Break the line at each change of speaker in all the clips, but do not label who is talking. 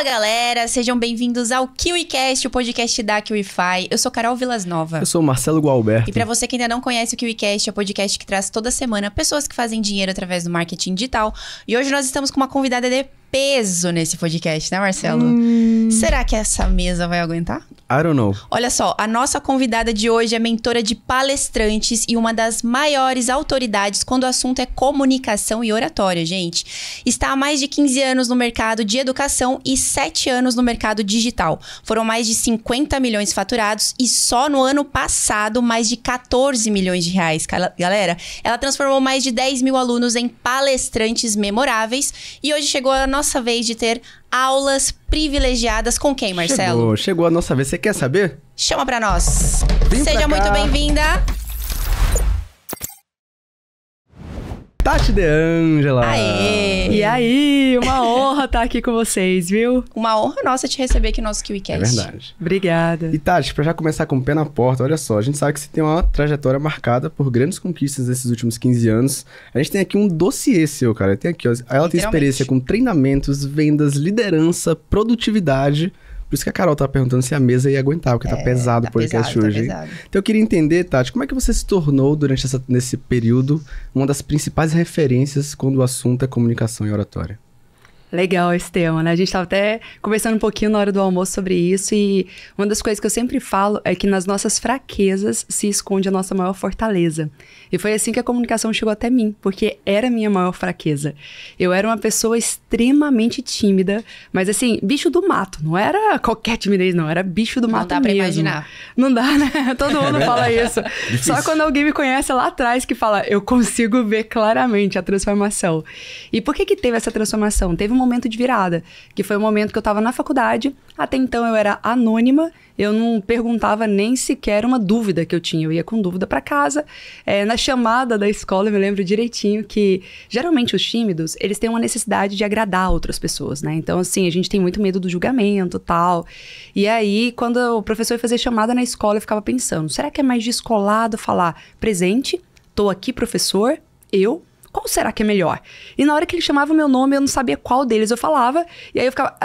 Fala galera, sejam bem-vindos ao KiwiCast, o podcast da KiwiFi. Eu sou Carol Vilas-Nova.
Eu sou o Marcelo Gualberto.
E pra você que ainda não conhece o KiwiCast, é o podcast que traz toda semana pessoas que fazem dinheiro através do marketing digital. E hoje nós estamos com uma convidada de peso nesse podcast, né, Marcelo? Será que essa mesa vai aguentar?
I don't know.
Olha só, a nossa convidada de hoje é mentora de palestrantes e uma das maiores autoridades quando o assunto é comunicação e oratória, gente. Está há mais de 15 anos no mercado de educação e 7 anos no mercado digital. Foram mais de 50 milhões faturados e só no ano passado mais de 14 milhões de reais. Galera, ela transformou mais de 10 mil alunos em palestrantes memoráveis e hoje chegou a nossa vez de ter aulas privilegiadas com quem, Marcelo?
Chegou a nossa vez. Você quer saber?
Chama pra nós.
Vem
Seja
pra
muito
cá.
bem-vinda.
Tati De Angela.
Aê!
E aí, uma honra estar aqui com vocês, viu?
Uma honra nossa te receber aqui no nosso KiwiCast.
É verdade.
Obrigada.
E Tati, pra já começar com o pé na porta, olha só, a gente sabe que você tem uma trajetória marcada por grandes conquistas nesses últimos 15 anos. A gente tem aqui um dossiê seu, cara. Tem aqui, ó. Ela tem experiência com treinamentos, vendas, liderança, produtividade. Por isso que a Carol tá perguntando se a mesa ia aguentar, porque tá pesado o podcast hoje, hein?
Pesado.
Então eu queria entender, Tati, como é que você se tornou, durante nesse período, uma das principais referências quando o assunto é comunicação e oratória?
Legal esse tema, né? A gente estava até conversando um pouquinho na hora do almoço sobre isso e uma das coisas que eu sempre falo é que nas nossas fraquezas se esconde a nossa maior fortaleza. E foi assim que a comunicação chegou até mim, porque era a minha maior fraqueza. Eu era uma pessoa extremamente tímida, mas assim, bicho do mato. Não era qualquer timidez, não. Era bicho do mato mesmo.
Não dá pra imaginar.
Não dá, né? Todo mundo fala isso. Só quando alguém me conhece lá atrás que fala, eu consigo ver claramente a transformação. E por que teve essa transformação? Teve um momento de virada, que foi o momento que eu estava na faculdade. Até então eu era anônima, eu não perguntava nem sequer uma dúvida que eu tinha. Eu ia com dúvida para casa. Na chamada da escola, eu me lembro direitinho que, geralmente, os tímidos, eles têm uma necessidade de agradar outras pessoas, né? Então, assim, a gente tem muito medo do julgamento e tal. E aí, quando o professor ia fazer chamada na escola, eu ficava pensando, será que é mais descolado falar presente, tô aqui, professor, eu... Qual será que é melhor? E na hora que ele chamava o meu nome, eu não sabia qual deles eu falava. E aí eu ficava...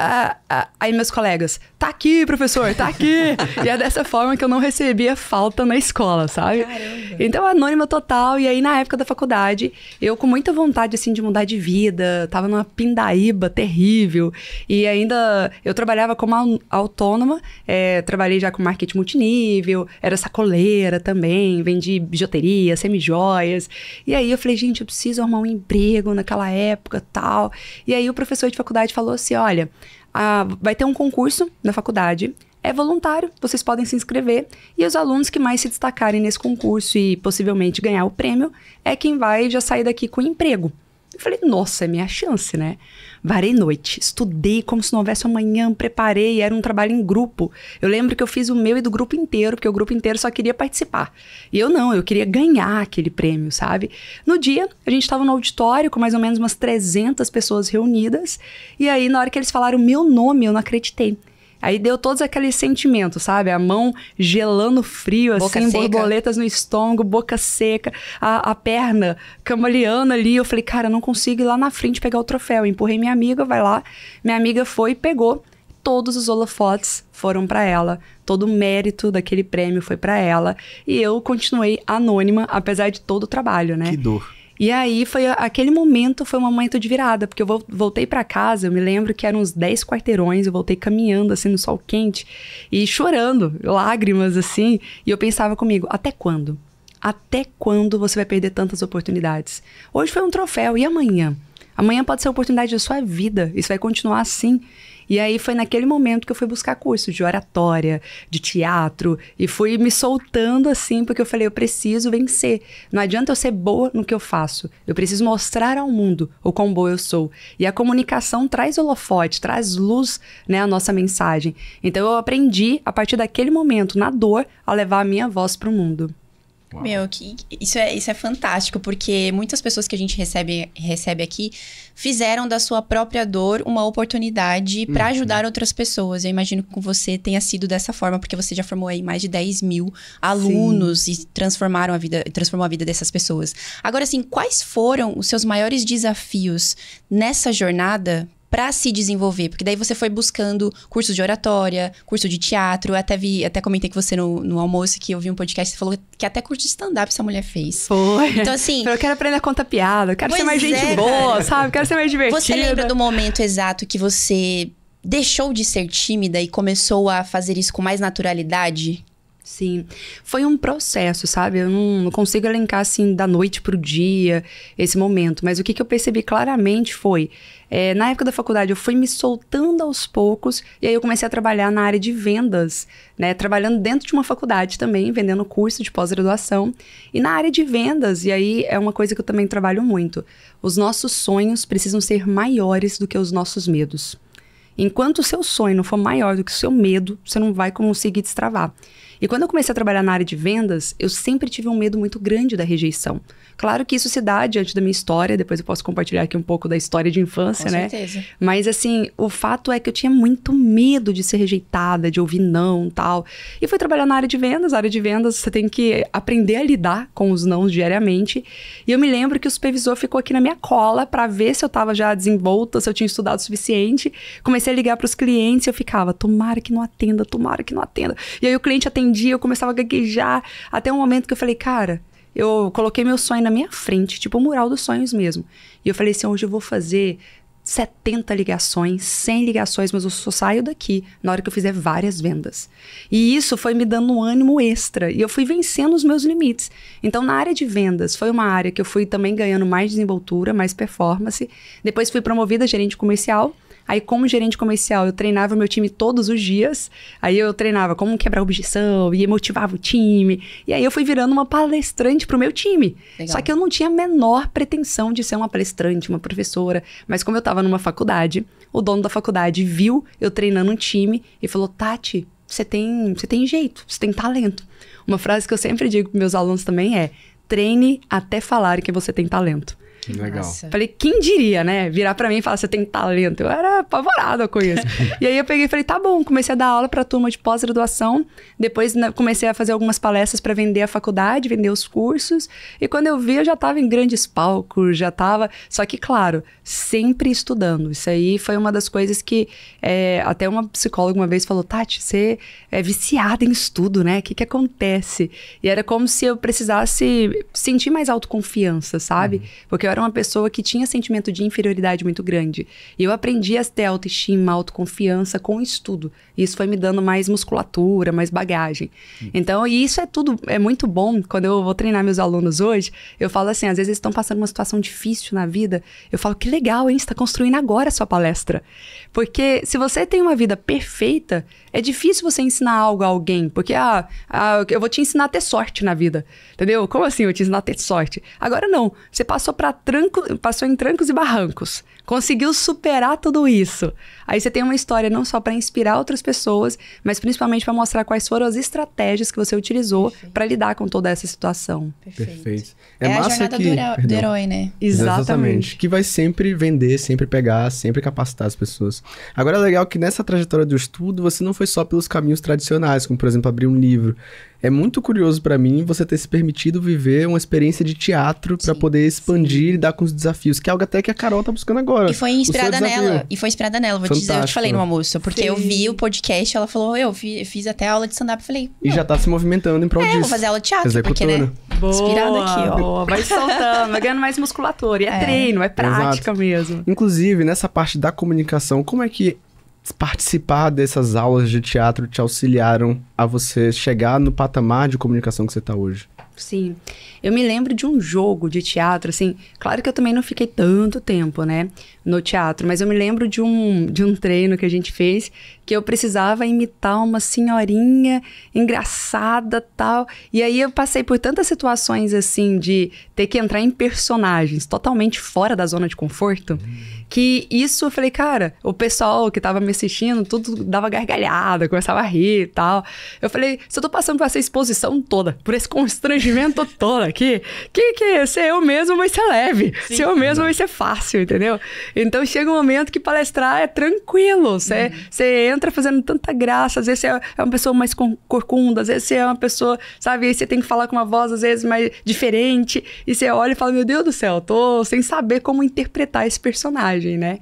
Aí meus colegas... Tá aqui, professor, tá aqui. E é dessa forma que eu não recebia falta na escola, sabe?
Caramba.
Então, anônima total. E aí, na época da faculdade, eu com muita vontade, assim, de mudar de vida. Tava numa pindaíba terrível. E ainda... Eu trabalhava como autônoma. Trabalhei já com marketing multinível. Era sacoleira também. Vendi bijuteria, semijoias. E aí, eu falei, gente, eu preciso arrumar um emprego naquela época e tal. E aí, o professor de faculdade falou assim, olha... vai ter um concurso na faculdade, é voluntário, vocês podem se inscrever e os alunos que mais se destacarem nesse concurso e possivelmente ganhar o prêmio é quem vai já sair daqui com emprego. Eu falei, nossa, é minha chance, né? Varei noite, estudei como se não houvesse amanhã, preparei, era um trabalho em grupo. Eu lembro que eu fiz o meu e do grupo inteiro, porque o grupo inteiro só queria participar. E eu não, eu queria ganhar aquele prêmio, sabe? No dia, a gente estava no auditório com mais ou menos umas 300 pessoas reunidas. E aí, na hora que eles falaram o meu nome, eu não acreditei. Aí deu todos aqueles sentimentos, sabe? A mão gelando frio,
Boca
assim,
seca.
borboletas no estômago, boca seca, a perna cambaleando ali. Eu falei, cara, eu não consigo ir lá na frente pegar o troféu. Eu empurrei minha amiga, vai lá. Minha amiga foi e pegou. Todos os holofotes foram para ela. Todo o mérito daquele prêmio foi para ela. E eu continuei anônima, apesar de todo o trabalho, né?
Que dor.
E aí, aquele momento foi um momento de virada, porque eu voltei pra casa, eu me lembro que eram uns 10 quarteirões, eu voltei caminhando, assim, no sol quente, e chorando, lágrimas, assim, e eu pensava comigo, até quando? Até quando você vai perder tantas oportunidades? Hoje foi um troféu, e amanhã? Amanhã pode ser a oportunidade da sua vida, isso vai continuar assim. E aí foi naquele momento que eu fui buscar cursos de oratória, de teatro, e fui me soltando assim, porque eu falei, eu preciso vencer. Não adianta eu ser boa no que eu faço, eu preciso mostrar ao mundo o quão boa eu sou. E a comunicação traz holofote, traz luz, né, à nossa mensagem. Então eu aprendi, a partir daquele momento, na dor, a levar a minha voz para o mundo.
Uau.
Meu, isso é fantástico, porque muitas pessoas que a gente recebe aqui fizeram da sua própria dor uma oportunidade para ajudar outras pessoas. Eu imagino que com você tenha sido dessa forma, porque você já formou aí mais de 10 mil alunos. Sim. E transformou a vida dessas pessoas. Agora, assim, quais foram os seus maiores desafios nessa jornada pra se desenvolver? Porque daí você foi buscando cursos de oratória, curso de teatro. Até comentei com você no almoço que eu vi um podcast, você falou que até curso de stand-up essa mulher fez.
Foi.
Então, assim...
Eu quero aprender a contar piada, eu quero ser mais gente boa, sabe? Quero ser mais divertida.
Você lembra do momento exato que você deixou de ser tímida e começou a fazer isso com mais naturalidade?
Sim, foi um processo, sabe? Eu não consigo elencar, assim, da noite pro dia, esse momento. Mas o que eu percebi claramente foi, na época da faculdade, eu fui me soltando aos poucos, e aí eu comecei a trabalhar na área de vendas, né? Trabalhando dentro de uma faculdade também, vendendo curso de pós-graduação. E na área de vendas, e aí é uma coisa que eu também trabalho muito, os nossos sonhos precisam ser maiores do que os nossos medos. Enquanto o seu sonho não for maior do que o seu medo, você não vai conseguir destravar. E quando eu comecei a trabalhar na área de vendas, eu sempre tive um medo muito grande da rejeição. Claro que isso se dá diante da minha história, depois eu posso compartilhar aqui um pouco da história de infância, né?
Com certeza.
Mas assim, o fato é que eu tinha muito medo de ser rejeitada, de ouvir não e tal. E fui trabalhar na área de vendas. A área de vendas, você tem que aprender a lidar com os nãos diariamente. E eu me lembro que o supervisor ficou aqui na minha cola pra ver se eu tava já desenvolta, se eu tinha estudado o suficiente. Comecei a ligar pros clientes e eu ficava, tomara que não atenda, tomara que não atenda. E aí o cliente atendia, eu começava a gaguejar, até um momento que eu falei, cara... Eu coloquei meu sonho na minha frente, tipo o mural dos sonhos mesmo. E eu falei assim, hoje eu vou fazer 70 ligações, 100 ligações, mas eu só saio daqui na hora que eu fizer várias vendas. E isso foi me dando um ânimo extra. E eu fui vencendo os meus limites. Então, na área de vendas, foi uma área que eu fui também ganhando mais desenvoltura, mais performance. Depois fui promovida a gerente comercial. Aí, como gerente comercial, eu treinava meu time todos os dias. Aí eu treinava como quebrar objeção e motivava o time. E aí eu fui virando uma palestrante pro meu time. Legal. Só que eu não tinha a menor pretensão de ser uma palestrante, uma professora. Mas como eu tava numa faculdade, o dono da faculdade viu eu treinando um time e falou, Tati, você tem jeito, você tem talento. Uma frase que eu sempre digo pros meus alunos também é, treine até falar que você tem talento.
Legal.
Nossa.
Falei, quem diria, né? Virar pra mim e falar, você tem talento. Eu era apavorada com isso. E aí eu peguei e falei, tá bom. Comecei a dar aula pra turma de pós-graduação. Depois comecei a fazer algumas palestras pra vender a faculdade, vender os cursos. E quando eu vi, eu já tava em grandes palcos, já tava... Só que, claro, sempre estudando. Isso aí foi uma das coisas que... até uma psicóloga uma vez falou, Tati, você é viciada em estudo, né? O que acontece? E era como se eu precisasse sentir mais autoconfiança, sabe? Porque eu era uma pessoa que tinha sentimento de inferioridade muito grande. E eu aprendi a ter autoestima, autoconfiança com o estudo. E isso foi me dando mais musculatura, mais bagagem. Então, e isso é muito bom. Quando eu vou treinar meus alunos hoje, eu falo assim, às vezes eles estão passando uma situação difícil na vida, eu falo, que legal, hein? Você está construindo agora a sua palestra. Porque se você tem uma vida perfeita, é difícil você ensinar algo a alguém. Porque, eu vou te ensinar a ter sorte na vida. Entendeu? Como assim eu vou te ensinar a ter sorte? Agora não. Você passou em trancos e barrancos. Conseguiu superar tudo isso. Aí você tem uma história não só para inspirar outras pessoas, mas principalmente para mostrar quais foram as estratégias que você utilizou para lidar com toda essa situação.
Perfeito.
É a jornada do herói, né?
Exatamente.
Que vai sempre vender, sempre pegar, sempre capacitar as pessoas. Agora é legal que nessa trajetória do estudo, você não foi só pelos caminhos tradicionais, como por exemplo abrir um livro. É muito curioso pra mim você ter se permitido viver uma experiência de teatro pra poder expandir e lidar com os desafios, que é algo até que a Carol tá buscando agora.
E foi inspirada nela. Vou te dizer, eu te falei no almoço. Porque eu vi o podcast, ela falou, eu fiz até aula de stand-up. Falei,
e já tá se movimentando em prol disso.
Vou fazer aula de teatro, porque, né?
Boa,
inspirada aqui, ó.
Boa. Vai soltando, vai ganhando mais musculatura. E é treino, é prática mesmo.
Inclusive, nessa parte da comunicação, como é que participar dessas aulas de teatro te auxiliaram a você chegar no patamar de comunicação que você tá hoje?
Sim. Eu me lembro de um jogo de teatro, assim, claro que eu também não fiquei tanto tempo, né, no teatro, mas eu me lembro de um treino que a gente fez, que eu precisava imitar uma senhorinha engraçada, tal, e aí eu passei por tantas situações, assim, de ter que entrar em personagens totalmente fora da zona de conforto, que isso, eu falei, cara, o pessoal que tava me assistindo, tudo dava gargalhada, começava a rir e tal, Eu falei, se eu tô passando por essa exposição toda, por esse constrangimento todo aqui, que ser eu mesmo vai ser leve. Sim. Ser eu mesmo vai ser fácil, entendeu? Então chega um momento que palestrar é tranquilo. Você entra fazendo tanta graça, às vezes você é uma pessoa mais corcunda, às vezes você é uma pessoa, sabe, aí você tem que falar com uma voz às vezes mais diferente, e você olha e fala, meu Deus do céu, tô sem saber como interpretar esse personagem, né?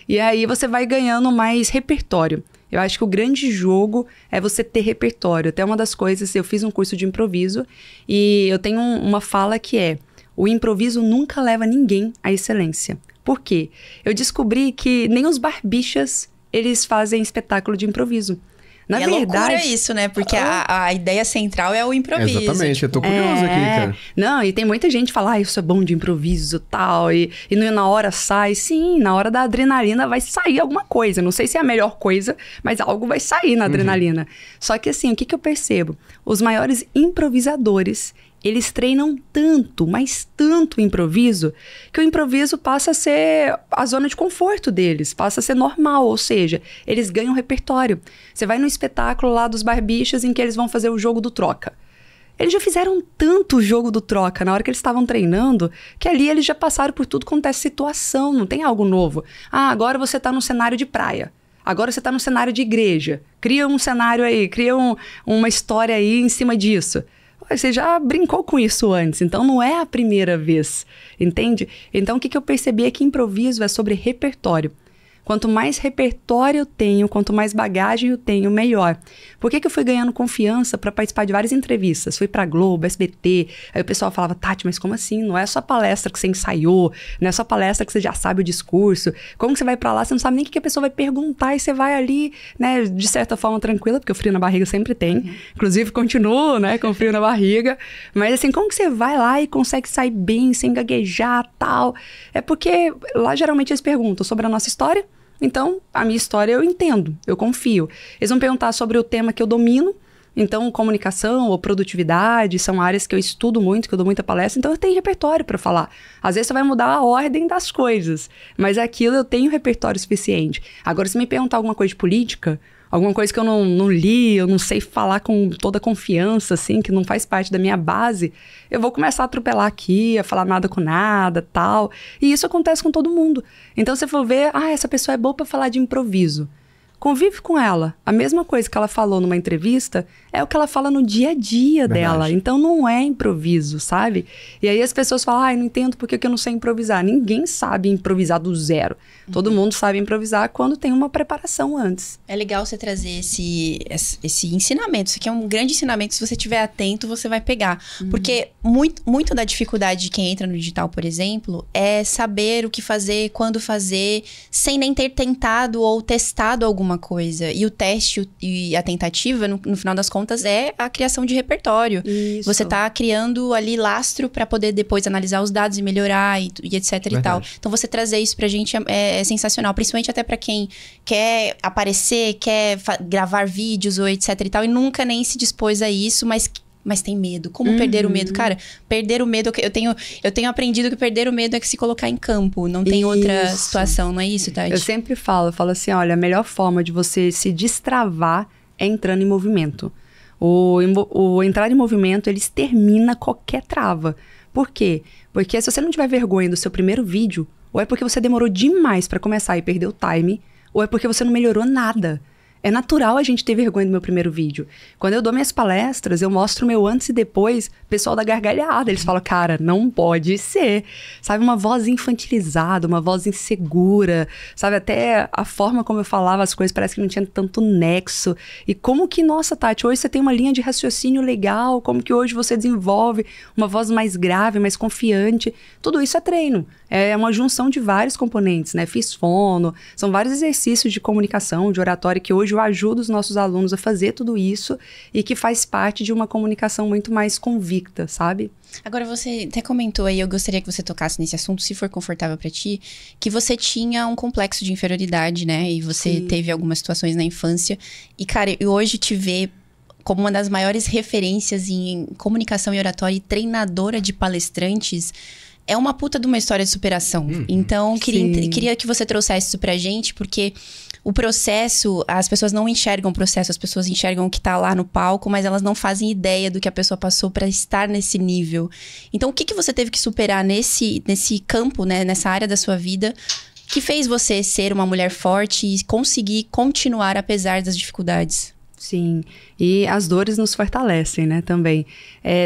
E aí você vai ganhando mais repertório. Eu acho que o grande jogo é você ter repertório. Até uma das coisas, eu fiz um curso de improviso e eu tenho uma fala que é: o improviso nunca leva ninguém à excelência. Por quê? Eu descobri que nem os barbichas, eles fazem espetáculo de improviso. Na verdade,
é loucura isso, né? Porque a ideia central é o improviso.
Exatamente,
tipo...
eu tô curioso aqui, cara.
Não, e tem muita gente que fala, isso é bom de improviso tal, e na hora sai. Sim, na hora da adrenalina vai sair alguma coisa. Não sei se é a melhor coisa, mas algo vai sair na adrenalina. Só que assim, o que eu percebo? Os maiores improvisadores, eles treinam tanto, mas tanto o improviso, que o improviso passa a ser a zona de conforto deles, passa a ser normal, ou seja, eles ganham repertório. Você vai no espetáculo lá dos barbichas em que eles vão fazer o jogo do troca. Eles já fizeram tanto o jogo do troca na hora que eles estavam treinando, que ali eles já passaram por tudo quanto é situação, não tem algo novo. Ah, agora você tá no cenário de praia. Agora você tá no cenário de igreja. Cria um cenário aí, cria uma história aí em cima disso. Você já brincou com isso antes, então não é a primeira vez, entende? Então o que eu percebi é que improviso é sobre repertório. Quanto mais repertório eu tenho, quanto mais bagagem eu tenho, melhor. Por que eu fui ganhando confiança para participar de várias entrevistas? Fui pra Globo, SBT, aí o pessoal falava, Tati, mas como assim? Não é só palestra que você ensaiou, não é só palestra que você já sabe o discurso. Como que você vai pra lá, você não sabe nem o que a pessoa vai perguntar e você vai ali, né, de certa forma tranquila, porque o frio na barriga sempre tem. Inclusive, continuo, né, com frio na barriga. Mas assim, como que você vai lá e consegue sair bem, sem gaguejar, tal? É porque lá geralmente eles perguntam sobre a nossa história. Então, a minha história eu entendo, eu confio. Eles vão perguntar sobre o tema que eu domino. Então, comunicação ou produtividade são áreas que eu estudo muito, que eu dou muita palestra. Então, eu tenho repertório para falar. Às vezes, você vai mudar a ordem das coisas. Mas aquilo eu tenho repertório suficiente. Agora, se me perguntar alguma coisa de política, alguma coisa que eu não li, eu não sei falar com toda confiança, assim, que não faz parte da minha base, eu vou começar a atropelar aqui, a falar nada com nada, tal. E isso acontece com todo mundo. Então, se você for ver, essa pessoa é boa para falar de improviso. Convive com ela. A mesma coisa que ela falou numa entrevista é o que ela fala no dia a dia dela. Então, não é improviso, sabe? E aí as pessoas falam, não entendo por que eu não sei improvisar. Ninguém sabe improvisar do zero. Todo mundo sabe improvisar quando tem uma preparação antes.
É legal você trazer esse ensinamento. Isso aqui é um grande ensinamento. Se você estiver atento, você vai pegar. Porque muito da dificuldade de quem entra no digital, por exemplo, é saber o que fazer, quando fazer, sem nem ter tentado ou testado alguma coisa. E o teste e a tentativa, no final das contas, é a criação de repertório. Isso. Você tá criando ali lastro para poder depois analisar os dados e melhorar e etc e tal. Então, você trazer isso pra gente é sensacional. Principalmente até pra quem quer aparecer, quer gravar vídeos ou etc e tal. E nunca nem se dispôs a isso, mas tem medo. Como perder o medo? Cara, perder o medo... Eu tenho aprendido que perder o medo é que se colocar em campo. Não tem outra situação, não é isso, Tati?
Eu sempre falo assim, olha, a melhor forma de você se destravar é entrando em movimento. O entrar em movimento, ele extermina qualquer trava. Por quê? Porque se você não tiver vergonha do seu primeiro vídeo, ou é porque você demorou demais para começar e perdeu o time, ou é porque você não melhorou nada. É natural a gente ter vergonha do meu primeiro vídeo. Quando eu dou minhas palestras, eu mostro o meu antes e depois, o pessoal da gargalhada. Eles falam, cara, não pode ser. Sabe, uma voz infantilizada, uma voz insegura. Sabe, até a forma como eu falava as coisas parece que não tinha tanto nexo. E como que, nossa, Tati, hoje você tem uma linha de raciocínio legal. Como que hoje você desenvolve uma voz mais grave, mais confiante. Tudo isso é treino. É uma junção de vários componentes, né? Fiz fono, são vários exercícios de comunicação, de oratória, que hoje eu ajudo os nossos alunos a fazer tudo isso e que faz parte de uma comunicação muito mais convicta, sabe?
Agora, você até comentou aí, eu gostaria que você tocasse nesse assunto, se for confortável pra ti, que você tinha um complexo de inferioridade, né? E você teve algumas situações na infância. E, cara, eu hoje te ver como uma das maiores referências em comunicação e oratória e treinadora de palestrantes, é uma puta de uma história de superação. Então, queria que você trouxesse isso pra gente, porque o processo, as pessoas não enxergam o processo, as pessoas enxergam o que tá lá no palco, mas elas não fazem ideia do que a pessoa passou para estar nesse nível. Então, o que você teve que superar nesse campo, né, nessa área da sua vida, que fez você ser uma mulher forte e conseguir continuar apesar das dificuldades?
Sim, e as dores nos fortalecem, né, também.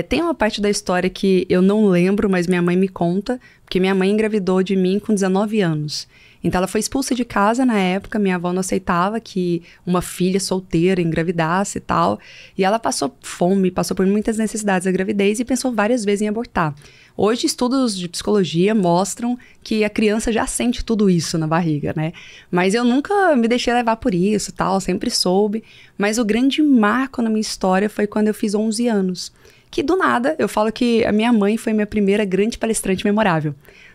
Tem uma parte da história que eu não lembro, mas minha mãe me conta, porque minha mãe engravidou de mim com 19 anos. Então ela foi expulsa de casa na época, minha avó não aceitava que uma filha solteira engravidasse e tal. E ela passou fome, passou por muitas necessidades da gravidez e pensou várias vezes em abortar. Hoje, estudos de psicologia mostram que a criança já sente tudo isso na barriga, né? Mas eu nunca me deixei levar por isso, tal, sempre soube. Mas o grande marco na minha história foi quando eu fiz 11 anos. Que do nada, eu falo que a minha mãe foi minha primeira grande palestrante memorável.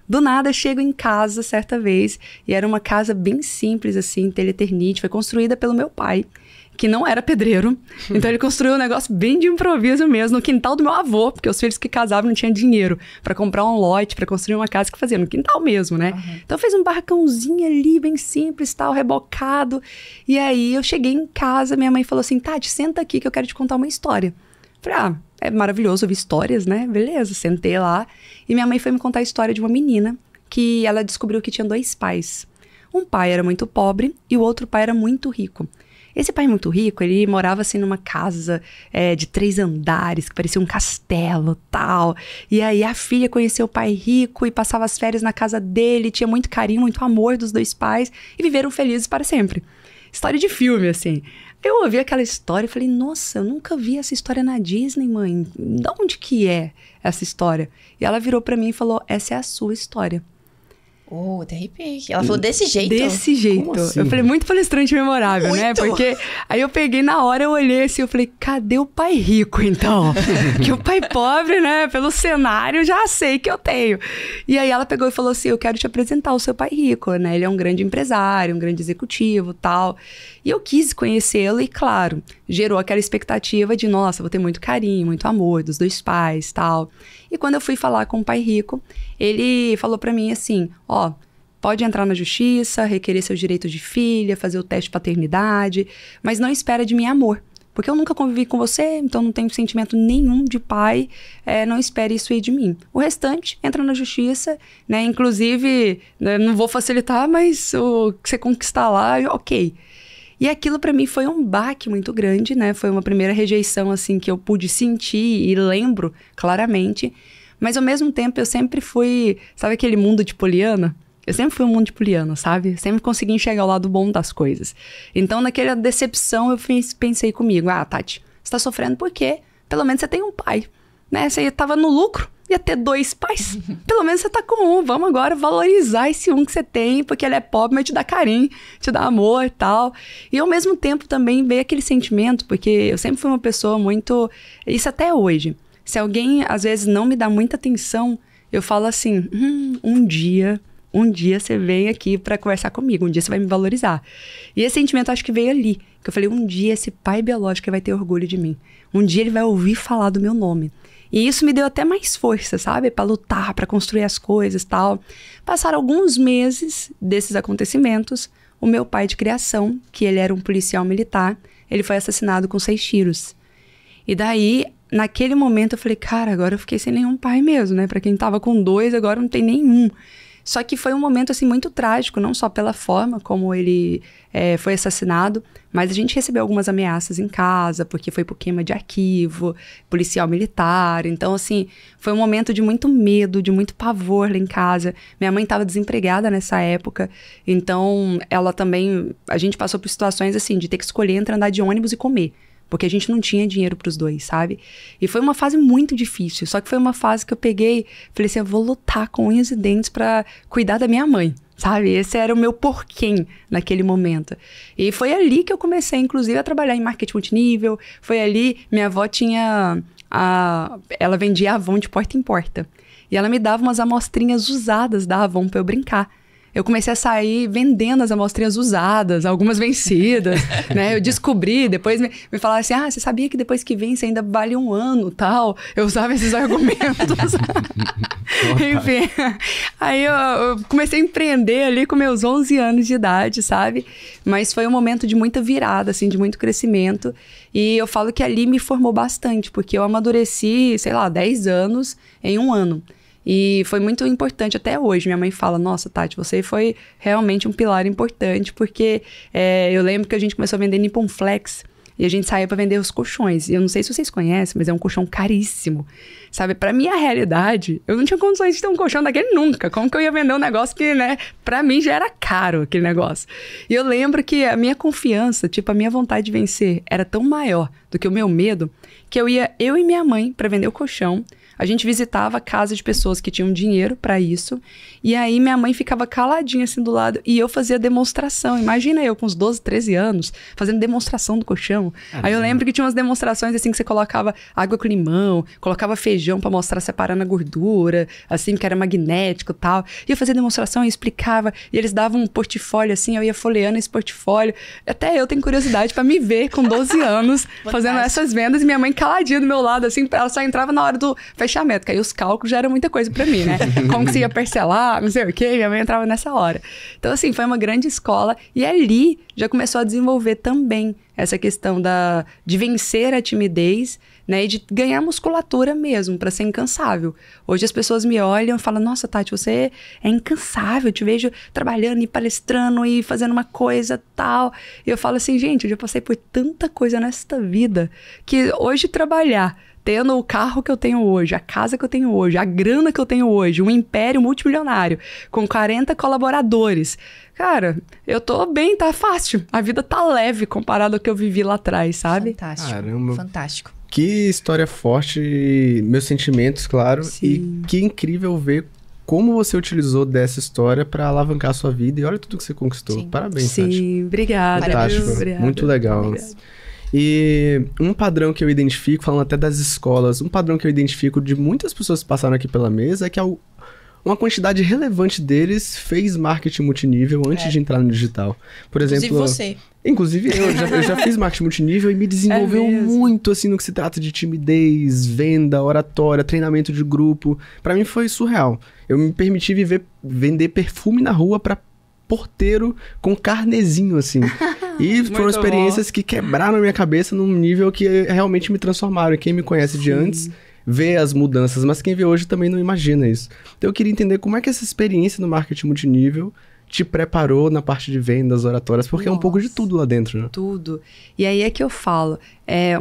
Do nada, eu chego em casa certa vez, e era uma casa bem simples, assim, telha Eternit, foi construída pelo meu pai, que não era pedreiro. Então ele construiu um negócio bem de improviso mesmo, no quintal do meu avô, porque os filhos que casavam não tinham dinheiro para comprar um lote, para construir uma casa que fazia no quintal mesmo, né? Uhum. Então fez um barracãozinho ali, bem simples, tal, rebocado. E aí eu cheguei em casa, minha mãe falou assim, Tati, senta aqui que eu quero te contar uma história. Falei, é maravilhoso ouvir histórias, né? Beleza, sentei lá. E minha mãe foi me contar a história de uma menina que ela descobriu que tinha 2 pais. Um pai era muito pobre e o outro pai era muito rico. Esse pai muito rico, ele morava assim numa casa de 3 andares, que parecia um castelo, tal. E aí a filha conheceu o pai rico e passava as férias na casa dele, tinha muito carinho, muito amor dos 2 pais e viveram felizes para sempre. História de filme, assim. Eu ouvi aquela história e falei, nossa, eu nunca vi essa história na Disney, mãe. De onde que é essa história? E ela virou pra mim e falou, essa é a sua história.
Oh, até arrepiei. Ela falou desse jeito?
Desse jeito.
Como assim?
Eu falei, muito palestrante memorável,
muito.
Né? Porque aí eu peguei na hora, eu olhei assim, eu falei, cadê o pai rico, então? Que o pai pobre, né, pelo cenário, já sei que eu tenho. E aí ela pegou e falou assim, eu quero te apresentar o seu pai rico, né? Ele é um grande empresário, um grande executivo, tal. E eu quis conhecê-lo e, claro, gerou aquela expectativa de, nossa, vou ter muito carinho, muito amor dos 2 pais, tal. E quando eu fui falar com o pai rico, ele falou pra mim assim, pode entrar na justiça, requerer seus direitos de filha, fazer o teste de paternidade, mas não espera de mim amor. Porque eu nunca convivi com você, então não tenho sentimento nenhum de pai, não espere isso aí de mim. O restante, entra na justiça, né? Inclusive, não vou facilitar, mas o que você conquistar lá, ok. E aquilo pra mim foi um baque muito grande, né? Foi uma primeira rejeição, assim, que eu pude sentir e lembro claramente. Mas, ao mesmo tempo, eu sempre fui... Sabe aquele mundo de Poliana? Eu sempre fui um mundo de Poliana, sabe? Sempre consegui enxergar o lado bom das coisas. Então, naquela decepção, eu pensei comigo, Tati, você tá sofrendo por quê? Pelo menos você tem um pai, né? Você tava no lucro, ia ter 2 pais. Pelo menos você tá com um. Vamos agora valorizar esse um que você tem, porque ele é pobre, mas te dá carinho, te dá amor e tal. E ao mesmo tempo também veio aquele sentimento, porque eu sempre fui uma pessoa muito... Isso até hoje. Se alguém, às vezes, não me dá muita atenção, eu falo assim, um dia você vem aqui pra conversar comigo, um dia você vai me valorizar. E esse sentimento acho que veio ali, que eu falei, um dia esse pai biológico vai ter orgulho de mim. Um dia ele vai ouvir falar do meu nome. E isso me deu até mais força, sabe? Pra lutar, pra construir as coisas e tal. Passaram alguns meses desses acontecimentos, o meu pai de criação, que ele era um policial militar, ele foi assassinado com 6 tiros. E daí, naquele momento eu falei, cara, agora eu fiquei sem nenhum pai mesmo, né? Pra quem tava com 2, agora não tem nenhum. Só que foi um momento, assim, muito trágico, não só pela forma como ele foi assassinado, mas a gente recebeu algumas ameaças em casa, porque foi por queima de arquivo, policial militar. Então, assim, foi um momento de muito medo, de muito pavor lá em casa. Minha mãe estava desempregada nessa época, então ela também... A gente passou por situações, assim, de ter que escolher entre andar de ônibus e comer. Porque a gente não tinha dinheiro pros 2, sabe? E foi uma fase muito difícil. Só que foi uma fase que eu peguei, falei assim, eu vou lutar com unhas e dentes pra cuidar da minha mãe, sabe? Esse era o meu porquê naquele momento. E foi ali que eu comecei, inclusive, a trabalhar em marketing multinível. Foi ali, minha avó tinha... Ela vendia Avon de porta em porta. E ela me dava umas amostrinhas usadas da Avon pra eu brincar. eu comecei a sair vendendo as amostrinhas usadas, algumas vencidas, né? Eu descobri, depois me falaram assim, você sabia que depois que vence ainda vale 1 ano, tal? Eu usava esses argumentos. Enfim, aí eu comecei a empreender ali com meus 11 anos de idade, sabe? Mas foi um momento de muita virada, assim, de muito crescimento. E eu falo que ali me formou bastante, porque eu amadureci, 10 anos em 1 ano. E foi muito importante até hoje. Minha mãe fala, nossa, Tati, você foi realmente um pilar importante, porque eu lembro que a gente começou a vender Nippon Flex e a gente saía para vender os colchões. E eu não sei se vocês conhecem, mas é um colchão caríssimo. Sabe, pra minha realidade, eu não tinha condições de ter um colchão daquele nunca. Como que eu ia vender um negócio que, né, pra mim já era caro aquele negócio. E eu lembro que a minha confiança, a minha vontade de vencer era tão maior do que o meu medo, que eu e minha mãe pra vender o colchão. A gente visitava a casa de pessoas que tinham dinheiro para isso. E aí minha mãe ficava caladinha assim do lado e eu fazia demonstração. Imagina eu com uns 12, 13 anos fazendo demonstração do colchão. Aí eu lembro que tinha umas demonstrações assim que você colocava água com limão, colocava feijão para mostrar separando a gordura, assim, que era magnético e tal. E eu fazia demonstração e explicava. E eles davam um portfólio assim, eu ia folheando esse portfólio. Até eu tenho curiosidade para me ver com 12 anos fazendo essas vendas e minha mãe caladinha do meu lado, assim, ela só entrava na hora do fechamento, que aí os cálculos já eram muita coisa pra mim, né? Como que você ia parcelar, não sei o quê, minha mãe entrava nessa hora. Então, assim, foi uma grande escola e ali já começou a desenvolver também essa questão de vencer a timidez, né? E de ganhar musculatura mesmo, pra ser incansável. Hoje as pessoas me olham e falam, nossa, Tati, você é incansável, eu te vejo trabalhando e palestrando e fazendo uma coisa tal. E eu falo assim, gente, eu já passei por tanta coisa nesta vida, que hoje trabalhar tendo o carro que eu tenho hoje, a casa que eu tenho hoje, a grana que eu tenho hoje, um império multimilionário, com 40 colaboradores. Cara, eu tô bem, tá fácil. A vida tá leve comparado ao que eu vivi lá atrás, sabe?
Fantástico.
Caramba.
Fantástico.
Que história forte, meus sentimentos, claro.
Sim.
E que incrível ver como você utilizou dessa história para alavancar a sua vida. E olha tudo que você conquistou.
Sim.
Parabéns, Tati.
Sim, obrigada.
Fantástico.
Obrigada.
Muito legal.
Obrigada.
E um padrão que eu identifico, falando até das escolas, um padrão que eu identifico de muitas pessoas que passaram aqui pela mesa é que uma quantidade relevante deles fez marketing multinível antes de entrar no digital. Por exemplo,
Inclusive você.
Inclusive eu já fiz marketing multinível e me desenvolveu muito assim no que se trata de timidez, venda, oratória, treinamento de grupo. Pra mim foi surreal. Eu me permiti vender perfume na rua pra porteiro com carnezinho, assim. E foram experiências que quebraram a minha cabeça num nível que realmente me transformaram. Quem me conhece de antes vê as mudanças, mas quem vê hoje também não imagina isso. Então eu queria entender como é que essa experiência no marketing multinível te preparou na parte de vendas, oratórias, porque é um pouco de tudo lá dentro, né?
Tudo. E aí é que eu falo.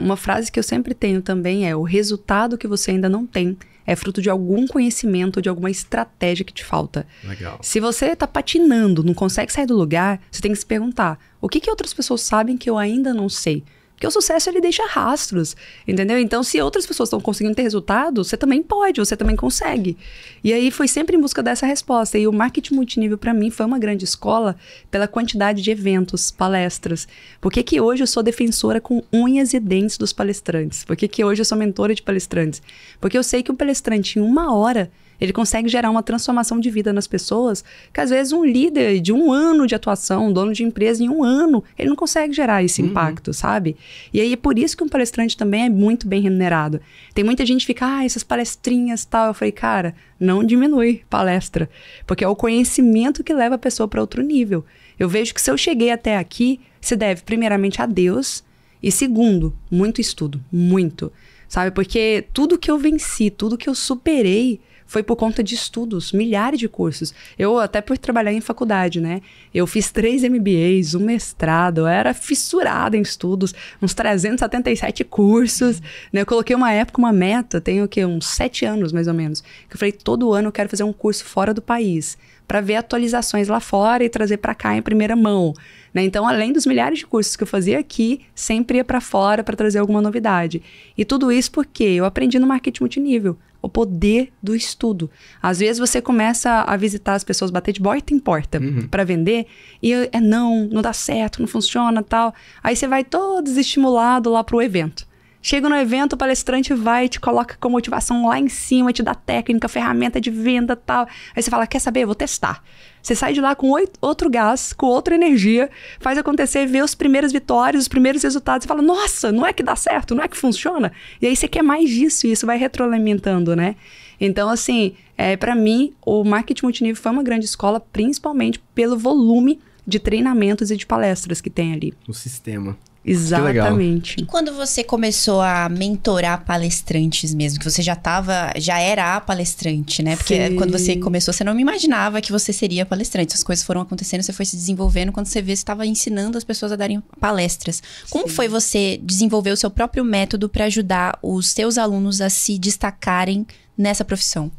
Uma frase que eu sempre tenho também é: o resultado que você ainda não tem é fruto de algum conhecimento, de alguma estratégia que te falta.
Legal.
Se você tá patinando, não consegue sair do lugar, você tem que se perguntar: o que outras pessoas sabem que eu ainda não sei? Porque o sucesso, ele deixa rastros, entendeu? Então, se outras pessoas estão conseguindo ter resultado, você também pode, você também consegue. E aí, foi sempre em busca dessa resposta. E o marketing multinível, para mim, foi uma grande escola pela quantidade de eventos, palestras. Por que hoje eu sou defensora com unhas e dentes dos palestrantes? Por que hoje eu sou mentora de palestrantes? Porque eu sei que um palestrante, em 1 hora, ele consegue gerar uma transformação de vida nas pessoas, que às vezes um líder de 1 ano de atuação, um dono de empresa em 1 ano, ele não consegue gerar esse impacto, sabe? E aí é por isso que um palestrante também é muito bem remunerado. Tem muita gente que fica, essas palestrinhas e tal. Eu falei, cara, não diminui palestra, porque é o conhecimento que leva a pessoa para outro nível. Eu vejo que se eu cheguei até aqui, se deve primeiramente a Deus e segundo, muito estudo, muito, sabe? Porque tudo que eu venci, tudo que eu superei, foi por conta de estudos, milhares de cursos. Eu, até por trabalhar em faculdade, né? Eu fiz 3 MBAs, um mestrado, eu era fissurada em estudos, uns 377 cursos, né? Eu coloquei uma época, uma meta, tenho o quê? Uns 7 anos, mais ou menos, que eu falei, todo ano eu quero fazer um curso fora do país, para ver atualizações lá fora e trazer para cá em primeira mão, né? Então, além dos milhares de cursos que eu fazia aqui, sempre ia para fora para trazer alguma novidade. E tudo isso porque eu aprendi no marketing multinível, o poder do estudo. Às vezes você começa a visitar as pessoas, bater de porta em porta para vender, e não dá certo, não funciona, tal. Aí você vai todo desestimulado lá pro evento. Chega no evento, o palestrante vai, te coloca com motivação lá em cima, te dá técnica, ferramenta de venda e tal. Aí você fala, quer saber? Eu vou testar. Você sai de lá com outro gás, com outra energia, faz acontecer, vê os primeiros vitórias, os primeiros resultados e fala, nossa, não é que dá certo, não é que funciona? E aí você quer mais disso e isso vai retroalimentando, né? Então, assim, para mim, o marketing multinível foi uma grande escola, principalmente pelo volume de treinamentos e de palestras que tem ali.
O sistema.
Exatamente.
E quando você começou a mentorar palestrantes mesmo, que você já era a palestrante, né? Porque
Sim.
quando você começou, você não me imaginava que você seria palestrante. As coisas foram acontecendo, você foi se desenvolvendo. Quando você vê, você estava ensinando as pessoas a darem palestras. Como foi você desenvolver o seu próprio método para ajudar os seus alunos a se destacarem nessa profissão?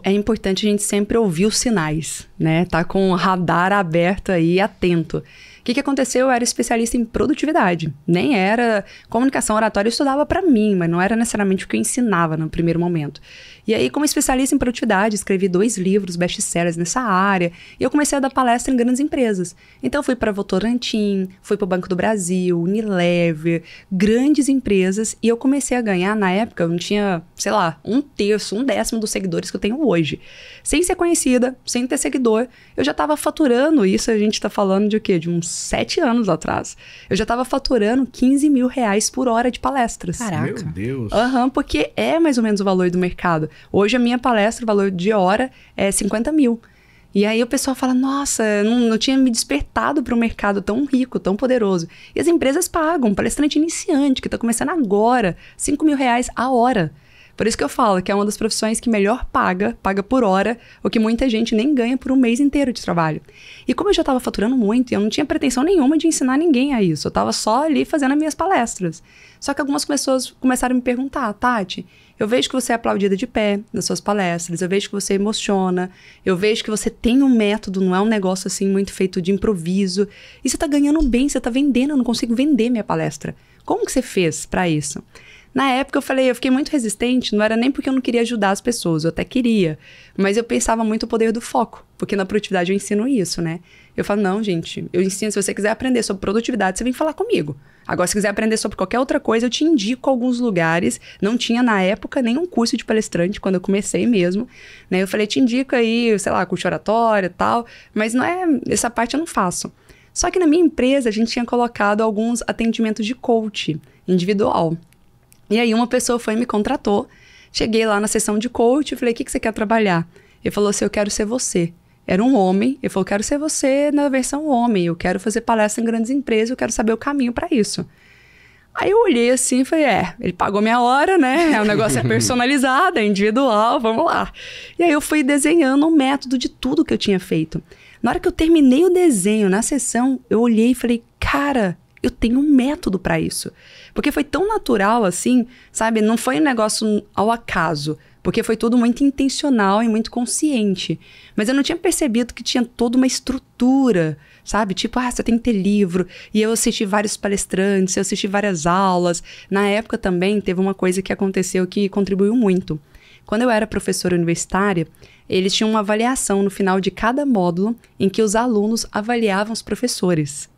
É importante a gente sempre ouvir os sinais, né? Tá com o radar aberto aí, atento. O que aconteceu? Eu era especialista em produtividade. Nem era comunicação oratória, eu estudava para mim, mas não era necessariamente o que eu ensinava no primeiro momento. E aí, como especialista em produtividade, escrevi 2 livros best-sellers nessa área. E eu comecei a dar palestra em grandes empresas. Então, eu fui para Votorantim, fui para o Banco do Brasil, Unilever, grandes empresas. E eu comecei a ganhar, na época, eu não tinha, sei lá, 1/3, 1/10 dos seguidores que eu tenho hoje. Sem ser conhecida, sem ter seguidor, eu já estava faturando, isso a gente está falando de o quê? De uns 7 anos atrás. Eu já estava faturando R$15 mil por hora de palestras.
Caraca.
Meu Deus.
Porque é mais ou menos o valor do mercado. Hoje a minha palestra, o valor de hora é 50 mil. E aí o pessoal fala, nossa, não tinha me despertado para um mercado tão rico, tão poderoso. E as empresas pagam, um palestrante iniciante que está começando agora, R$5 mil a hora. Por isso que eu falo que é uma das profissões que melhor paga por hora, o que muita gente nem ganha por um mês inteiro de trabalho. E como eu já estava faturando muito, e eu não tinha pretensão nenhuma de ensinar ninguém a isso, eu estava só ali fazendo as minhas palestras. Só que algumas pessoas começaram a me perguntar, Tati, eu vejo que você é aplaudida de pé nas suas palestras, eu vejo que você emociona, eu vejo que você tem um método, não é um negócio assim muito feito de improviso, e você está ganhando bem, você está vendendo, eu não consigo vender minha palestra. Como que você fez para isso? Na época eu fiquei muito resistente, não era nem porque eu não queria ajudar as pessoas, eu até queria, mas eu pensava muito o poder do foco, porque na produtividade eu ensino isso, né? Eu falo, não, gente, eu ensino, se você quiser aprender sobre produtividade, você vem falar comigo. Agora, se quiser aprender sobre qualquer outra coisa, eu te indico alguns lugares, não tinha na época nenhum curso de palestrante, quando eu comecei mesmo, né? Eu falei, te indico aí, sei lá, curso oratório e tal, mas não é, essa parte eu não faço. Só que na minha empresa, a gente tinha colocado alguns atendimentos de coach individual. E aí uma pessoa foi e me contratou, cheguei lá na sessão de coach, falei, o que você quer trabalhar? Ele falou assim, eu quero ser você. Era um homem, ele falou, quero ser você na versão homem, eu quero fazer palestra em grandes empresas, eu quero saber o caminho para isso. Aí eu olhei assim e falei, ele pagou minha hora, né? O negócio é personalizado, é individual, vamos lá. E aí eu fui desenhando um método de tudo que eu tinha feito. Na hora que eu terminei o desenho na sessão, eu olhei e falei, cara, eu tenho um método para isso. Porque foi tão natural assim, sabe? Não foi um negócio ao acaso. Porque foi tudo muito intencional e muito consciente. Mas eu não tinha percebido que tinha toda uma estrutura, sabe? Tipo, você tem que ter livro. E eu assisti vários palestrantes, eu assisti várias aulas. Na época também teve uma coisa que aconteceu que contribuiu muito. Quando eu era professora universitária, eles tinham uma avaliação no final de cada módulo em que os alunos avaliavam os professores.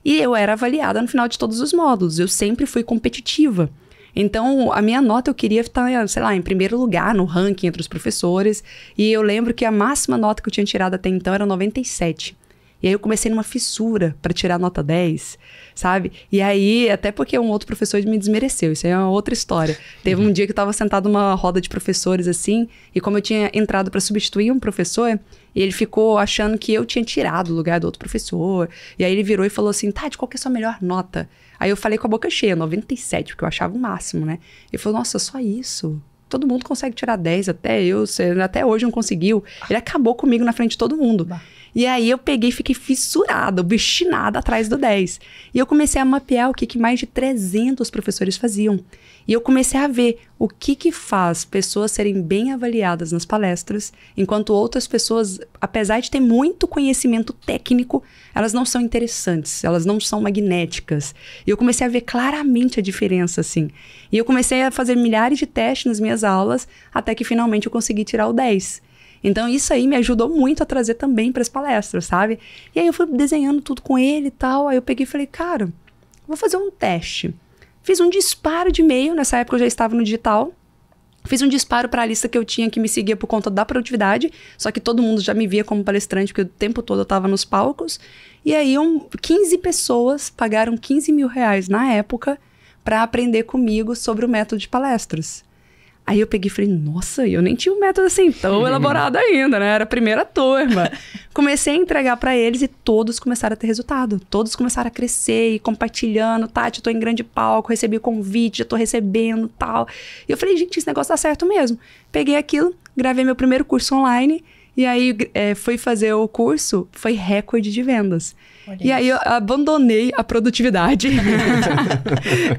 E eu era avaliada no final de todos os módulos. Eu sempre fui competitiva. Então, a minha nota eu queria estar, sei lá, em primeiro lugar no ranking entre os professores. E eu lembro que a máxima nota que eu tinha tirado até então era 97. E aí eu comecei numa fissura para tirar nota 10, sabe? E aí, até porque um outro professor me desmereceu, isso aí é uma outra história. Teve um dia que eu estava sentado numa roda de professores assim, e como eu tinha entrado para substituir um professor, ele ficou achando que eu tinha tirado o lugar do outro professor. E aí ele virou e falou assim, Tati, qual que é a sua melhor nota? Aí eu falei com a boca cheia, 97, porque eu achava o máximo, né? Ele falou, nossa, só isso? Todo mundo consegue tirar 10, até hoje não conseguiu. Ele acabou comigo na frente de todo mundo. E aí eu peguei e fiquei fissurada, obstinada atrás do 10. E eu comecei a mapear o que mais de 300 professores faziam. E eu comecei a ver o que faz pessoas serem bem avaliadas nas palestras, enquanto outras pessoas, apesar de ter muito conhecimento técnico, elas não são interessantes, elas não são magnéticas. E eu comecei a ver claramente a diferença, assim. E eu comecei a fazer milhares de testes nas minhas aulas, até que finalmente eu consegui tirar o 10. Então isso aí me ajudou muito a trazer também para as palestras, sabe? E aí eu fui desenhando tudo com ele e tal, aí eu peguei e falei, cara, vou fazer um teste. Fiz um disparo de e-mail, nessa época eu já estava no digital. Fiz um disparo para a lista que eu tinha que me seguia por conta da produtividade, só que todo mundo já me via como palestrante, porque o tempo todo eu estava nos palcos. E aí 15 pessoas pagaram R$15 mil na época para aprender comigo sobre o método de palestras. Aí eu peguei e falei, nossa, eu nem tinha um método assim tão elaborado ainda, né? Era a primeira turma. Comecei a entregar para eles e todos começaram a ter resultado. Todos começaram a crescer e compartilhando. Tati, eu tô em grande palco, recebi o convite, já tô recebendo e tal. E eu falei, gente, esse negócio tá certo mesmo. Peguei aquilo, gravei meu primeiro curso online. E aí, fui fazer o curso, foi recorde de vendas. Olha e aí, eu abandonei a produtividade.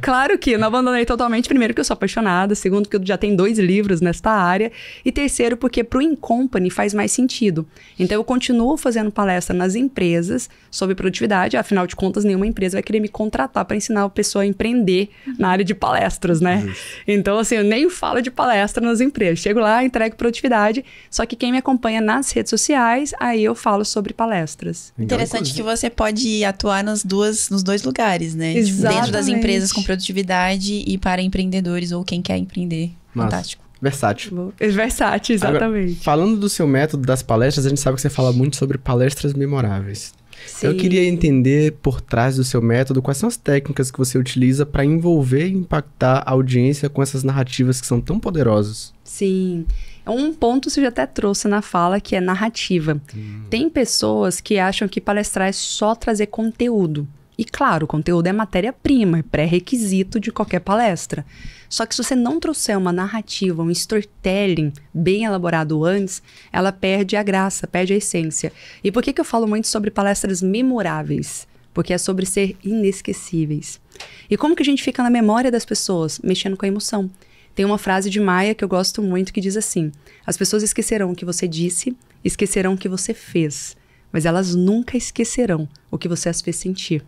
Claro que não abandonei totalmente. Primeiro, porque eu sou apaixonada. Segundo, porque eu já tenho 2 livros nesta área. E terceiro, porque pro In-Company faz mais sentido. Então, eu continuo fazendo palestra nas empresas sobre produtividade. Afinal de contas, nenhuma empresa vai querer me contratar para ensinar a pessoa a empreender na área de palestras, né? Então, assim, eu nem falo de palestra nas empresas. Chego lá, entrego produtividade. Só que quem me acompanha nas redes sociais, aí eu falo sobre palestras.
Interessante que você pode atuar nos dois lugares, né?
Exatamente.
Dentro das empresas com produtividade e para empreendedores ou quem quer empreender.
Nossa.
Fantástico.
Versátil.
Versátil, exatamente.
Agora, falando do seu método das palestras, a gente sabe que você fala muito sobre palestras memoráveis.
Sim.
Eu queria entender por trás do seu método quais são as técnicas que você utiliza para envolver e impactar a audiência com essas narrativas que são tão poderosas.
Sim. Um ponto você já até trouxe na fala, que é narrativa. Tem pessoas que acham que palestrar é só trazer conteúdo. E claro, o conteúdo é matéria-prima, é pré-requisito de qualquer palestra. Só que se você não trouxer uma narrativa, um storytelling bem elaborado antes, ela perde a graça, perde a essência. E por que eu falo muito sobre palestras memoráveis? Porque é sobre ser inesquecíveis. E como que a gente fica na memória das pessoas? Mexendo com a emoção. Tem uma frase de Maia que eu gosto muito que diz assim: as pessoas esquecerão o que você disse, esquecerão o que você fez, mas elas nunca esquecerão o que você as fez sentir.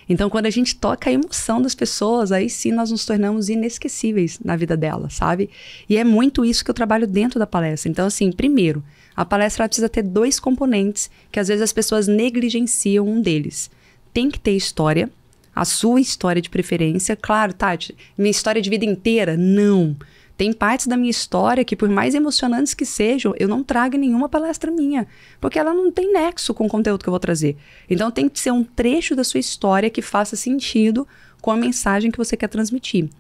Então, quando a gente toca a emoção das pessoas, aí sim nós nos tornamos inesquecíveis na vida delas, sabe? E é muito isso que eu trabalho dentro da palestra. Então, assim, primeiro, a palestra ela precisa ter 2 componentes que às vezes as pessoas negligenciam um deles. Tem que ter história. A sua história de preferência. Claro, Tati, minha história de vida inteira? Não. Tem partes da minha história que, por mais emocionantes que sejam, eu não trago em nenhuma palestra minha. Porque ela não tem nexo com o conteúdo que eu vou trazer. Então, tem que ser um trecho da sua história que faça sentido com a mensagem que você quer transmitir.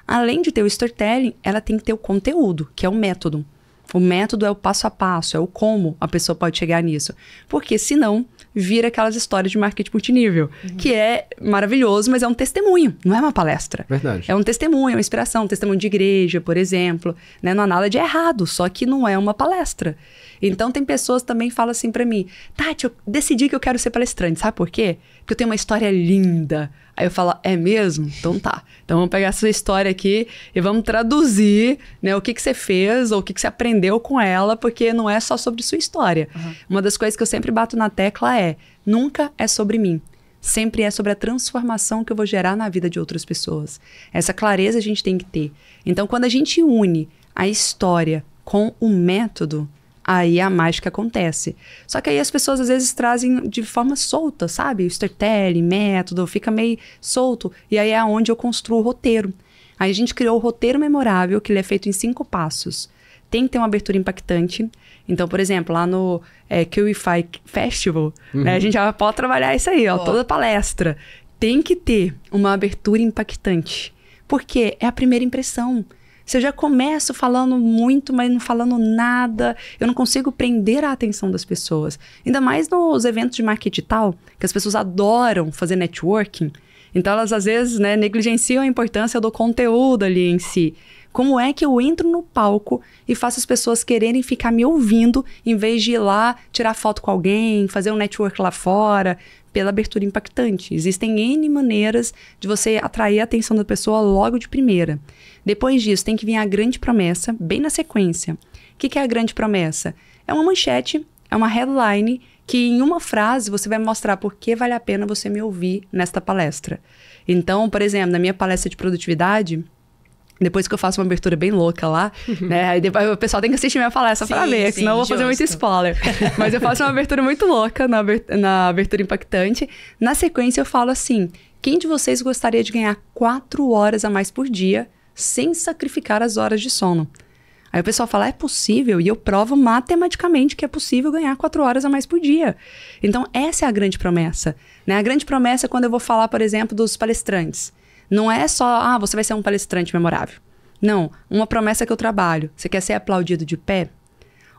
Além de ter o storytelling, ela tem que ter o conteúdo, que é o método. O método é o passo a passo, é o como a pessoa pode chegar nisso. Porque senão vira aquelas histórias de marketing multinível, que é maravilhoso, mas é um testemunho, não é uma palestra.
Verdade.
É um testemunho, é uma inspiração, um testemunho de igreja, por exemplo. Né? Não há nada de errado, só que não é uma palestra. Então tem pessoas também que falam assim pra mim: Tati, eu decidi que eu quero ser palestrante, sabe por quê? Porque eu tenho uma história linda. Aí eu falo, é mesmo? Então tá. Então vamos pegar essa história aqui e vamos traduzir, né, o que você fez ou o que você aprendeu com ela, porque não é só sobre sua história. Uma das coisas que eu sempre bato na tecla é: nunca é sobre mim. Sempre é sobre a transformação que eu vou gerar na vida de outras pessoas. Essa clareza a gente tem que ter. Então, quando a gente une a história com o método, aí a mágica acontece. Só que aí as pessoas às vezes trazem de forma solta, sabe? O storytelling, método, fica meio solto. E aí é onde eu construo o roteiro. Aí a gente criou o roteiro memorável, que ele é feito em 5 passos. Tem que ter uma abertura impactante. Então, por exemplo, lá no QIFI Festival, né, a gente já pode trabalhar isso aí, ó, toda palestra. Tem que ter uma abertura impactante. Porque é a primeira impressão. Se eu já começo falando muito, mas não falando nada, eu não consigo prender a atenção das pessoas. Ainda mais nos eventos de marketing digital, que as pessoas adoram fazer networking. Então, elas às vezes, né, negligenciam a importância do conteúdo ali em si. Como é que eu entro no palco e faço as pessoas quererem ficar me ouvindo, em vez de ir lá tirar foto com alguém, fazer um network lá fora, pela abertura impactante. Existem N maneiras de você atrair a atenção da pessoa logo de primeira. Depois disso, tem que vir a grande promessa, bem na sequência. O que é a grande promessa? É uma manchete, é uma headline, que em uma frase você vai mostrar por que vale a pena você me ouvir nesta palestra. Então, por exemplo, na minha palestra de produtividade, depois que eu faço uma abertura bem louca lá, né? Aí depois o pessoal tem que assistir minha palestra pra ver, senão eu vou fazer muito spoiler. Mas eu faço uma abertura muito louca, na abertura impactante. Na sequência eu falo assim: Quem de vocês gostaria de ganhar 4 horas a mais por dia sem sacrificar as horas de sono? Aí o pessoal fala, é possível? E eu provo matematicamente que é possível ganhar 4 horas a mais por dia. Então, essa é a grande promessa, né? A grande promessa é quando eu vou falar, por exemplo, dos palestrantes. Não é só, você vai ser um palestrante memorável. Não, uma promessa que eu trabalho. Você quer ser aplaudido de pé?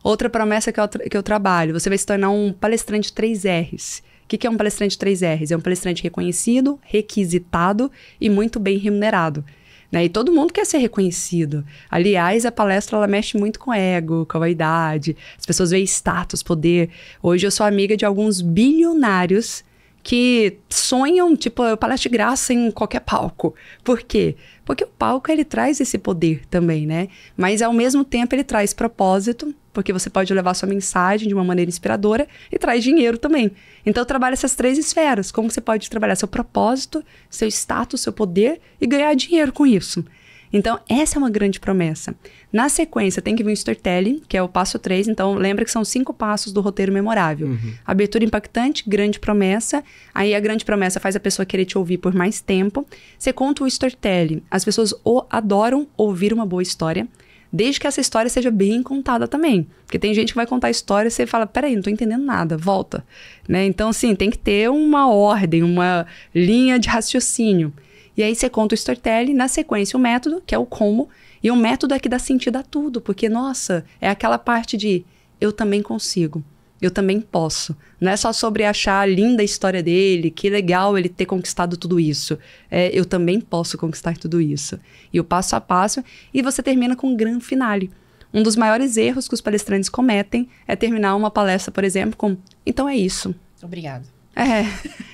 Outra promessa que eu trabalho, você vai se tornar um palestrante 3Rs. O que é um palestrante 3Rs? É um palestrante reconhecido, requisitado e muito bem remunerado. Né? E todo mundo quer ser reconhecido. Aliás, a palestra ela mexe muito com ego, com a vaidade. As pessoas veem status, poder. Hoje eu sou amiga de alguns bilionários que sonham, tipo, eu palestra de graça em qualquer palco. Por quê? Porque o palco, ele traz esse poder também, né? Mas, ao mesmo tempo, ele traz propósito, porque você pode levar sua mensagem de uma maneira inspiradora e traz dinheiro também. Então, eu trabalho essas 3 esferas. Como você pode trabalhar seu propósito, seu status, seu poder e ganhar dinheiro com isso. Então, essa é uma grande promessa. Na sequência, tem que vir o storytelling, que é o passo 3. Então, lembra que são 5 passos do roteiro memorável. Abertura impactante, grande promessa. Aí, a grande promessa faz a pessoa querer te ouvir por mais tempo. Você conta o storytelling. As pessoas adoram ouvir uma boa história, desde que essa história seja bem contada também. Porque tem gente que vai contar a história e você fala, peraí, não tô entendendo nada, volta. Né? Então, assim, tem que ter uma ordem, uma linha de raciocínio. E aí você conta o storytelling, na sequência o método, que é o como, e o método é que dá sentido a tudo, porque, nossa, é aquela parte de eu também consigo, eu também posso. Não é só sobre achar linda a história dele, que legal ele ter conquistado tudo isso. Eu também posso conquistar tudo isso. E o passo a passo, e você termina com um grande finale. Um dos maiores erros que os palestrantes cometem é terminar uma palestra, por exemplo, com então é isso.
Obrigado.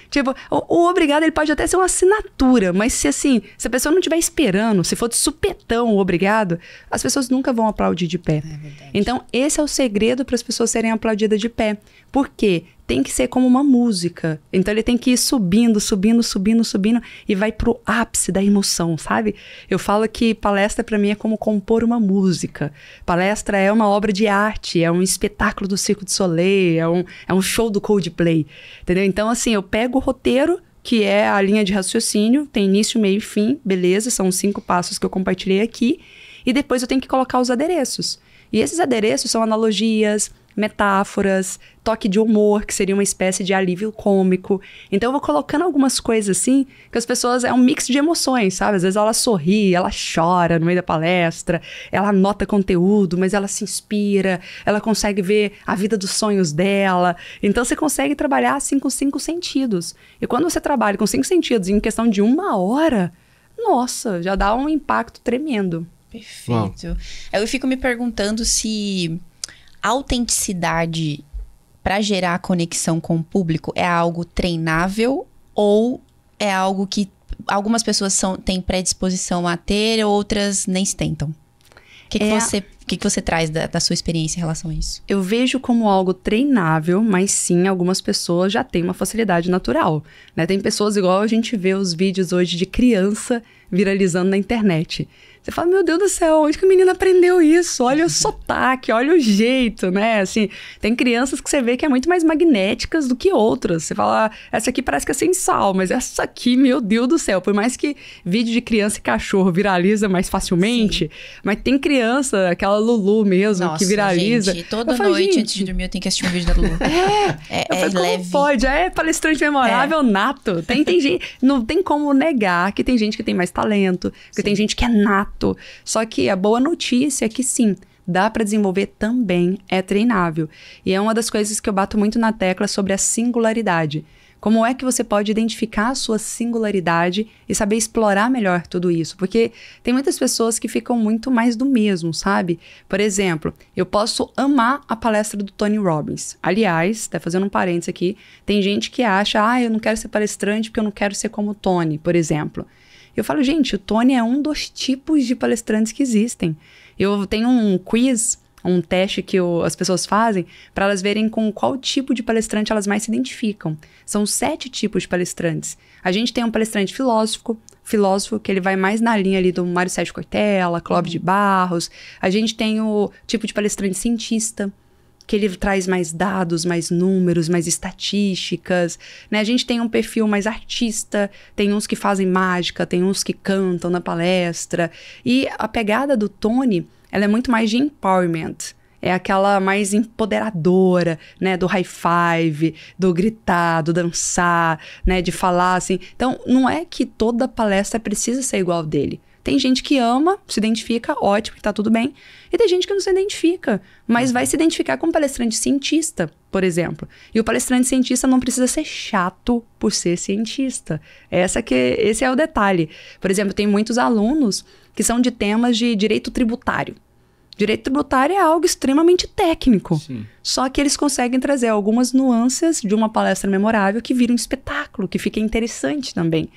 Tipo, o obrigado, ele pode até ser uma assinatura, mas se a pessoa não estiver esperando, se for de supetão o obrigado, as pessoas nunca vão aplaudir de pé. Então, esse é o segredo para as pessoas serem aplaudidas de pé. Por quê? Tem que ser como uma música. Então, ele tem que ir subindo, subindo, subindo, subindo e vai pro ápice da emoção, sabe? Eu falo que palestra para mim é como compor uma música. Palestra é uma obra de arte, é um espetáculo do Cirque du Soleil, é um show do Coldplay, entendeu? Então, assim, eu pego o roteiro, que é a linha de raciocínio, tem início, meio e fim, beleza, são 5 passos que eu compartilhei aqui, e depois eu tenho que colocar os adereços. E esses adereços são analogias, metáforas, toque de humor, que seria uma espécie de alívio cômico. Então eu vou colocando algumas coisas assim, que as pessoas, é um mix de emoções, sabe? Às vezes ela sorri, ela chora no meio da palestra, ela anota conteúdo, mas ela se inspira, ela consegue ver a vida dos sonhos dela. Então você consegue trabalhar assim com 5 sentidos. E quando você trabalha com 5 sentidos em questão de 1 hora, nossa, já dá um impacto tremendo.
Perfeito. Eu fico me perguntando se autenticidade para gerar conexão com o público é algo treinável ou é algo que algumas pessoas têm predisposição a ter, outras nem se tentam? O que você traz da sua experiência em relação a isso?
Eu vejo como algo treinável, mas sim, algumas pessoas já têm uma facilidade natural, né? Tem pessoas igual a gente vê os vídeos hoje de criança viralizando na internet. Você fala, meu Deus do céu, onde que a menina aprendeu isso? Olha o sotaque, olha o jeito, né? Assim, tem crianças que você vê que é muito mais magnéticas do que outras. Você fala, essa aqui parece que é sem sal, mas essa aqui, meu Deus do céu. Por mais que vídeo de criança e cachorro viraliza mais facilmente, sim, mas tem criança, aquela Lulu mesmo, nossa, que viraliza.
Gente, toda noite antes de dormir eu tenho que assistir um vídeo da Lulu.
É leve. Como pode? É palestrante memorável nato. Tem gente, não tem como negar que tem gente que tem mais talento, que sim, tem gente que é nato. Só que a boa notícia é que sim, dá para desenvolver também, é treinável. E é uma das coisas que eu bato muito na tecla sobre a singularidade. Como é que você pode identificar a sua singularidade e saber explorar melhor tudo isso? Porque tem muitas pessoas que ficam muito mais do mesmo, sabe? Por exemplo, eu posso amar a palestra do Tony Robbins. Aliás, até fazendo um parênteses aqui, tem gente que acha, eu não quero ser palestrante porque eu não quero ser como o Tony, por exemplo. Eu falo, gente, o Tony é um dos tipos de palestrantes que existem. Eu tenho um quiz, um teste que as pessoas fazem para elas verem com qual tipo de palestrante elas mais se identificam. São 7 tipos de palestrantes. A gente tem um palestrante filósofo que ele vai mais na linha ali do Mário Sérgio Cortella, Clóvis de Barros. A gente tem o tipo de palestrante cientista, que ele traz mais dados, mais números, mais estatísticas, né? A gente tem um perfil mais artista, tem uns que fazem mágica, tem uns que cantam na palestra. E a pegada do Tony, ela é muito mais de empowerment. É aquela mais empoderadora, né? Do high five, do gritar, do dançar, né? De falar assim. Então, não é que toda palestra precisa ser igual dele. Tem gente que ama, se identifica, ótimo, que tá tudo bem. E tem gente que não se identifica, mas vai se identificar com um palestrante cientista, por exemplo. E o palestrante cientista não precisa ser chato por ser cientista. Esse é o detalhe. Por exemplo, tem muitos alunos que são de temas de direito tributário. Direito tributário é algo extremamente técnico. Sim. Só que eles conseguem trazer algumas nuances de uma palestra memorável que vira um espetáculo, que fica interessante também.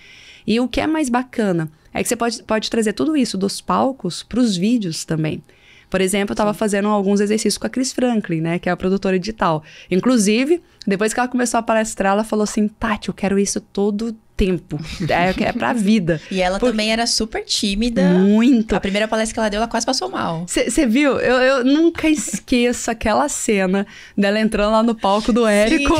E o que é mais bacana é que você pode trazer tudo isso dos palcos para os vídeos também. Por exemplo, eu estava fazendo alguns exercícios com a Cris Franklin, né, que é a produtora digital. Inclusive, depois que ela começou a palestrar, ela falou assim, Tati, eu quero isso todo tempo. É pra vida.
E ela também era super tímida.
Muito.
A primeira palestra que ela deu, ela quase passou mal.
Você viu? Eu nunca esqueço aquela cena dela entrando lá no palco do Érico.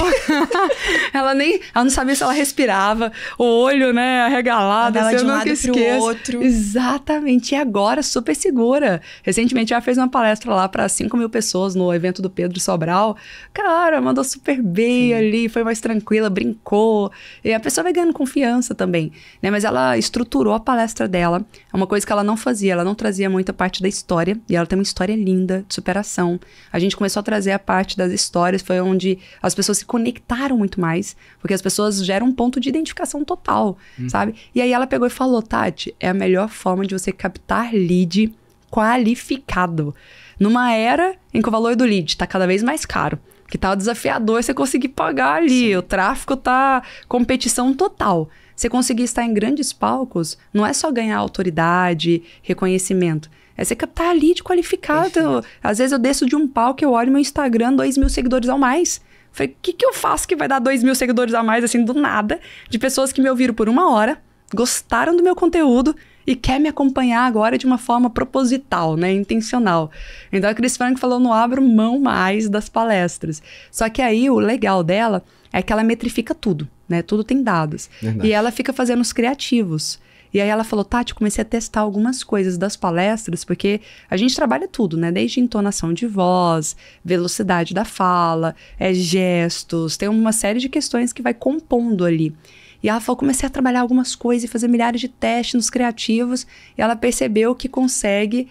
ela não sabia se ela respirava. O olho, né, arregalado.
Ela
assim,
de um lado pro outro.
Exatamente. E agora, super segura. Recentemente, ela fez uma palestra lá para 5 mil pessoas no evento do Pedro Sobral. Cara, mandou super bem ali. Foi mais tranquila, brincou. E a pessoa vai ganhando confiança também, né? Mas ela estruturou a palestra dela. É uma coisa que ela não fazia. Ela não trazia muita parte da história. E ela tem uma história linda de superação. A gente começou a trazer a parte das histórias. Foi onde as pessoas se conectaram muito mais. Porque as pessoas geram um ponto de identificação total, sabe? E aí ela pegou e falou, Tati, é a melhor forma de você captar lead qualificado. Numa era em que o valor do lead está cada vez mais caro. Que tá desafiador você conseguir pagar ali. Sim. O tráfego tá competição total. Você conseguir estar em grandes palcos, não é só ganhar autoridade, reconhecimento. É você captar ali de qualificado. Às vezes eu desço de um palco, eu olho meu Instagram, 2 mil seguidores ao mais. Falei, o que eu faço que vai dar 2 mil seguidores a mais, assim, do nada? De pessoas que me ouviram por 1 hora, gostaram do meu conteúdo e quer me acompanhar agora de uma forma proposital, né, intencional. Então a Cris Franklin falou, não abro mão mais das palestras. Só que aí o legal dela é que ela metrifica tudo, né, tudo tem dados. Verdade. E ela fica fazendo os criativos. E aí ela falou, Tati, comecei a testar algumas coisas das palestras, porque a gente trabalha tudo, né, desde entonação de voz, velocidade da fala, gestos, tem uma série de questões que vai compondo ali. E ela falou, comecei a trabalhar algumas coisas e fazer milhares de testes nos criativos. E ela percebeu que consegue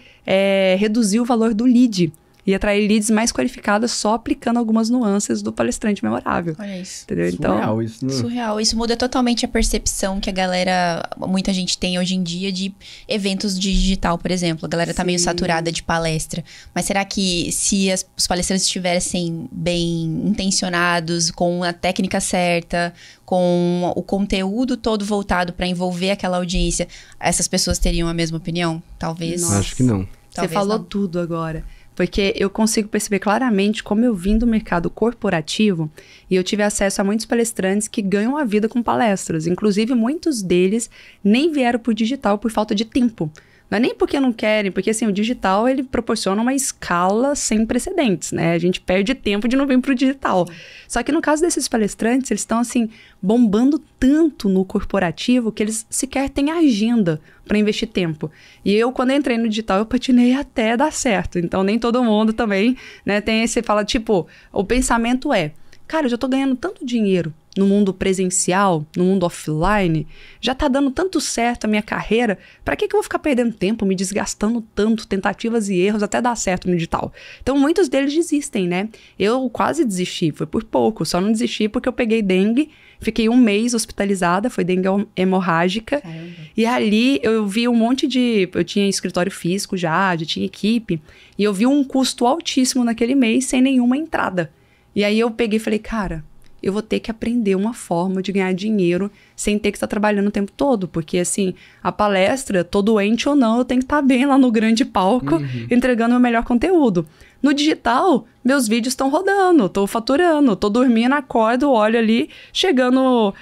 reduzir o valor do lead. E atrair leads mais qualificadas só aplicando algumas nuances do palestrante memorável.
Olha isso.
Entendeu?
Surreal isso, né?
Surreal. Isso muda totalmente a percepção que a galera, muita gente tem hoje em dia de eventos de digital, por exemplo. A galera tá meio saturada de palestra. Mas será que se os palestrantes estivessem bem intencionados, com a técnica certa, com o conteúdo todo voltado para envolver aquela audiência, essas pessoas teriam a mesma opinião? Talvez.
Nossa. Acho que não.
Você falou tudo agora. Porque eu consigo perceber claramente como eu vim do mercado corporativo e eu tive acesso a muitos palestrantes que ganham a vida com palestras. Inclusive, muitos deles nem vieram para o digital por falta de tempo. Não é nem porque não querem, porque assim, o digital ele proporciona uma escala sem precedentes, né? A gente perde tempo de não vir pro digital. Só que no caso desses palestrantes, eles estão assim, bombando tanto no corporativo que eles sequer têm agenda para investir tempo. E eu, quando eu entrei no digital, eu patinei até dar certo. Então, nem todo mundo também, né, tem esse, fala, tipo, o pensamento é, cara, eu já tô ganhando tanto dinheiro no mundo presencial, no mundo offline, já tá dando tanto certo a minha carreira, pra que eu vou ficar perdendo tempo, me desgastando tanto, tentativas e erros, até dar certo no digital? Então, muitos deles desistem, né? Eu quase desisti, foi por pouco, só não desisti porque eu peguei dengue, fiquei 1 mês hospitalizada, foi dengue hemorrágica, caramba. E ali eu vi um monte de... Eu tinha escritório físico já tinha equipe, e eu vi um custo altíssimo naquele mês, sem nenhuma entrada. E aí eu peguei e falei, cara, eu vou ter que aprender uma forma de ganhar dinheiro sem ter que estar trabalhando o tempo todo. Porque, assim, a palestra, tô doente ou não, eu tenho que estar bem lá no grande palco, entregando o meu melhor conteúdo. No digital, meus vídeos estão rodando, tô faturando, tô dormindo, acordo, olho ali, chegando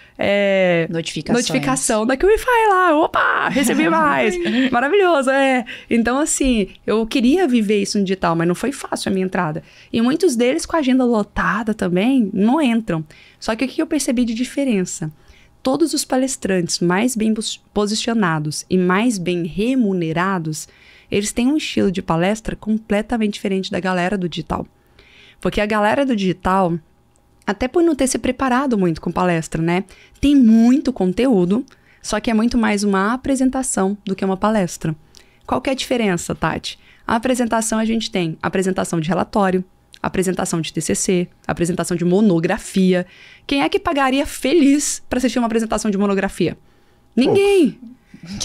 notificação da QIFI lá. Opa, recebi mais. Maravilhoso, Então, assim, eu queria viver isso no digital, mas não foi fácil a minha entrada. E muitos deles, com a agenda lotada também, não entram. Só que o que eu percebi de diferença? Todos os palestrantes mais bem posicionados e mais bem remunerados, eles têm um estilo de palestra completamente diferente da galera do digital. Porque a galera do digital, até por não ter se preparado muito com palestra, né? Tem muito conteúdo, só que é muito mais uma apresentação do que uma palestra. Qual que é a diferença, Tati? A apresentação a gente tem apresentação de relatório, apresentação de TCC, apresentação de monografia. Quem é que pagaria feliz para assistir uma apresentação de monografia? Ninguém!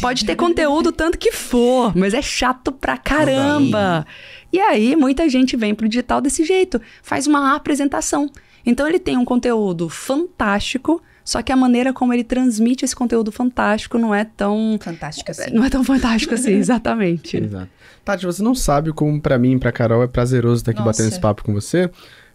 Pode ter conteúdo tanto que for, mas é chato pra caramba. E aí, muita gente vem pro digital desse jeito, faz uma apresentação. Então, ele tem um conteúdo fantástico, só que a maneira como ele transmite esse conteúdo fantástico não é tão...
fantástico assim.
Não é tão fantástico assim, exatamente.
Exato. Tati, você não sabe como pra mim e pra Carol é prazeroso estar aqui batendo esse papo com você,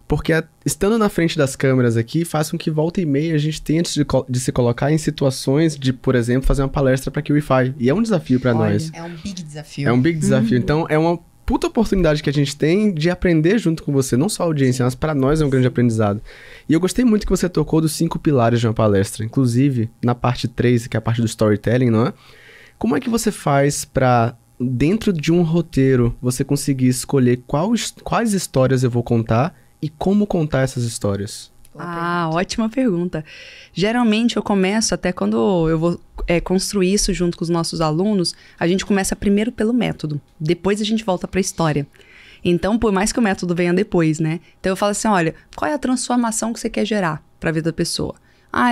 porque estando na frente das câmeras aqui faz com que volta e meia a gente tenha de se colocar em situações de, por exemplo, fazer uma palestra para QIFI. E é um desafio para nós.
É um big desafio.
É um big desafio. Então, é uma puta oportunidade que a gente tem de aprender junto com você. Não só a audiência, mas para nós é um grande aprendizado. E eu gostei muito que você tocou dos 5 pilares de uma palestra. Inclusive, na parte 3, que é a parte do storytelling, não é? Como é que você faz para, dentro de um roteiro, você conseguir escolher quais histórias eu vou contar e como contar essas histórias?
Ótima pergunta. Geralmente eu começo, até quando eu vou construir isso junto com os nossos alunos, a gente começa primeiro pelo método, depois a gente volta para a história. Então, por mais que o método venha depois, né? Então eu falo assim, olha, qual é a transformação que você quer gerar para a vida da pessoa?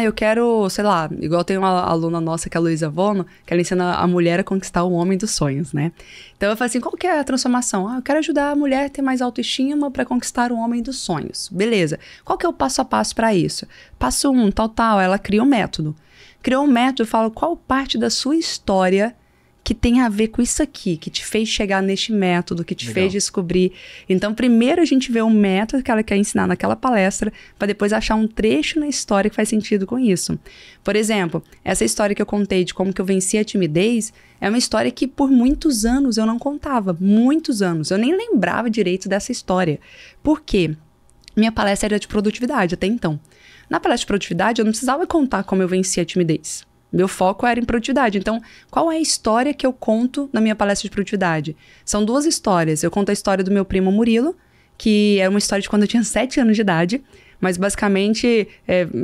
Eu quero, sei lá, igual tem uma aluna nossa que é a Luísa Vono, que ela ensina a mulher a conquistar o homem dos sonhos, né? Então eu falo assim, qual que é a transformação? Eu quero ajudar a mulher a ter mais autoestima para conquistar o homem dos sonhos. Beleza. Qual que é o passo a passo para isso? Passo 1, tal, ela cria um método. Criou um método, eu falo, qual parte da sua história que tem a ver com isso aqui, que te fez chegar neste método, que te fez descobrir. Então, primeiro a gente vê o método que ela quer ensinar naquela palestra, para depois achar um trecho na história que faz sentido com isso. Por exemplo, essa história que eu contei de como que eu venci a timidez, é uma história que por muitos anos eu não contava. Muitos anos. Eu nem lembrava direito dessa história. Por quê? Minha palestra era de produtividade até então. Na palestra de produtividade, eu não precisava contar como eu venci a timidez. Meu foco era em produtividade. Então, qual é a história que eu conto na minha palestra de produtividade? São 2 histórias. Eu conto a história do meu primo Murilo, que é uma história de quando eu tinha 7 anos de idade. Mas, basicamente,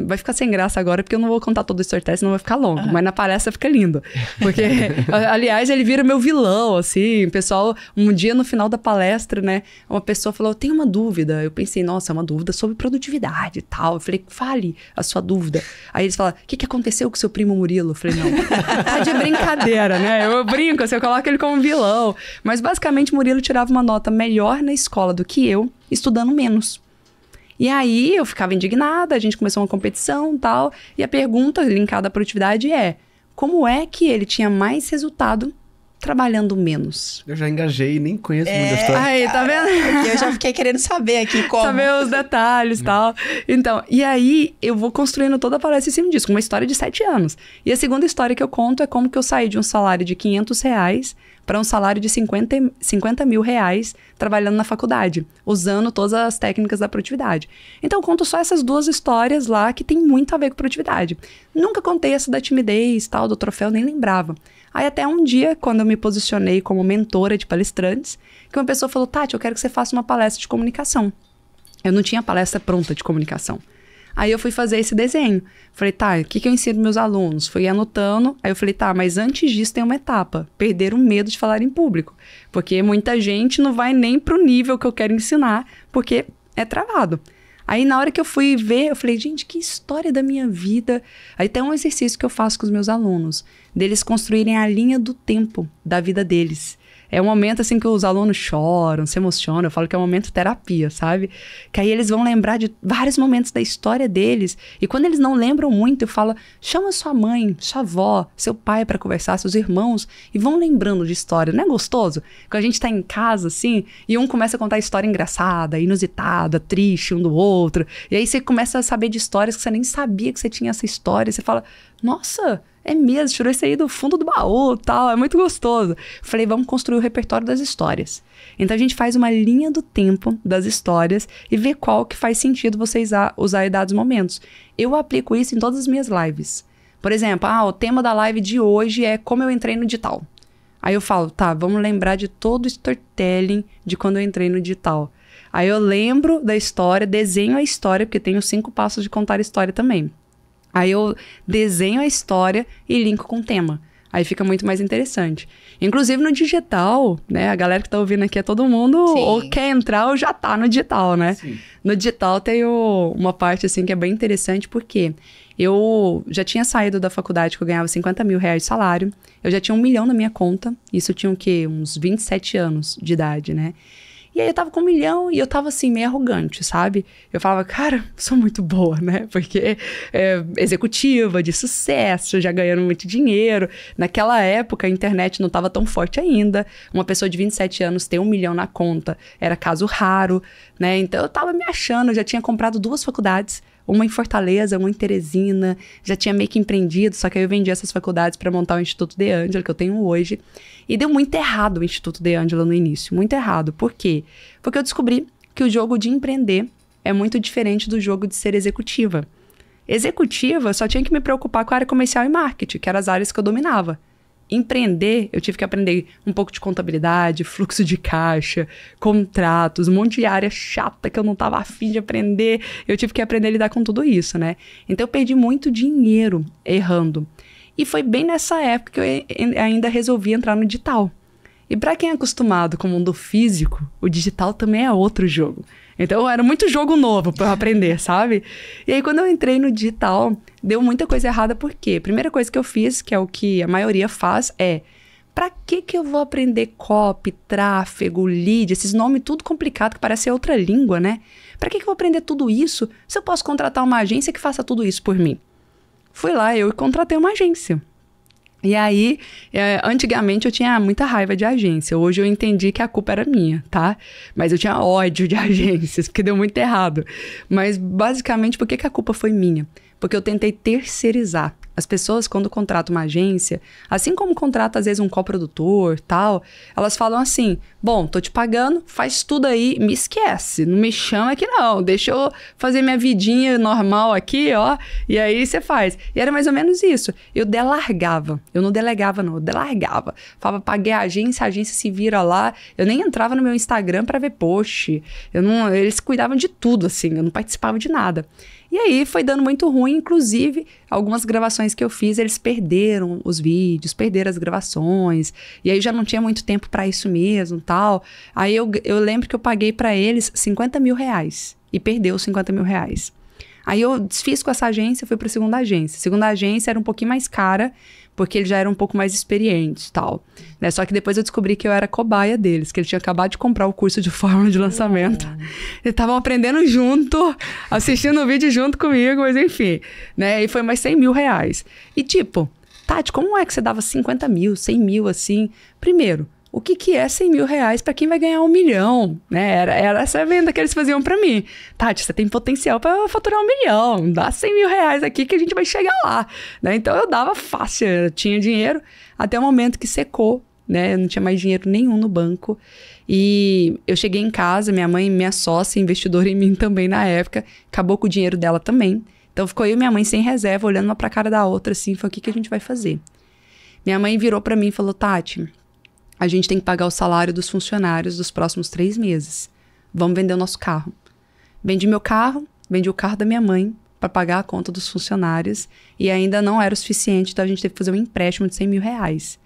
vai ficar sem graça agora, porque eu não vou contar todo o storytelling, senão vai ficar longo. Mas na palestra fica lindo. Porque, aliás, ele vira meu vilão, assim. O pessoal, um dia no final da palestra, né, uma pessoa falou, eu tenho uma dúvida. Eu pensei, nossa, é uma dúvida sobre produtividade e tal. Eu falei, fale a sua dúvida. Aí eles falaram, o que aconteceu com o seu primo Murilo? Eu falei, não, tá de brincadeira, né? Eu brinco, assim, eu coloco ele como vilão. Mas, basicamente, Murilo tirava uma nota melhor na escola do que eu, estudando menos. E aí eu ficava indignada, a gente começou uma competição e tal, e a pergunta linkada à produtividade é, como é que ele tinha mais resultado trabalhando menos?
Eu já engajei, nem conheço muito a história.
Aí, tá vendo?
Eu já fiquei querendo saber aqui como.
Saber os detalhes e tal. Então, e aí eu vou construindo toda a palestra em cima disso, com uma história de 7 anos. E a segunda história que eu conto é como que eu saí de um salário de R$500 para um salário de 50 mil reais trabalhando na faculdade, usando todas as técnicas da produtividade. Então, eu conto só essas 2 histórias lá que tem muito a ver com produtividade. Nunca contei essa da timidez, tal, do troféu, nem lembrava. Aí até um dia, quando eu me posicionei como mentora de palestrantes, que uma pessoa falou, Tati, eu quero que você faça uma palestra de comunicação. Eu não tinha palestra pronta de comunicação. Aí eu fui fazer esse desenho. Falei, tá, o que eu ensino meus alunos? Fui anotando. Aí eu falei, tá, mas antes disso tem uma etapa. Perder o medo de falar em público. Porque muita gente não vai nem pro nível que eu quero ensinar, porque é travado. Aí na hora que eu fui ver, eu falei, gente, que história da minha vida. Aí tem um exercício que eu faço com os meus alunos, deles construírem a linha do tempo da vida deles. É um momento, assim, que os alunos choram, se emocionam. Eu falo que é um momento terapia, sabe? Que aí eles vão lembrar de vários momentos da história deles. E quando eles não lembram muito, eu falo, chama sua mãe, sua avó, seu pai para conversar, seus irmãos, e vão lembrando de história. Não é gostoso? Quando a gente tá em casa, assim, e um começa a contar história engraçada, inusitada, triste um do outro. E aí você começa a saber de histórias que você nem sabia que você tinha essa história. E você fala, nossa... É mesmo, tirou isso aí do fundo do baú e tal, é muito gostoso. Falei, vamos construir o repertório das histórias. Então a gente faz uma linha do tempo das histórias e vê qual que faz sentido você usar em dados momentos. Eu aplico isso em todas as minhas lives. Por exemplo, o tema da live de hoje é como eu entrei no digital. Aí eu falo, tá, vamos lembrar de todo o storytelling de quando eu entrei no digital. Aí eu lembro da história, desenho a história, porque tem os 5 passos de contar a história também. Aí eu desenho a história e linko com o tema. Aí fica muito mais interessante. Inclusive no digital, né? A galera que tá ouvindo aqui é todo mundo
Sim.
ou quer entrar ou já tá no digital, né?
Sim.
No digital tem uma parte assim que é bem interessante porque eu já tinha saído da faculdade que eu ganhava 50 mil reais de salário. Eu já tinha 1 milhão na minha conta. Isso tinha o quê? Uns 27 anos de idade, né? E aí eu tava com 1 milhão e eu tava assim, meio arrogante, sabe? Eu falava, cara, sou muito boa, né? Porque executiva, de sucesso, já ganhando muito dinheiro. Naquela época a internet não tava tão forte ainda. Uma pessoa de 27 anos ter 1 milhão na conta era caso raro, né? Então eu tava me achando, eu já tinha comprado 2 faculdades. Uma em Fortaleza, uma em Teresina. Já tinha meio que empreendido, só que aí eu vendi essas faculdades para montar o Instituto De Angela, que eu tenho hoje. E deu muito errado o Instituto De Angela no início, muito errado. Por quê? Porque eu descobri que o jogo de empreender é muito diferente do jogo de ser executiva. Executiva, eu só tinha que me preocupar com a área comercial e marketing, que eram as áreas que eu dominava. Empreender, eu tive que aprender um pouco de contabilidade, fluxo de caixa, contratos, um monte de área chata que eu não estava afim de aprender. Eu tive que aprender a lidar com tudo isso, né? Então eu perdi muito dinheiro errando. E foi bem nessa época que eu ainda resolvi entrar no digital. E para quem é acostumado com o mundo físico, o digital também é outro jogo. Então era muito jogo novo para eu aprender, sabe? E aí quando eu entrei no digital, deu muita coisa errada, por quê? Primeira coisa que eu fiz, que é o que a maioria faz, é pra que eu vou aprender copy, tráfego, lead, esses nomes tudo complicado que parece outra língua, né? Pra que eu vou aprender tudo isso se eu posso contratar uma agência que faça tudo isso por mim? Fui lá, eu contratei uma agência. E aí, antigamente eu tinha muita raiva de agência. Hoje eu entendi que a culpa era minha, tá? Mas eu tinha ódio de agências, porque deu muito errado. Mas, basicamente, por que a culpa foi minha? Porque eu tentei terceirizar. As pessoas, quando contratam uma agência, assim como contratam, às vezes, um coprodutor, tal, elas falam assim, bom, tô te pagando, faz tudo aí, me esquece, não me chama aqui não, deixa eu fazer minha vidinha normal aqui, ó, e aí você faz. E era mais ou menos isso. Eu delargava, eu não delegava não, eu delargava. Falava, paguei a agência se vira lá, eu nem entrava no meu Instagram pra ver post, eles cuidavam de tudo, assim, eu não participava de nada. E aí foi dando muito ruim, inclusive algumas gravações que eu fiz, eles perderam os vídeos, perderam as gravações, e aí já não tinha muito tempo para isso mesmo, tal. Aí eu lembro que eu paguei para eles 50 mil reais e perdeu os 50 mil reais. Aí eu desfiz com essa agência, fui para a segunda agência. A segunda agência era um pouquinho mais cara, porque eles já eram um pouco mais experientes e tal, né? Só que depois eu descobri que eu era cobaia deles, que eles tinham acabado de comprar o curso de fórmula de lançamento. Eles estavam aprendendo junto, assistindo o vídeo junto comigo, mas enfim, né? E foi mais 100 mil reais. E tipo, Tati, como é que você dava 50 mil, 100 mil assim? Primeiro, o que é 100 mil reais para quem vai ganhar 1 milhão, né? Era essa venda que eles faziam para mim. Tati, você tem potencial para faturar 1 milhão, dá 100 mil reais aqui que a gente vai chegar lá, né? Então eu dava fácil, eu tinha dinheiro, até o momento que secou, né? Eu não tinha mais dinheiro nenhum no banco. E eu cheguei em casa, minha mãe, minha sócia, investidora em mim também na época, acabou com o dinheiro dela também. Então ficou eu e minha mãe sem reserva, olhando uma pra cara da outra, assim, falou, o que a gente vai fazer? Minha mãe virou para mim e falou, Tati, a gente tem que pagar o salário dos funcionários dos próximos 3 meses. Vamos vender o nosso carro. Vendi meu carro, vendi o carro da minha mãe para pagar a conta dos funcionários e ainda não era o suficiente, então a gente teve que fazer um empréstimo de 100 mil reais.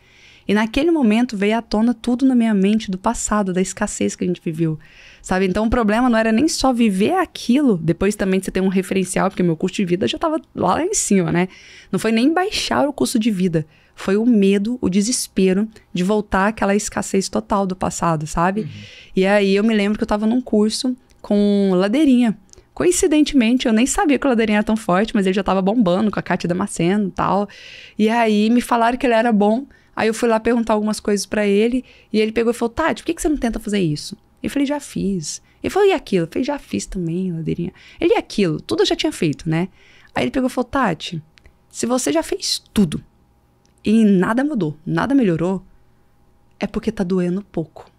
E naquele momento veio à tona tudo na minha mente do passado, da escassez que a gente viveu, sabe? Então o problema não era nem só viver aquilo, depois também de você ter um referencial, porque meu custo de vida já estava lá em cima, né? Não foi nem baixar o custo de vida, foi o medo, o desespero de voltar àquela escassez total do passado, sabe? E aí eu me lembro que eu tava num curso com Ladeirinha. Coincidentemente, eu nem sabia que o Ladeirinha era tão forte, mas ele já tava bombando com a Kátia Damasceno e tal. E aí me falaram que ele era bom. Aí eu fui lá perguntar algumas coisas pra ele. E ele pegou e falou, Tati, por que você não tenta fazer isso? Eu falei, já fiz. Ele falou, e aquilo? Eu falei, já fiz também, Ladeirinha. Ele, e aquilo? Tudo eu já tinha feito, né? Aí ele pegou e falou, Tati, se você já fez tudo e nada mudou, nada melhorou, é porque tá doendo pouco.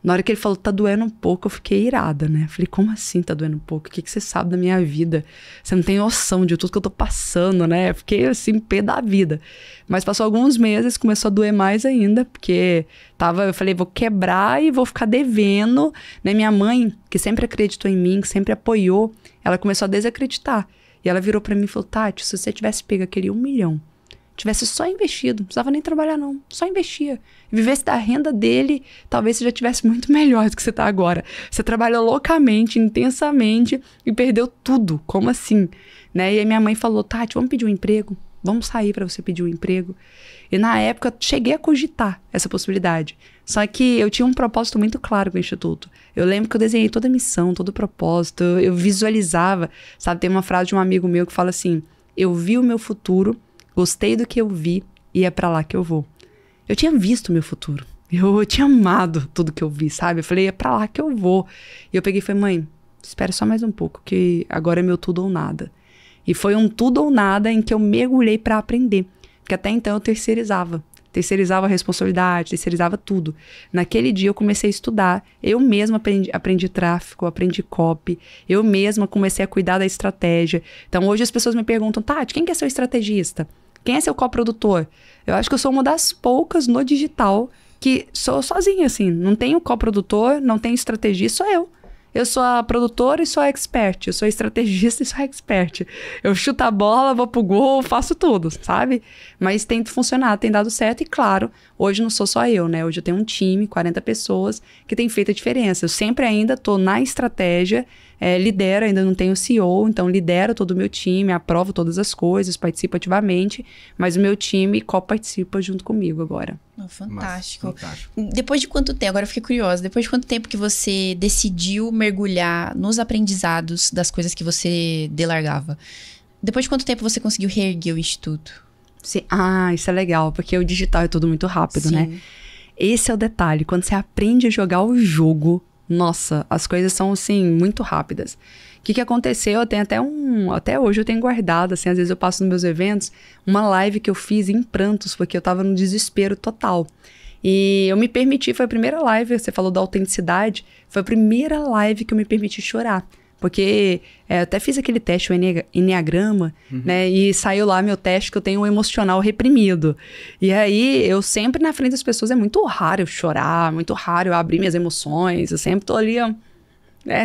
Na hora que ele falou, tá doendo um pouco, eu fiquei irada, né? Falei, como assim tá doendo um pouco? O que você sabe da minha vida? Você não tem noção de tudo que eu tô passando, né? Fiquei assim, pé da vida. Mas passou alguns meses, começou a doer mais ainda, porque eu falei, vou quebrar e vou ficar devendo, né? Minha mãe, que sempre acreditou em mim, que sempre apoiou, ela começou a desacreditar. E ela virou pra mim e falou, Tati, se você tivesse pego aquele 1 milhão, tivesse só investido, não precisava nem trabalhar não, só investia. E vivesse da renda dele, talvez você já tivesse muito melhor do que você tá agora. Você trabalhou loucamente, intensamente e perdeu tudo, como assim? Né? E aí minha mãe falou, Tati, vamos pedir um emprego? Vamos sair para você pedir um emprego? E na época, cheguei a cogitar essa possibilidade. Só que eu tinha um propósito muito claro com o Instituto. Eu lembro que eu desenhei toda a missão, todo o propósito, eu visualizava, sabe? Tem uma frase de um amigo meu que fala assim, eu vi o meu futuro, gostei do que eu vi e é pra lá que eu vou. Eu tinha visto o meu futuro. Eu tinha amado tudo que eu vi, sabe? Eu falei, é pra lá que eu vou. E eu peguei e falei, mãe, espera só mais um pouco, que agora é meu tudo ou nada. E foi um tudo ou nada em que eu mergulhei pra aprender. Porque até então eu terceirizava. Terceirizava a responsabilidade, terceirizava tudo. Naquele dia eu comecei a estudar. Eu mesma aprendi tráfego, aprendi copy. Eu mesma comecei a cuidar da estratégia. Então hoje as pessoas me perguntam, Tati, quem que é seu estrategista? Quem é seu coprodutor? Eu acho que eu sou uma das poucas no digital que sou sozinha, assim. Não tenho coprodutor, não tenho estrategista, sou eu. Eu sou a produtora e sou a expert. Eu sou a estrategista e sou a expert. Eu chuto a bola, vou pro gol, faço tudo, sabe? Mas tem funcionado, tem dado certo. E claro, hoje não sou só eu, né? Hoje eu tenho um time, 40 pessoas, que tem feito a diferença. Eu sempre ainda tô na estratégia, lidero, ainda não tenho CEO, então lidero todo o meu time, aprovo todas as coisas, participo ativamente, mas o meu time co-participa junto comigo agora.
Oh, fantástico. Depois de quanto tempo, agora eu fiquei curiosa, depois de quanto tempo que você decidiu mergulhar nos aprendizados das coisas que você delargava? Depois de quanto tempo você conseguiu reerguer o Instituto?
Sim. Ah, isso é legal, porque o digital é tudo muito rápido, né? Esse é o detalhe, quando você aprende a jogar o jogo, nossa, as coisas são, assim, muito rápidas. O que aconteceu? Eu tenho até hoje eu tenho guardado, assim, às vezes eu passo nos meus eventos, uma live que eu fiz em prantos, porque eu tava no desespero total. E eu me permiti, foi a primeira live, você falou da autenticidade, foi a primeira live que eu me permiti chorar. Porque eu até fiz aquele teste, o Enneagrama, né? E saiu lá meu teste que eu tenho um emocional reprimido. E aí, eu sempre na frente das pessoas, é muito raro eu chorar, muito raro eu abrir minhas emoções. Eu sempre tô ali, ó,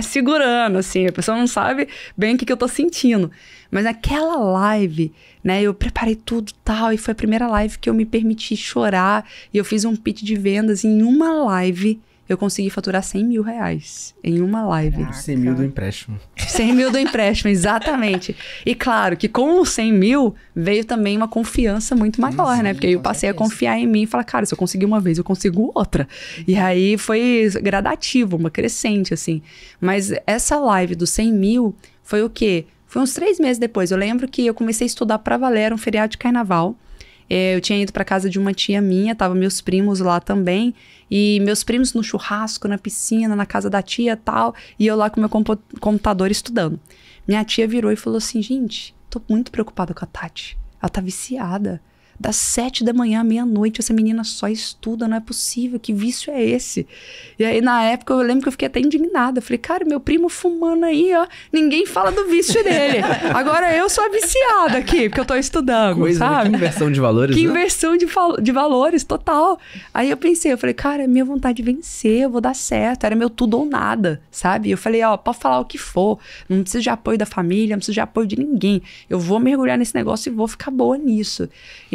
segurando, assim. A pessoa não sabe bem o que eu tô sentindo. Mas naquela live, né? Eu preparei tudo e tal. E foi a primeira live que eu me permiti chorar. E eu fiz um pitch de vendas em uma live. Eu consegui faturar 100 mil reais em uma live.
Caraca. 100 mil do empréstimo.
100 mil do empréstimo, exatamente. E claro que com os 100 mil veio também uma confiança muito maior, né? Porque aí eu passei a confiar em mim e falar, cara, se eu conseguir uma vez, eu consigo outra. E aí foi gradativo, uma crescente, assim. Mas essa live dos 100 mil foi o quê? Foi uns 3 meses depois. Eu lembro que eu comecei a estudar pra valer um feriado de carnaval. Eu tinha ido pra casa de uma tia minha, tava meus primos lá também, e meus primos no churrasco, na piscina, na casa da tia e tal, e eu lá com meu computador estudando. Minha tia virou e falou assim, gente, tô muito preocupada com a Tati, ela tá viciada. Das 7 da manhã à meia-noite, essa menina só estuda, não é possível, que vício é esse? E aí, na época, eu lembro que eu fiquei até indignada. Eu falei, cara, meu primo fumando aí, ó, ninguém fala do vício dele. Agora eu sou a viciada aqui, porque eu tô estudando, sabe?
Que inversão de valores,
Que inversão de valores, total. Aí eu pensei, eu falei, cara, é minha vontade de vencer, eu vou dar certo, era meu tudo ou nada, sabe? Eu falei, ó, pode falar o que for, não preciso de apoio da família, não preciso de apoio de ninguém. Eu vou mergulhar nesse negócio e vou ficar boa nisso.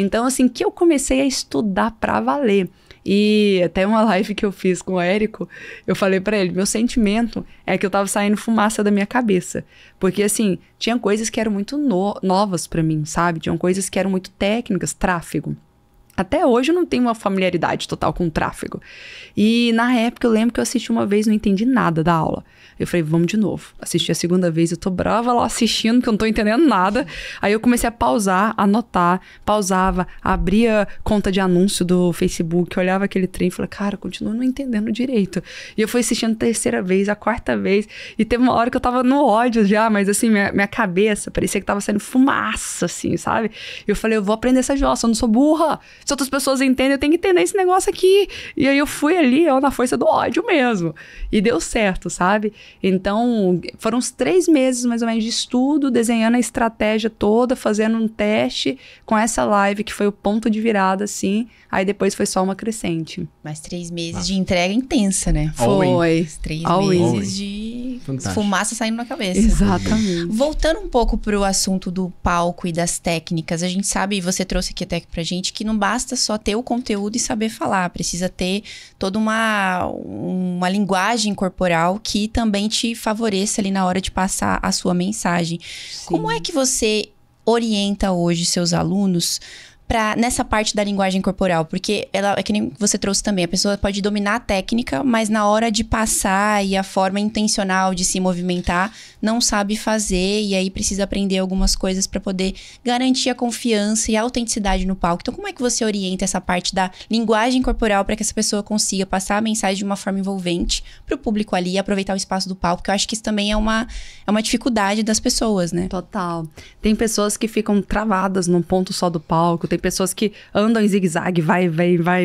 Então, assim, que eu comecei a estudar pra valer. E até uma live que eu fiz com o Érico, eu falei pra ele, meu sentimento é que eu tava saindo fumaça da minha cabeça. Porque, assim, tinha coisas que eram muito novas pra mim, sabe? Tinham coisas que eram muito técnicas, tráfego. Até hoje eu não tenho uma familiaridade total com o tráfego. E na época eu lembro que eu assisti uma vez, não entendi nada da aula. Eu falei, vamos de novo. Assisti a segunda vez, eu tô brava lá assistindo, porque eu não tô entendendo nada. Aí eu comecei a pausar, anotar, pausava, abria conta de anúncio do Facebook, olhava aquele trem e falei, cara, eu continuo não entendendo direito. E eu fui assistindo a terceira vez, a quarta vez, e teve uma hora que eu tava no ódio já, mas assim, minha cabeça parecia que tava saindo fumaça, assim, sabe? E eu falei, eu vou aprender essa jossa, eu não sou burra. Se outras pessoas entendem, eu tenho que entender esse negócio aqui. E aí eu fui ali, na força do ódio mesmo. E deu certo, sabe? Então, foram uns 3 meses, mais ou menos, de estudo, desenhando a estratégia toda, fazendo um teste com essa live, que foi o ponto de virada, assim. Aí depois foi só uma crescente.
Mas 3 meses de entrega intensa, né?
Foi.
3 meses de fumaça saindo na cabeça.
Exatamente.
Voltando um pouco pro assunto do palco e das técnicas, a gente sabe, e você trouxe aqui até pra gente, que não basta só ter o conteúdo e saber falar. Precisa ter toda uma linguagem corporal que também te favoreça ali na hora de passar a sua mensagem. Sim. Como é que você orienta hoje seus alunos nessa parte da linguagem corporal? Porque é que nem você trouxe também, a pessoa pode dominar a técnica, mas na hora de passar e a forma intencional de se movimentar, não sabe fazer, e aí precisa aprender algumas coisas para poder garantir a confiança e a autenticidade no palco. Então, como é que você orienta essa parte da linguagem corporal para que essa pessoa consiga passar a mensagem de uma forma envolvente para o público ali e aproveitar o espaço do palco? Porque eu acho que isso também é uma dificuldade das pessoas, né?
Total. Tem pessoas que ficam travadas num ponto só do palco, tem pessoas que andam em zigue-zague, vai,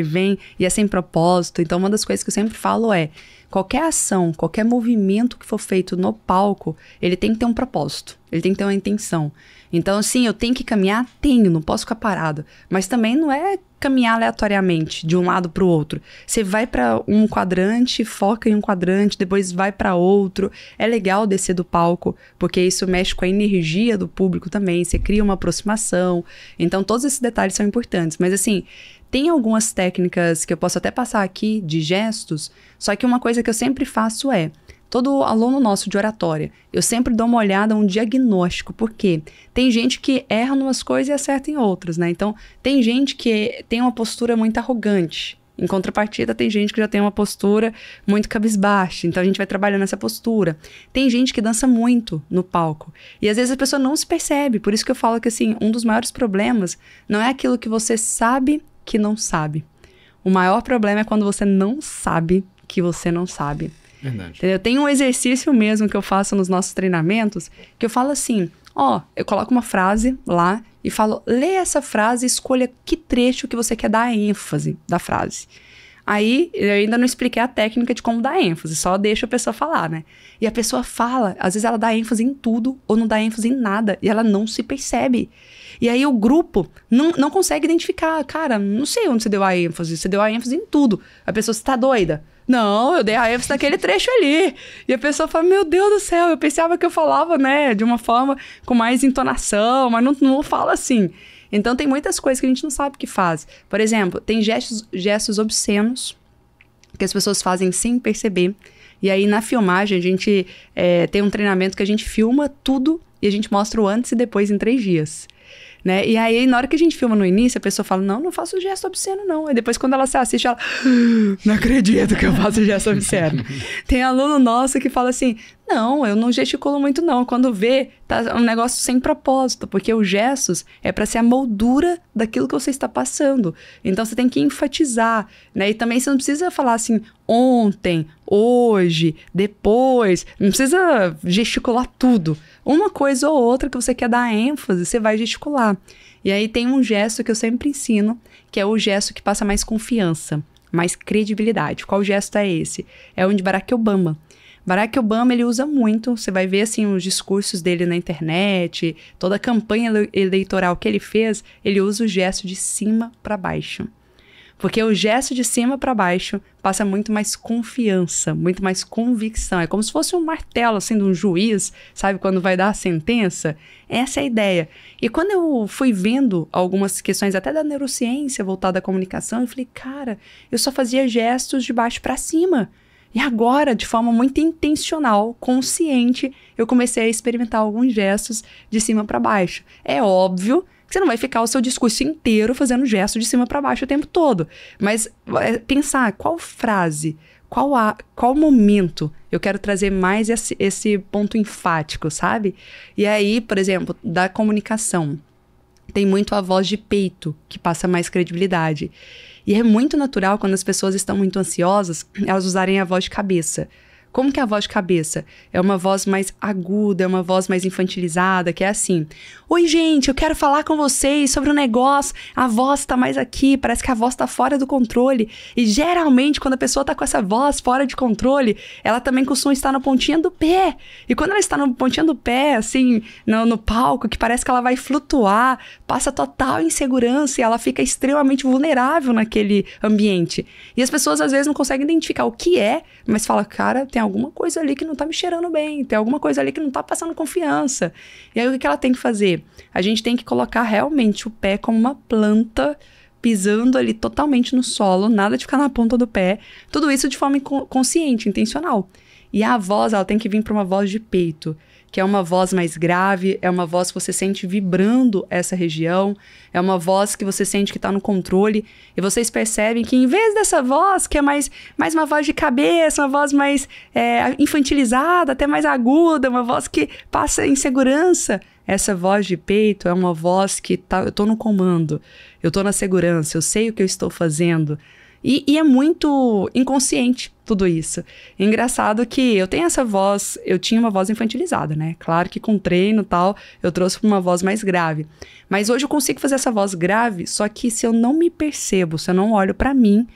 vem, e é sem propósito. Então, uma das coisas que eu sempre falo é, qualquer ação, qualquer movimento que for feito no palco, ele tem que ter um propósito, ele tem que ter uma intenção. Então, assim, eu tenho que caminhar? Tenho, não posso ficar parado. Mas também não é caminhar aleatoriamente, de um lado para o outro. Você vai para um quadrante, foca em um quadrante, depois vai para outro. É legal descer do palco, porque isso mexe com a energia do público também, você cria uma aproximação. Então, todos esses detalhes são importantes. Mas, assim, tem algumas técnicas que eu posso até passar aqui, de gestos, só que uma coisa que eu sempre faço é, todo aluno nosso de oratória, eu sempre dou uma olhada, um diagnóstico, porque tem gente que erra em umas coisas e acerta em outras, né? Então, tem gente que tem uma postura muito arrogante. Em contrapartida, tem gente que já tem uma postura muito cabisbaixa. Então, a gente vai trabalhando essa postura. Tem gente que dança muito no palco. E, às vezes, a pessoa não se percebe. Por isso que eu falo que, assim, um dos maiores problemas não é aquilo que você sabe que não sabe. O maior problema é quando você não sabe que você não sabe.
Verdade.
Entendeu? Tem um exercício mesmo que eu faço nos nossos treinamentos, que eu falo assim, eu coloco uma frase lá e falo, lê essa frase e escolha que trecho que você quer dar a ênfase da frase. Aí, eu ainda não expliquei a técnica de como dar ênfase, só deixo a pessoa falar, né? E a pessoa fala, às vezes ela dá ênfase em tudo ou não dá ênfase em nada, e ela não se percebe. E aí o grupo não consegue identificar, cara, não sei onde você deu a ênfase em tudo. A pessoa, você tá doida? Não, eu dei a ênfase naquele trecho ali. E a pessoa fala, meu Deus do céu, eu pensava que eu falava, né, de uma forma com mais entonação, mas não fala assim. Então, tem muitas coisas que a gente não sabe que faz. Por exemplo, tem gestos obscenos que as pessoas fazem sem perceber. E aí, na filmagem, a gente tem um treinamento que a gente filma tudo e a gente mostra o antes e depois em 3 dias. Né? E aí, na hora que a gente filma no início, a pessoa fala, não faço gesto obsceno, não. Aí depois, quando ela se assiste, ela, não acredito que eu faço gesto obsceno. Tem aluno nosso que fala assim, não, eu não gesticulo muito, não. Quando vê, tá um negócio sem propósito, porque os gestos é para ser a moldura daquilo que você está passando. Então, você tem que enfatizar, né? E também você não precisa falar assim, ontem, hoje, depois. Não precisa gesticular tudo. Uma coisa ou outra que você quer dar ênfase, você vai gesticular. E aí tem um gesto que eu sempre ensino, que é o gesto que passa mais confiança, mais credibilidade. Qual gesto é esse? É o de Barack Obama. Barack Obama, ele usa muito, você vai ver assim os discursos dele na internet, toda a campanha eleitoral que ele fez, ele usa o gesto de cima para baixo. Porque o gesto de cima para baixo passa muito mais confiança, muito mais convicção. É como se fosse um martelo, assim, de um juiz, sabe? Quando vai dar a sentença. Essa é a ideia. E quando eu fui vendo algumas questões até da neurociência voltada à comunicação, eu falei, cara, eu só fazia gestos de baixo para cima. E agora, de forma muito intencional, consciente, eu comecei a experimentar alguns gestos de cima para baixo. É óbvio Você não vai ficar o seu discurso inteiro fazendo gesto de cima para baixo o tempo todo. Mas pensar qual frase, qual momento eu quero trazer mais esse ponto enfático, sabe? E aí, por exemplo, da comunicação, tem muito a voz de peito, que passa mais credibilidade. E é muito natural, quando as pessoas estão muito ansiosas, elas usarem a voz de cabeça. Como que é a voz de cabeça? É uma voz mais aguda, é uma voz mais infantilizada, que é assim: oi, gente, eu quero falar com vocês sobre um negócio, a voz tá mais aqui, parece que a voz tá fora do controle. E geralmente, quando a pessoa tá com essa voz fora de controle, ela também costuma estar na pontinha do pé. E quando ela está na pontinha do pé, assim, no palco, que parece que ela vai flutuar, passa total insegurança e ela fica extremamente vulnerável naquele ambiente. E as pessoas, às vezes, não conseguem identificar o que é, mas falam: cara, tem alguma coisa ali que não tá me cheirando bem, tem alguma coisa ali que não tá passando confiança. E aí, o que ela tem que fazer? A gente tem que colocar realmente o pé como uma planta, pisando ali totalmente no solo, nada de ficar na ponta do pé. Tudo isso de forma consciente, intencional. E a voz, ela tem que vir para uma voz de peito, que é uma voz mais grave, é uma voz que você sente vibrando essa região, é uma voz que você sente que está no controle, e vocês percebem que em vez dessa voz, que é mais uma voz de cabeça, uma voz mais infantilizada, até mais aguda, uma voz que passa insegurança, essa voz de peito é uma voz que eu tô no comando, eu tô na segurança, eu sei o que eu estou fazendo. E é muito inconsciente tudo isso. Engraçado que eu tenho essa voz, eu tinha uma voz infantilizada, né? Claro que com treino e tal, eu trouxe para uma voz mais grave. Mas hoje eu consigo fazer essa voz grave, só que se eu não me percebo, se eu não olho para mim,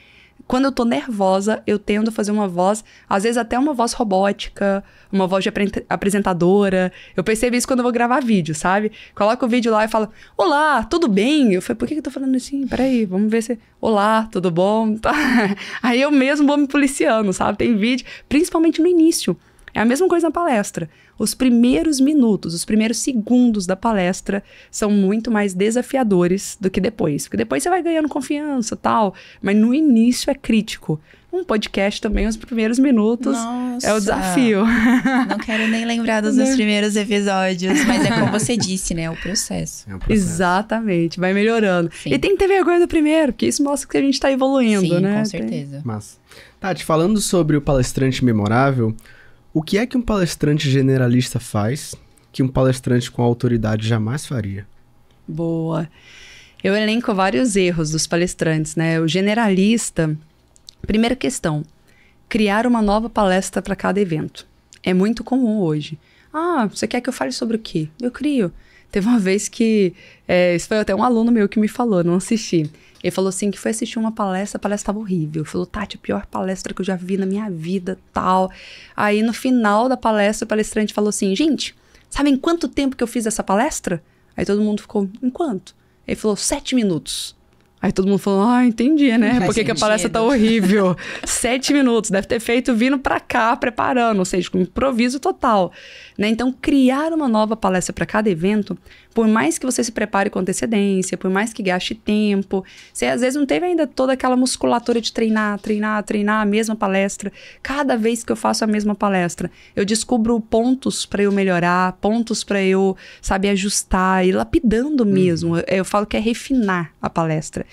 quando eu tô nervosa, eu tendo a fazer uma voz, às vezes até uma voz robótica, uma voz de apresentadora. Eu percebo isso quando eu vou gravar vídeo, sabe? Coloco o vídeo lá e falo: olá, tudo bem? Eu falei: por que eu tô falando assim? Peraí, vamos ver se... Olá, tudo bom? Tá. Aí eu mesmo vou me policiando, sabe? Tem vídeo, principalmente no início. É a mesma coisa na palestra. Os primeiros minutos, os primeiros segundos da palestra são muito mais desafiadores do que depois. Porque depois você vai ganhando confiança e tal. Mas no início é crítico. Um podcast também, os primeiros minutos, é o desafio.
Não quero nem lembrar dos meus primeiros episódios. Mas é como você disse, né? É o processo.
Exatamente. Vai melhorando. Sim. E tem que ter vergonha do primeiro, porque isso mostra que a gente tá evoluindo,
sim,
né?
Com certeza.
Mas, Tati, falando sobre o palestrante memorável, o que é que um palestrante generalista faz que um palestrante com autoridade jamais faria?
Boa. Eu elenco vários erros dos palestrantes, né? O generalista, primeira questão, criar uma nova palestra para cada evento. É muito comum hoje. Ah, você quer que eu fale sobre o quê? Eu crio. Teve uma vez que, isso foi até um aluno meu que me falou, não assisti. Ele falou assim, que foi assistir uma palestra, a palestra estava horrível. Ele falou: Tati, a pior palestra que eu já vi na minha vida, tal. Aí, no final da palestra, o palestrante falou assim: gente, sabem quanto tempo que eu fiz essa palestra? Aí todo mundo ficou: em quanto? Ele falou: 7 minutos. Aí todo mundo falou: ah, entendi, né? Por que a palestra tá horrível? 7 minutos, deve ter feito vindo pra cá, preparando, ou seja, com improviso total. Né? Então, criar uma nova palestra para cada evento, por mais que você se prepare com antecedência, por mais que gaste tempo, você às vezes não teve ainda toda aquela musculatura de treinar a mesma palestra. Cada vez que eu faço a mesma palestra, eu descubro pontos para eu melhorar, pontos para eu, sabe, ajustar, ir lapidando mesmo. Eu falo que é refinar a palestra.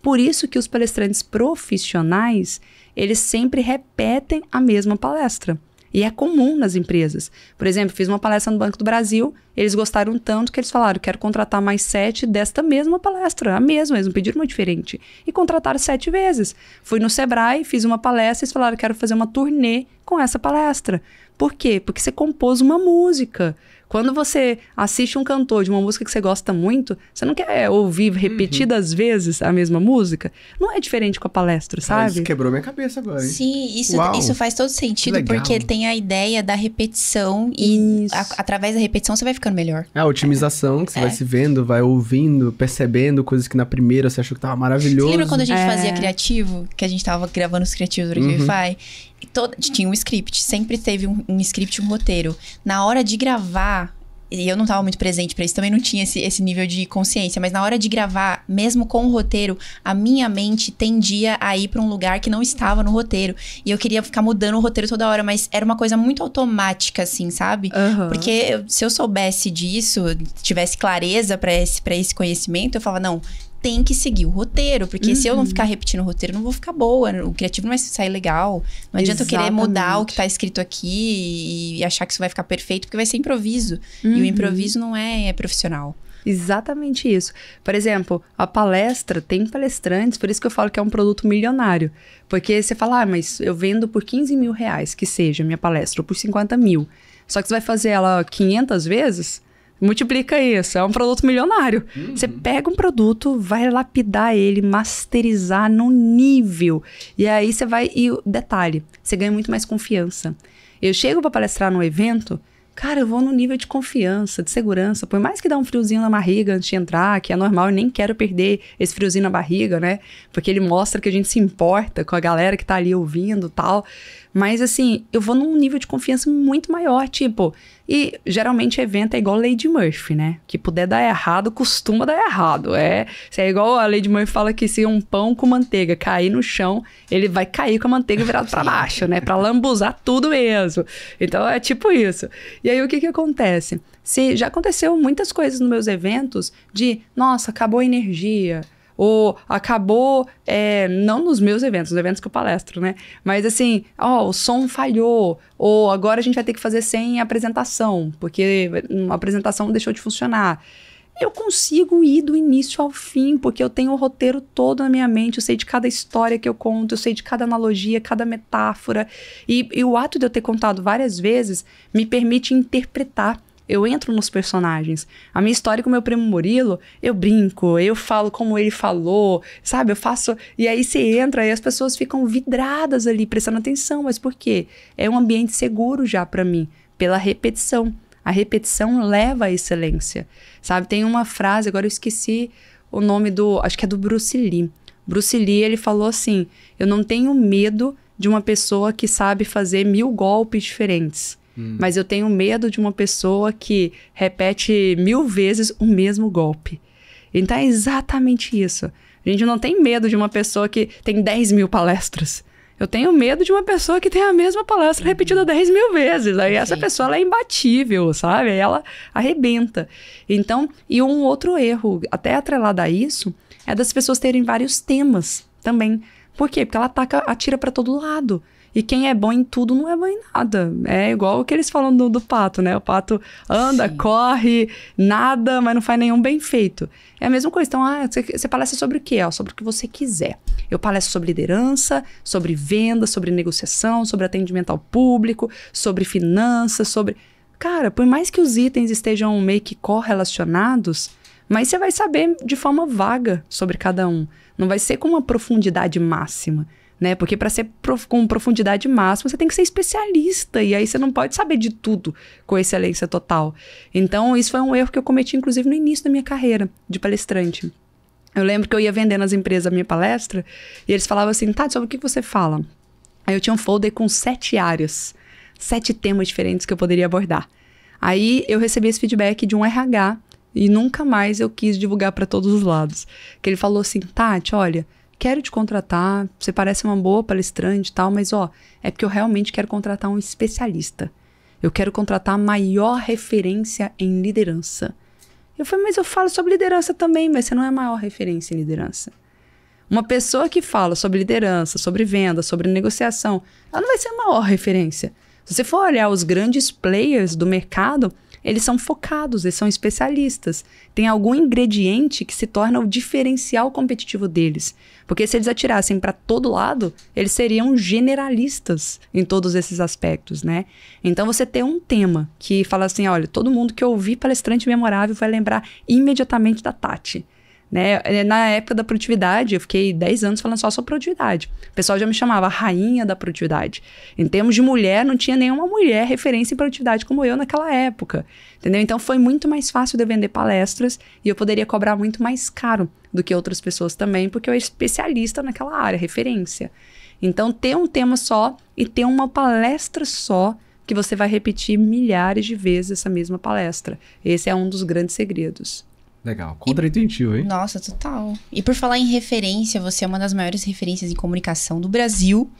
Por isso que os palestrantes profissionais, eles sempre repetem a mesma palestra. E é comum nas empresas. Por exemplo, fiz uma palestra no Banco do Brasil, eles gostaram tanto que eles falaram: quero contratar mais 7 desta mesma palestra, a mesma, eles não pediram uma diferente. E contrataram 7 vezes. Fui no Sebrae, fiz uma palestra, eles falaram: quero fazer uma turnê com essa palestra. Por quê? Porque você compôs uma música. Quando você assiste um cantor de uma música que você gosta muito, você não quer ouvir repetidas vezes a mesma música? Não é diferente com a palestra, sabe?
Isso quebrou minha cabeça agora, hein?
Sim, isso faz todo sentido, porque ele tem a ideia da repetição e através da repetição você vai ficando melhor.
A otimização, que você vai se vendo, vai ouvindo, percebendo coisas que na primeira você achou que tava maravilhoso.
Você lembra quando a gente fazia criativo? Que a gente tava gravando os criativos do Giveify? Tinha um script, sempre teve um script, um roteiro. Na hora de gravar, E eu não tava muito presente pra isso, também não tinha esse nível de consciência. Mas na hora de gravar, mesmo com o roteiro, a minha mente tendia a ir pra um lugar que não estava no roteiro. E eu queria ficar mudando o roteiro toda hora, mas era uma coisa muito automática, assim, sabe? Porque se eu soubesse disso, tivesse clareza pra esse conhecimento, eu falava, não, tem que seguir o roteiro. Porque se eu não ficar repetindo o roteiro, eu não vou ficar boa. O criativo não vai sair legal. Não adianta eu querer mudar o que tá escrito aqui e achar que isso vai ficar perfeito, porque vai ser improviso. E o improviso não é profissional.
Exatamente isso. Por exemplo, a palestra, tem palestrantes, por isso que eu falo que é um produto milionário. Porque você fala, mas eu vendo por 15 mil reais, que seja minha palestra, ou por 50 mil. Só que você vai fazer ela 500 vezes... Multiplica isso, é um produto milionário. Você pega um produto, vai lapidar ele, masterizar no nível. E aí você vai... E detalhe, você ganha muito mais confiança. Eu chego para palestrar no evento, cara, eu vou no nível de confiança, de segurança. Por mais que dá um friozinho na barriga antes de entrar, que é normal, eu nem quero perder esse friozinho na barriga, né? Porque ele mostra que a gente se importa com a galera que tá ali ouvindo e tal. Mas assim, eu vou num nível de confiança muito maior, tipo... E geralmente evento é igual Lady Murphy, né? Que puder dar errado, costuma dar errado. É igual a Lady Murphy fala que se um pão com manteiga cair no chão, ele vai cair com a manteiga virada pra baixo, né? Pra lambuzar tudo mesmo. Então é tipo isso. E aí o que acontece? Já aconteceu muitas coisas nos meus eventos de, nossa, acabou a energia... Ou acabou, não nos meus eventos, nos eventos que eu palestro, né? Mas assim, o som falhou. Ou agora a gente vai ter que fazer sem apresentação, porque a apresentação deixou de funcionar. Eu consigo ir do início ao fim, porque eu tenho o roteiro todo na minha mente, eu sei de cada história que eu conto, eu sei de cada analogia, cada metáfora. E o ato de eu ter contado várias vezes me permite interpretar. Eu entro nos personagens. A minha história com o meu primo Murilo, eu brinco, eu falo como ele falou, sabe? Eu faço... E aí você entra e as pessoas ficam vidradas ali, prestando atenção. Mas por quê? É um ambiente seguro já pra mim, pela repetição. A repetição leva à excelência, sabe? Tem uma frase, agora eu esqueci o nome acho que é do Bruce Lee. Bruce Lee, ele falou assim, eu não tenho medo de uma pessoa que sabe fazer 1000 golpes diferentes. Mas eu tenho medo de uma pessoa que repete 1000 vezes o mesmo golpe. Então é exatamente isso. A gente não tem medo de uma pessoa que tem 10 mil palestras. Eu tenho medo de uma pessoa que tem a mesma palestra repetida 10 mil vezes. Aí essa pessoa ela é imbatível, sabe? Aí ela arrebenta. Então, e um outro erro, até atrelado a isso, é das pessoas terem vários temas também. Por quê? Porque ela atira para todo lado. E quem é bom em tudo não é bom em nada. É igual o que eles falam do pato, né? O pato anda, corre, nada, mas não faz nenhum bem feito. É a mesma coisa. Então, você palestra sobre o quê? Sobre o que você quiser. Eu palestro sobre liderança, sobre venda, sobre negociação, sobre atendimento ao público, sobre finanças, sobre... Cara, por mais que os itens estejam meio que correlacionados, mas você vai saber de forma vaga sobre cada um. Não vai ser com uma profundidade máxima. Né? Porque para ser com profundidade máxima, você tem que ser especialista. E aí você não pode saber de tudo com excelência total. Então, isso foi um erro que eu cometi, inclusive, no início da minha carreira de palestrante. Eu lembro que eu ia vender nas empresas a minha palestra e eles falavam assim, Tati, sobre o que você fala? Aí eu tinha um folder com 7 áreas, 7 temas diferentes que eu poderia abordar. Aí eu recebi esse feedback de um RH e nunca mais eu quis divulgar para todos os lados. Que ele falou assim, Tati, olha... Quero te contratar, você parece uma boa palestrante e tal, mas é porque eu realmente quero contratar um especialista. Eu quero contratar a maior referência em liderança. Eu falei, mas eu falo sobre liderança também, mas você não é a maior referência em liderança. Uma pessoa que fala sobre liderança, sobre venda, sobre negociação, ela não vai ser a maior referência. Se você for olhar os grandes players do mercado, eles são focados, eles são especialistas. Tem algum ingrediente que se torna o diferencial competitivo deles. Porque se eles atirassem para todo lado, eles seriam generalistas em todos esses aspectos, né? Então você tem um tema que fala assim, olha, todo mundo que ouvir palestrante memorável vai lembrar imediatamente da Tati. Né? Na época da produtividade, eu fiquei 10 anos falando só sobre produtividade. O pessoal já me chamava a rainha da produtividade. Em termos de mulher, não tinha nenhuma mulher referência em produtividade como eu naquela época. Entendeu? Então foi muito mais fácil de eu vender palestras e eu poderia cobrar muito mais caro do que outras pessoas também, porque eu era especialista naquela área, referência. Então ter um tema só e ter uma palestra só que você vai repetir milhares de vezes essa mesma palestra. Esse é um dos grandes segredos.
Legal, contraintuitivo, hein?
Nossa, total. E por falar em referência, você é uma das maiores referências em comunicação do Brasil.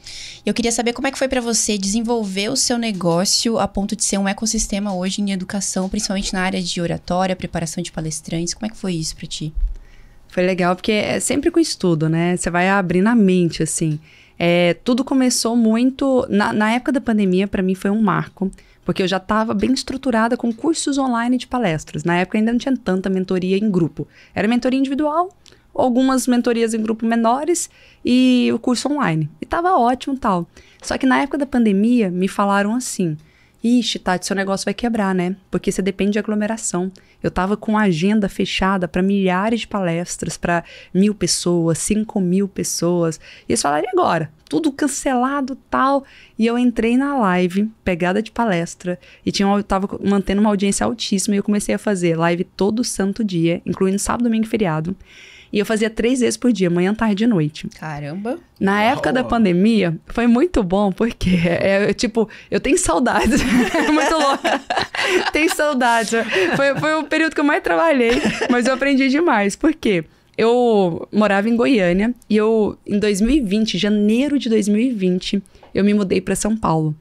Eu queria saber como é que foi pra você desenvolver o seu negócio a ponto de ser um ecossistema hoje em educação, principalmente na área de oratória, preparação de palestrantes. Como é que foi isso pra ti?
Foi legal, porque é sempre com estudo, né? Você vai abrindo a mente, assim. Tudo começou muito... Na época da pandemia, pra mim, foi um marco. Porque eu já estava bem estruturada com cursos online de palestras. Na época ainda não tinha tanta mentoria em grupo. Era mentoria individual, algumas mentorias em grupo menores e o curso online. E tava ótimo e tal. Só que na época da pandemia, me falaram assim... Ixi, Tati, seu negócio vai quebrar, né? Porque você depende de aglomeração. Eu tava com a agenda fechada para milhares de palestras, para 1.000 pessoas, 5.000 pessoas. E eles falaram, e agora? Tudo cancelado, tal. E eu entrei na live, pegada de palestra, e eu tava mantendo uma audiência altíssima, e eu comecei a fazer live todo santo dia, incluindo sábado, domingo e feriado. E eu fazia 3 vezes por dia, manhã, tarde e noite.
Caramba!
Na época da pandemia, foi muito bom, porque eu tenho saudades. Muito louca. Tenho saudades. Foi o período que eu mais trabalhei, mas eu aprendi demais. Por quê? Eu morava em Goiânia e em 2020, janeiro de 2020, eu me mudei para São Paulo.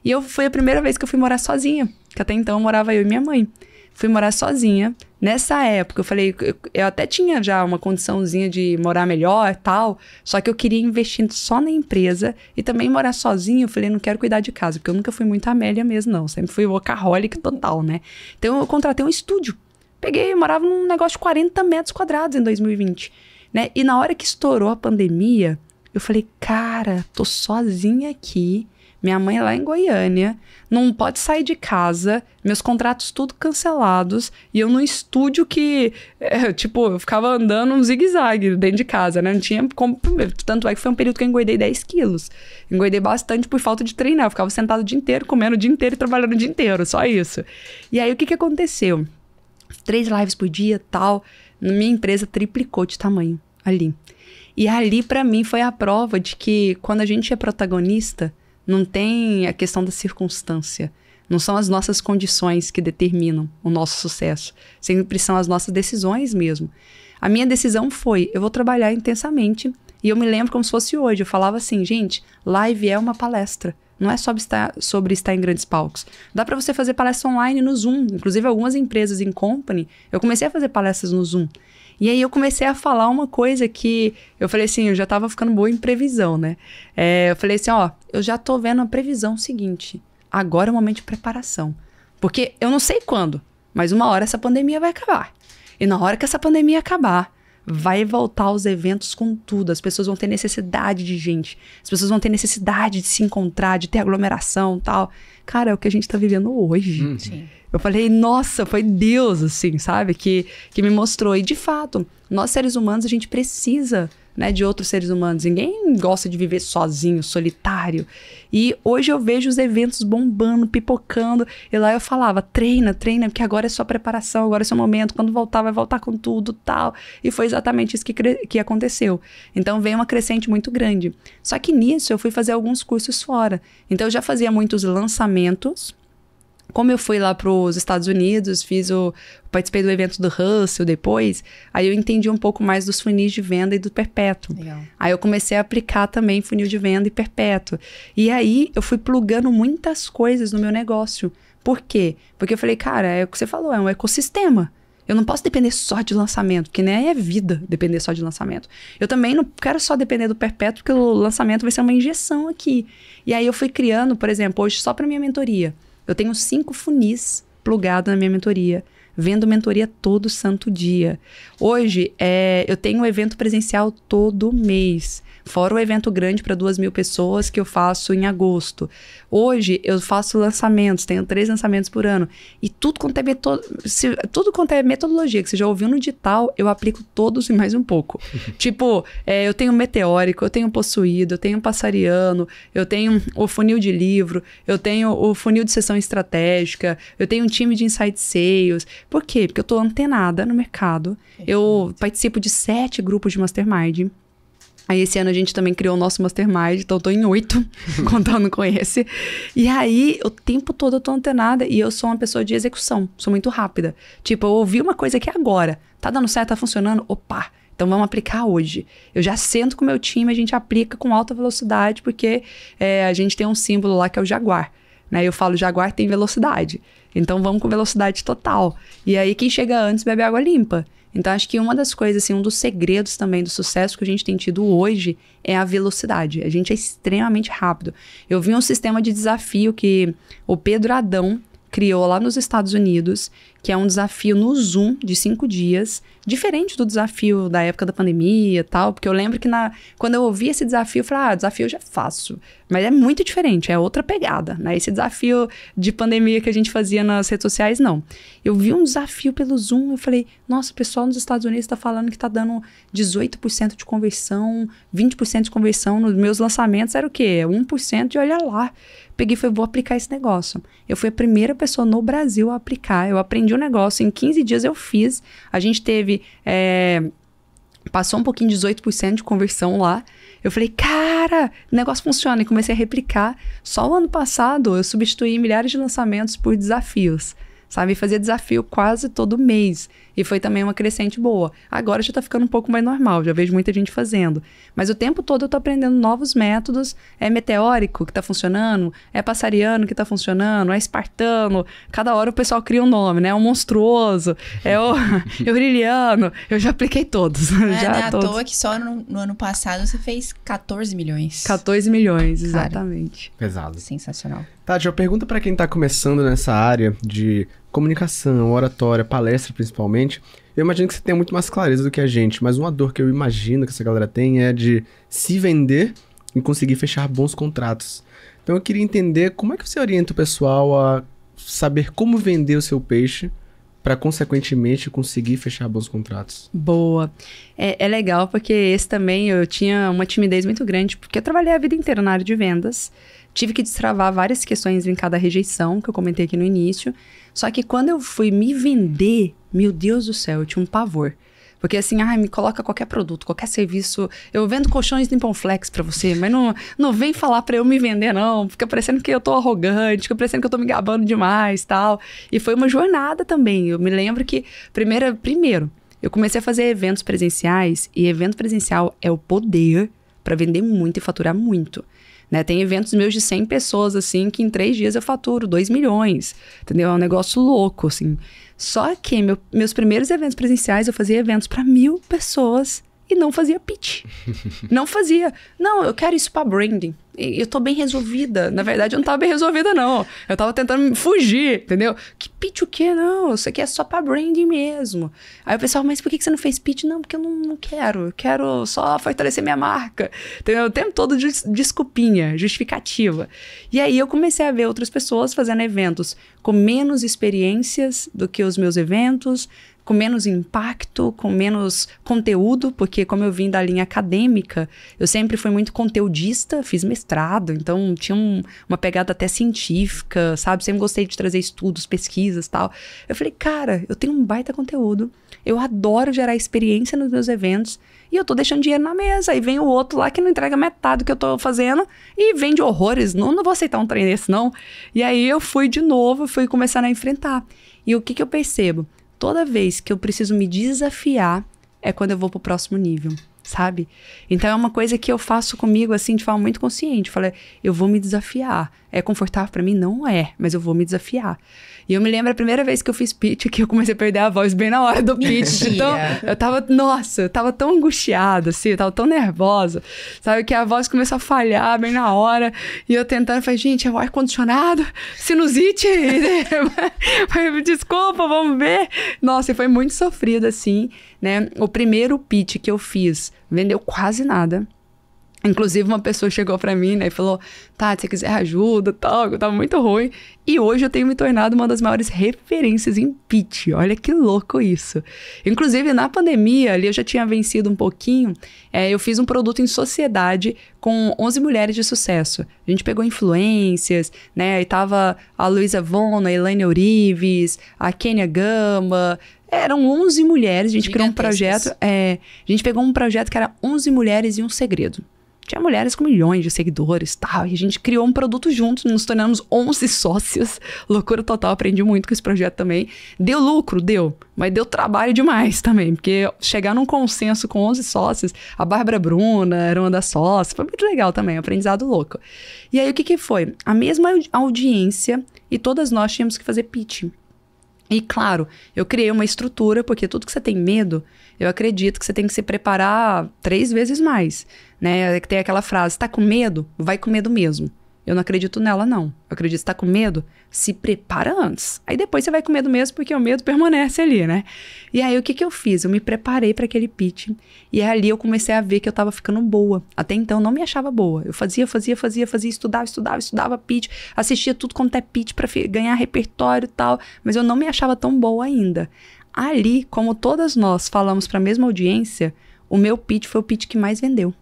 E foi a primeira vez que eu fui morar sozinha, que até então morava eu e minha mãe. Fui morar sozinha. Nessa época, eu falei... Eu até tinha já uma condiçãozinha de morar melhor e tal. Só que eu queria investir só na empresa. E também morar sozinha. Eu falei, não quero cuidar de casa. Porque eu nunca fui muito Amélia mesmo, não. Sempre fui workaholic total, né? Então, eu contratei um estúdio. Morava num negócio de 40 metros quadrados em 2020. Né? E na hora que estourou a pandemia, eu falei, cara, tô sozinha aqui. Minha mãe lá em Goiânia, não pode sair de casa, meus contratos tudo cancelados, e eu num estúdio que, eu ficava andando um zigue-zague dentro de casa, né? Não tinha como... Tanto é que foi um período que eu engoidei 10 quilos. Engoidei bastante por falta de treinar. Eu ficava sentado o dia inteiro, comendo o dia inteiro e trabalhando o dia inteiro, só isso. E aí, o que aconteceu? 3 lives por dia, tal, minha empresa triplicou de tamanho ali. E ali, pra mim, foi a prova de que quando a gente é protagonista... Não tem a questão da circunstância. Não são as nossas condições que determinam o nosso sucesso. Sempre são as nossas decisões mesmo. A minha decisão foi, eu vou trabalhar intensamente. E eu me lembro como se fosse hoje. Eu falava assim, gente, live é uma palestra. Não é sobre estar em grandes palcos. Dá para você fazer palestra online no Zoom. Inclusive, algumas empresas em company, eu comecei a fazer palestras no Zoom. E aí eu comecei a falar uma coisa que... Eu falei assim, eu já tava ficando boa em previsão, né? Eu falei assim, eu já tô vendo a previsão seguinte. Agora é o momento de preparação. Porque eu não sei quando, mas uma hora essa pandemia vai acabar. E na hora que essa pandemia acabar, vai voltar os eventos com tudo. As pessoas vão ter necessidade de gente. As pessoas vão ter necessidade de se encontrar, de ter aglomeração e tal. Cara, é o que a gente tá vivendo hoje.
Sim.
Eu falei, nossa, foi Deus, assim, sabe? Que me mostrou. E, de fato, nós seres humanos, a gente precisa, né, de outros seres humanos. Ninguém gosta de viver sozinho, solitário. E hoje eu vejo os eventos bombando, pipocando. E lá eu falava, treina, porque agora é só preparação, agora é seu momento. Quando voltar, vai voltar com tudo, tal. E foi exatamente isso que aconteceu. Então, veio uma crescente muito grande. Só que nisso, eu fui fazer alguns cursos fora. Então, eu já fazia muitos lançamentos. Como eu fui lá para os Estados Unidos, participei do evento do Russell depois, aí eu entendi um pouco mais dos funis de venda e do perpétuo.
Legal.
Aí eu comecei a aplicar também funil de venda e perpétuo. E aí eu fui plugando muitas coisas no meu negócio. Por quê? Porque eu falei, cara, é o que você falou, é um ecossistema. Eu não posso depender só de lançamento, porque nem é vida depender só de lançamento. Eu também não quero só depender do perpétuo, porque o lançamento vai ser uma injeção aqui. E aí eu fui criando, por exemplo, hoje só para minha mentoria. Eu tenho 5 funis plugados na minha mentoria, vendo mentoria todo santo dia. Hoje, eu tenho um evento presencial todo mês, fora o evento grande para 2.000 pessoas que eu faço em agosto. Hoje, eu faço lançamentos, tenho 3 lançamentos por ano. E tudo quanto é metodologia que você já ouviu no digital, eu aplico todos e mais um pouco. Tipo, eu tenho meteórico, eu tenho possuído, eu tenho passariano, eu tenho o funil de livro, eu tenho o funil de sessão estratégica, eu tenho um time de insight sales. Por quê? Porque eu tô antenada no mercado. Eu participo de 7 grupos de mastermind. Aí esse ano a gente também criou o nosso Mastermind, então eu tô em 8, contando com esse. E aí, o tempo todo eu tô antenada e eu sou uma pessoa de execução, sou muito rápida. Tipo, eu ouvi uma coisa aqui agora, tá dando certo, tá funcionando, opa, então vamos aplicar hoje. Eu já sento com o meu time, a gente aplica com alta velocidade, porque a gente tem um símbolo lá que é o Jaguar, né? Eu falo, Jaguar tem velocidade, então vamos com velocidade total. E aí, quem chega antes bebe água limpa. Então, acho que uma das coisas, assim, um dos segredos também do sucesso que a gente tem tido hoje é a velocidade. A gente é extremamente rápido. Eu vi um sistema de desafio que o Pedro Adão criou lá nos Estados Unidos, que é um desafio no Zoom de 5 dias, diferente do desafio da época da pandemia e tal, porque eu lembro que quando eu ouvi esse desafio, eu falei, desafio eu já faço, mas é muito diferente, é outra pegada, né? Esse desafio de pandemia que a gente fazia nas redes sociais, não. Eu vi um desafio pelo Zoom, eu falei, nossa, o pessoal nos Estados Unidos tá falando que tá dando 18% de conversão, 20% de conversão, nos meus lançamentos era o quê? 1% de olha lá. Peguei e falei, vou aplicar esse negócio. Eu fui a primeira pessoa no Brasil a aplicar. Eu aprendi o negócio, em 15 dias eu fiz. A gente teve, passou um pouquinho de 18% de conversão lá. Eu falei, cara, o negócio funciona. E comecei a replicar. Só o ano passado eu substituí milhares de lançamentos por desafios. Sabe, fazia desafio quase todo mês. E foi também uma crescente boa. Agora já tá ficando um pouco mais normal, já vejo muita gente fazendo. Mas o tempo todo eu tô aprendendo novos métodos. É meteórico que tá funcionando, é passariano que tá funcionando, é espartano. Cada hora o pessoal cria um nome, né? É o monstruoso, é o aureliano. Eu já apliquei todos.
Não é à toa que só no ano passado você fez 14 milhões.
14 milhões, exatamente.
Cara, pesado.
Sensacional.
Tati, eu pergunto pra quem tá começando nessa área de comunicação, oratória, palestra principalmente. Eu imagino que você tenha muito mais clareza do que a gente, mas uma dor que eu imagino que essa galera tem é de se vender e conseguir fechar bons contratos. Então eu queria entender como é que você orienta o pessoal a saber como vender o seu peixe para, consequentemente, conseguir fechar bons contratos.
Boa. É legal porque esse também eu tinha uma timidez muito grande, porque eu trabalhei a vida inteira na área de vendas, tive que destravar várias questões em cada rejeição, que eu comentei aqui no início. Só que quando eu fui me vender, meu Deus do céu, eu tinha um pavor. Porque assim, me coloca qualquer produto, qualquer serviço. Eu vendo colchões Nimponflex pra você, mas não vem falar pra eu me vender, não. Fica parecendo que eu tô arrogante, fica parecendo que eu tô me gabando demais, tal. E foi uma jornada também. Eu me lembro que, primeiro, eu comecei a fazer eventos presenciais, e evento presencial é o poder pra vender muito e faturar muito. Né? Tem eventos meus de 100 pessoas, assim, que em 3 dias eu faturo 2 milhões, entendeu? É um negócio louco, assim. Só que meus primeiros eventos presenciais, eu fazia eventos para 1.000 pessoas e não fazia pitch. Não fazia. Não, eu quero isso para branding. Eu tô bem resolvida. Na verdade, eu não tava bem resolvida, não. Eu tava tentando fugir, entendeu? Que pitch o quê? Não, isso aqui é só pra branding mesmo. Aí o pessoal, mas por que você não fez pitch? Não, porque eu não quero. Eu quero só fortalecer minha marca. Entendeu? O tempo todo desculpinha, justificativa. E aí eu comecei a ver outras pessoas fazendo eventos com menos experiências do que os meus eventos, com menos impacto, com menos conteúdo, porque como eu vim da linha acadêmica, eu sempre fui muito conteudista, fiz mestrado, então tinha uma pegada até científica, sabe? Sempre gostei de trazer estudos, pesquisas e tal. Eu falei, cara, eu tenho um baita conteúdo, eu adoro gerar experiência nos meus eventos, e eu tô deixando dinheiro na mesa, e vem o outro lá que não entrega metade do que eu tô fazendo, e vende horrores, não vou aceitar um trem desse não. E aí eu fui de novo, fui começando a enfrentar. E o que eu percebo? Toda vez que eu preciso me desafiar é quando eu vou pro próximo nível, sabe? Então é uma coisa que eu faço comigo assim de forma muito consciente. Eu falei, eu vou me desafiar. É confortável pra mim? Não é, mas eu vou me desafiar. E eu me lembro a primeira vez que eu fiz pitch que eu comecei a perder a voz bem na hora do pitch. Então, eu tava tão angustiada, assim, eu tava tão nervosa, sabe? Que a voz começou a falhar bem na hora. E eu tentando, falei, gente, é o ar-condicionado? Sinusite? Desculpa, vamos ver. Nossa, e foi muito sofrido, assim, né? O primeiro pitch que eu fiz vendeu quase nada. Inclusive, uma pessoa chegou pra mim, né, e falou, Tati, se você quiser ajuda, tal, eu tava muito ruim. E hoje eu tenho me tornado uma das maiores referências em pitch. Olha que louco isso. Inclusive, na pandemia, ali eu já tinha vencido um pouquinho, eu fiz um produto em sociedade com 11 mulheres de sucesso. A gente pegou influências, né, aí tava a Luísa Von, a Elaine Eurives, a Kênia Gama. Eram 11 mulheres, a gente criou um projeto, a gente pegou um projeto que era 11 mulheres e um segredo. Tinha mulheres com milhões de seguidores e tal, e a gente criou um produto juntos, nos tornamos 11 sócias, loucura total, aprendi muito com esse projeto também. Deu lucro? Deu, mas deu trabalho demais também, porque chegar num consenso com 11 sócias, a Bárbara Bruna era uma das sócias, foi muito legal também, aprendizado louco. E aí o que foi? A mesma audiência e todas nós tínhamos que fazer pitch. E claro, eu criei uma estrutura, porque tudo que você tem medo, eu acredito que você tem que se preparar 3 vezes mais, né? Tem aquela frase, tá com medo? Vai com medo mesmo. Eu não acredito nela, não. Eu acredito que tá com medo? Se prepara antes. Aí depois você vai com medo mesmo, porque o medo permanece ali, né? E aí o que eu fiz? Eu me preparei para aquele pitch. E ali eu comecei a ver que eu tava ficando boa. Até então eu não me achava boa. Eu fazia, estudava pitch, assistia tudo quanto é pitch para ganhar repertório e tal. Mas eu não me achava tão boa ainda. Ali, como todas nós falamos para a mesma audiência, o meu pitch foi o pitch que mais vendeu.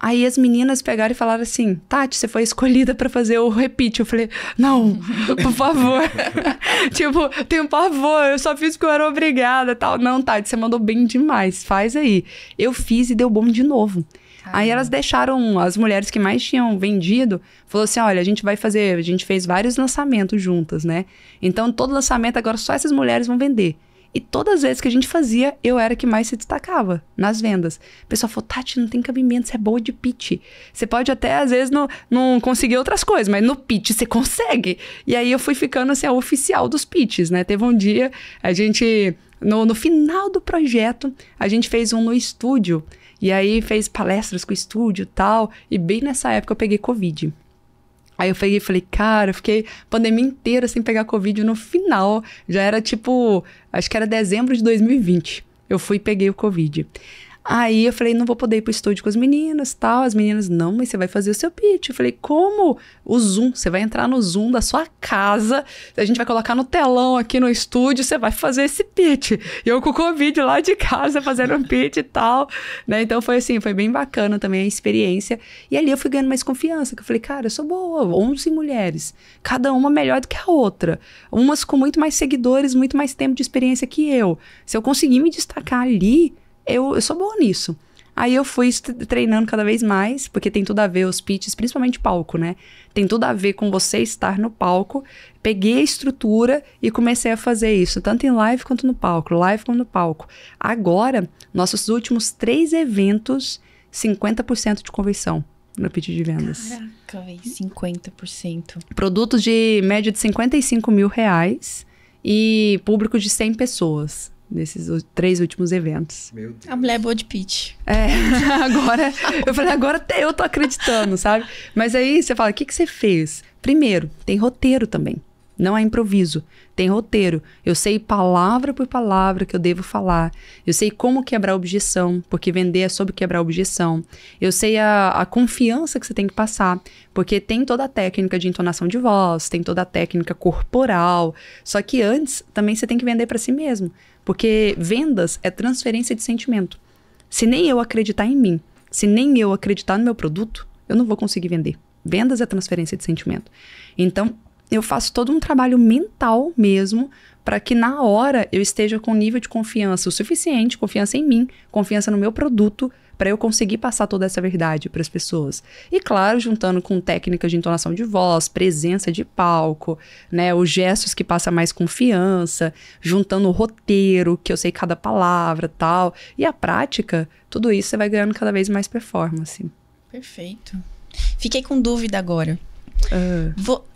Aí as meninas pegaram e falaram assim, Tati, você foi escolhida pra fazer o repeat. Eu falei, não, por favor. Tipo, tenho pavor, eu só fiz porque eu era obrigada e tal. Não, Tati, você mandou bem demais, faz aí. Eu fiz e deu bom de novo. Aí elas deixaram, as mulheres que mais tinham vendido, falou assim, olha, a gente fez vários lançamentos juntas, né? Então, todo lançamento agora só essas mulheres vão vender. E todas as vezes que a gente fazia, eu era que mais se destacava nas vendas. O pessoal falou, Tati, não tem cabimento, você é boa de pitch. Você pode até, às vezes, não conseguir outras coisas, mas no pitch você consegue. E aí eu fui ficando, assim, a oficial dos pitches, né? Teve um dia, a gente, no final do projeto, a gente fez um no estúdio. E aí fez palestras com o estúdio e tal. E bem nessa época eu peguei Covid. Aí eu peguei e falei, cara, eu fiquei pandemia inteira sem pegar Covid. No final, já era tipo, acho que era dezembro de 2020. Eu fui e peguei o Covid. Aí eu falei, não vou poder ir pro estúdio com as meninas e tal. As meninas, não, mas você vai fazer o seu pitch. Eu falei, como? O Zoom, você vai entrar no Zoom da sua casa, a gente vai colocar no telão aqui no estúdio, você vai fazer esse pitch. E eu com o Covid lá de casa fazendo um pitch e tal, né? Então foi assim, foi bem bacana também a experiência. E ali eu fui ganhando mais confiança, que eu falei, cara, eu sou boa, 11 mulheres, cada uma melhor do que a outra. Umas com muito mais seguidores, muito mais tempo de experiência que eu. Se eu conseguir me destacar ali, eu sou boa nisso. Aí eu fui treinando cada vez mais, porque tem tudo a ver os pitches, principalmente palco, né? Tem tudo a ver com você estar no palco. Peguei a estrutura e comecei a fazer isso, tanto em live quanto no palco, Agora, nossos últimos 3 eventos, 50% de conversão no pitch de vendas.
Caraca, véio, 50%.
Produtos de média de R$55 mil e público de 100 pessoas. Nesses 3 últimos eventos.
Meu Deus.
A mulher é boa de pitch.
Agora, eu falei, agora até eu tô acreditando, sabe? Mas aí você fala, o que você fez? Primeiro, tem roteiro também. Não é improviso, tem roteiro. Eu sei palavra por palavra que eu devo falar. Eu sei como quebrar objeção, porque vender é sobre quebrar objeção. Eu sei a confiança que você tem que passar, porque tem toda a técnica de entonação de voz, tem toda a técnica corporal. Só que antes, também você tem que vender para si mesmo. Porque vendas é transferência de sentimento. Se nem eu acreditar em mim, se nem eu acreditar no meu produto, eu não vou conseguir vender. Vendas é transferência de sentimento. Então, eu faço todo um trabalho mental mesmo para que na hora eu esteja com um nível de confiança o suficiente, confiança em mim, confiança no meu produto, para eu conseguir passar toda essa verdade para as pessoas. E claro, juntando com técnicas de entonação de voz, presença de palco, né, os gestos que passam mais confiança, juntando o roteiro, que eu sei cada palavra e tal, e a prática, tudo isso você vai ganhando cada vez mais performance.
Perfeito. Fiquei com dúvida agora.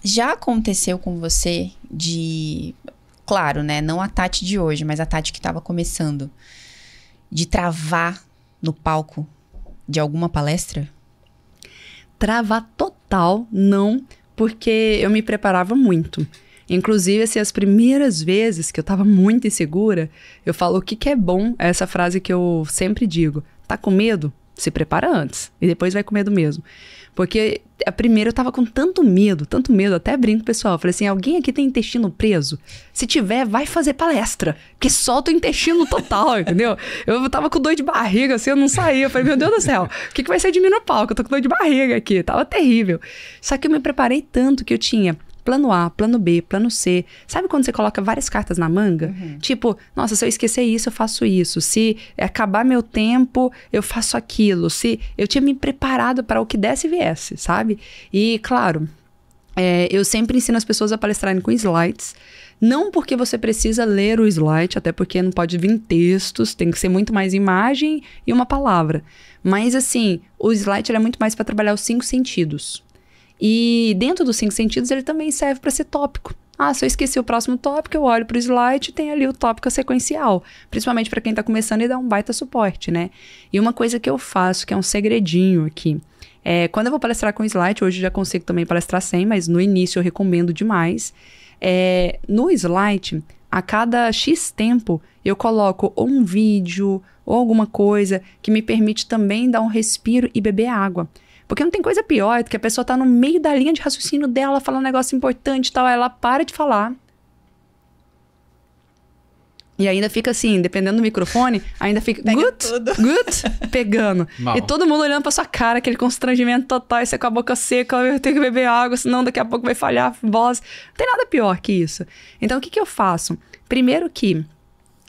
Já aconteceu com você de... Claro, né? Não a Tati de hoje, mas a Tati que estava começando. De travar no palco de alguma palestra?
Travar total, não. Porque eu me preparava muito. Inclusive, assim, as primeiras vezes que eu tava muito insegura, eu falo, o que é bom? É essa frase que eu sempre digo. Tá com medo? Se prepara antes. E depois vai com medo mesmo. Porque a primeira eu tava com tanto medo, até brinco, pessoal. Eu falei assim, alguém aqui tem intestino preso? Se tiver, vai fazer palestra. Porque solta o intestino total, entendeu? Eu tava com dor de barriga, assim, eu não saía. Eu falei, meu Deus do céu, o que vai ser de mim no palco? Eu tô com dor de barriga aqui. Tava terrível. Só que eu me preparei tanto que eu tinha plano A, plano B, plano C. Sabe quando você coloca várias cartas na manga? Tipo, nossa, se eu esquecer isso, eu faço isso. Se acabar meu tempo, eu faço aquilo. Se eu tinha me preparado para o que desse e viesse, sabe? E, claro, eu sempre ensino as pessoas a palestrarem com slides. Não porque você precisa ler o slide, até porque não pode vir textos, tem que ser muito mais imagem e uma palavra. Mas, assim, o slide ele é muito mais para trabalhar os 5 sentidos. E dentro dos 5 sentidos, ele também serve para ser tópico. Ah, se eu esqueci o próximo tópico, eu olho para o slide e tem ali o tópico sequencial. Principalmente para quem está começando e dá um baita suporte, né? E uma coisa que eu faço, que é um segredinho aqui, quando eu vou palestrar com slide, hoje eu já consigo também palestrar sem, mas no início eu recomendo demais. No slide, a cada X tempo, eu coloco ou um vídeo ou alguma coisa que me permite também dar um respiro e beber água. Porque não tem coisa pior do que a pessoa tá no meio da linha de raciocínio dela, falando um negócio importante e tal, aí ela para de falar. E ainda fica assim, dependendo do microfone, ainda fica pegando.
Mal.
E todo mundo olhando pra sua cara, aquele constrangimento total, e você com a boca seca, eu tenho que beber água, senão daqui a pouco vai falhar a voz. Não tem nada pior que isso. Então, o que eu faço? Primeiro que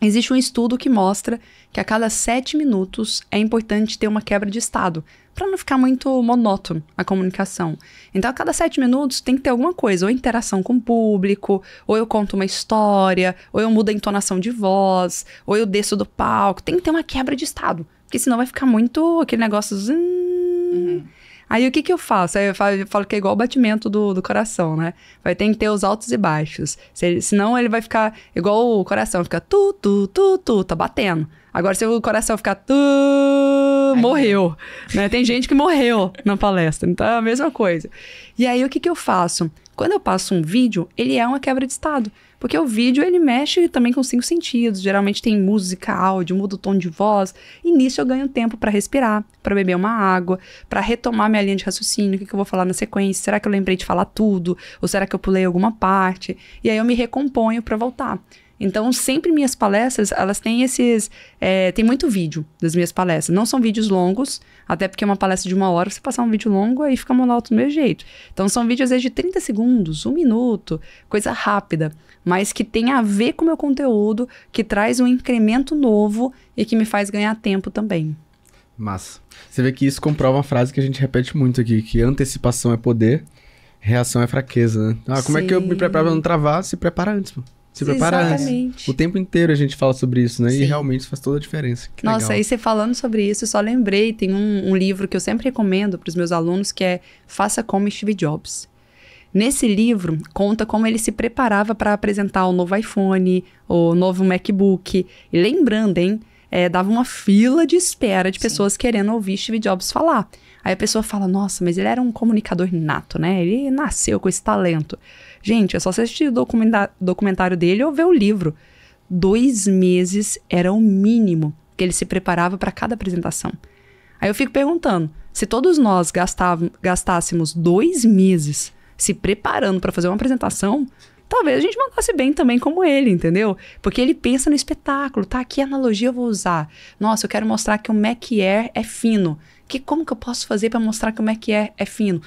existe um estudo que mostra que a cada 7 minutos é importante ter uma quebra de estado, para não ficar muito monótono a comunicação. Então, a cada 7 minutos tem que ter alguma coisa, ou interação com o público, ou eu conto uma história, ou eu mudo a entonação de voz, ou eu desço do palco. Tem que ter uma quebra de estado, porque senão vai ficar muito aquele negócio... Aí, o que eu faço? Aí eu falo que é igual o batimento do coração, né? Vai ter que ter os altos e baixos. Senão, ele vai ficar igual o coração, fica tá batendo. Agora, se o coração ficar morreu, né? Tem gente que morreu na palestra, então é a mesma coisa. E aí, o que eu faço? Quando eu passo um vídeo, ele é uma quebra de estado. Porque o vídeo, ele mexe também com 5 sentidos. Geralmente tem música, áudio, muda o tom de voz. E nisso eu ganho tempo para respirar, para beber uma água, para retomar minha linha de raciocínio. O que eu vou falar na sequência? Será que eu lembrei de falar tudo? Ou será que eu pulei alguma parte? E aí eu me recomponho para voltar. Então, sempre minhas palestras, elas têm esses... tem muito vídeo das minhas palestras. Não são vídeos longos, até porque uma palestra de 1 hora, você passar um vídeo longo, aí fica monótono do meu jeito. Então, são vídeos, às vezes, de 30 segundos, 1 minuto, coisa rápida, mas que tem a ver com o meu conteúdo, que traz um incremento novo e que me faz ganhar tempo também.
Massa. Você vê que isso comprova uma frase que a gente repete muito aqui, que antecipação é poder, reação é fraqueza, né? Como é que eu me preparo pra não travar? Se prepara antes, pô. Se prepara antes. O tempo inteiro a gente fala sobre isso, né? Sim. E realmente isso faz toda a diferença. Que
Nossa,
legal.
aí você falando sobre isso, eu só lembrei, tem um livro que eu sempre recomendo para os meus alunos, que é Faça Como Steve Jobs. Nesse livro, conta como ele se preparava para apresentar o novo iPhone, o novo MacBook. E lembrando, hein? Dava uma fila de espera de pessoas querendo ouvir Steve Jobs falar. Aí a pessoa fala, nossa, mas ele era um comunicador nato, né? Ele nasceu com esse talento. Gente, é só você assistir o documentário dele ou ver o livro. 2 meses era o mínimo que ele se preparava para cada apresentação. Aí eu fico perguntando, se todos nós gastássemos 2 meses se preparando para fazer uma apresentação, talvez a gente mandasse bem também como ele, entendeu? Porque ele pensa no espetáculo, tá? Que analogia eu vou usar? Nossa, eu quero mostrar que o Mac Air é fino. Como que eu posso fazer para mostrar que o Mac Air é fino?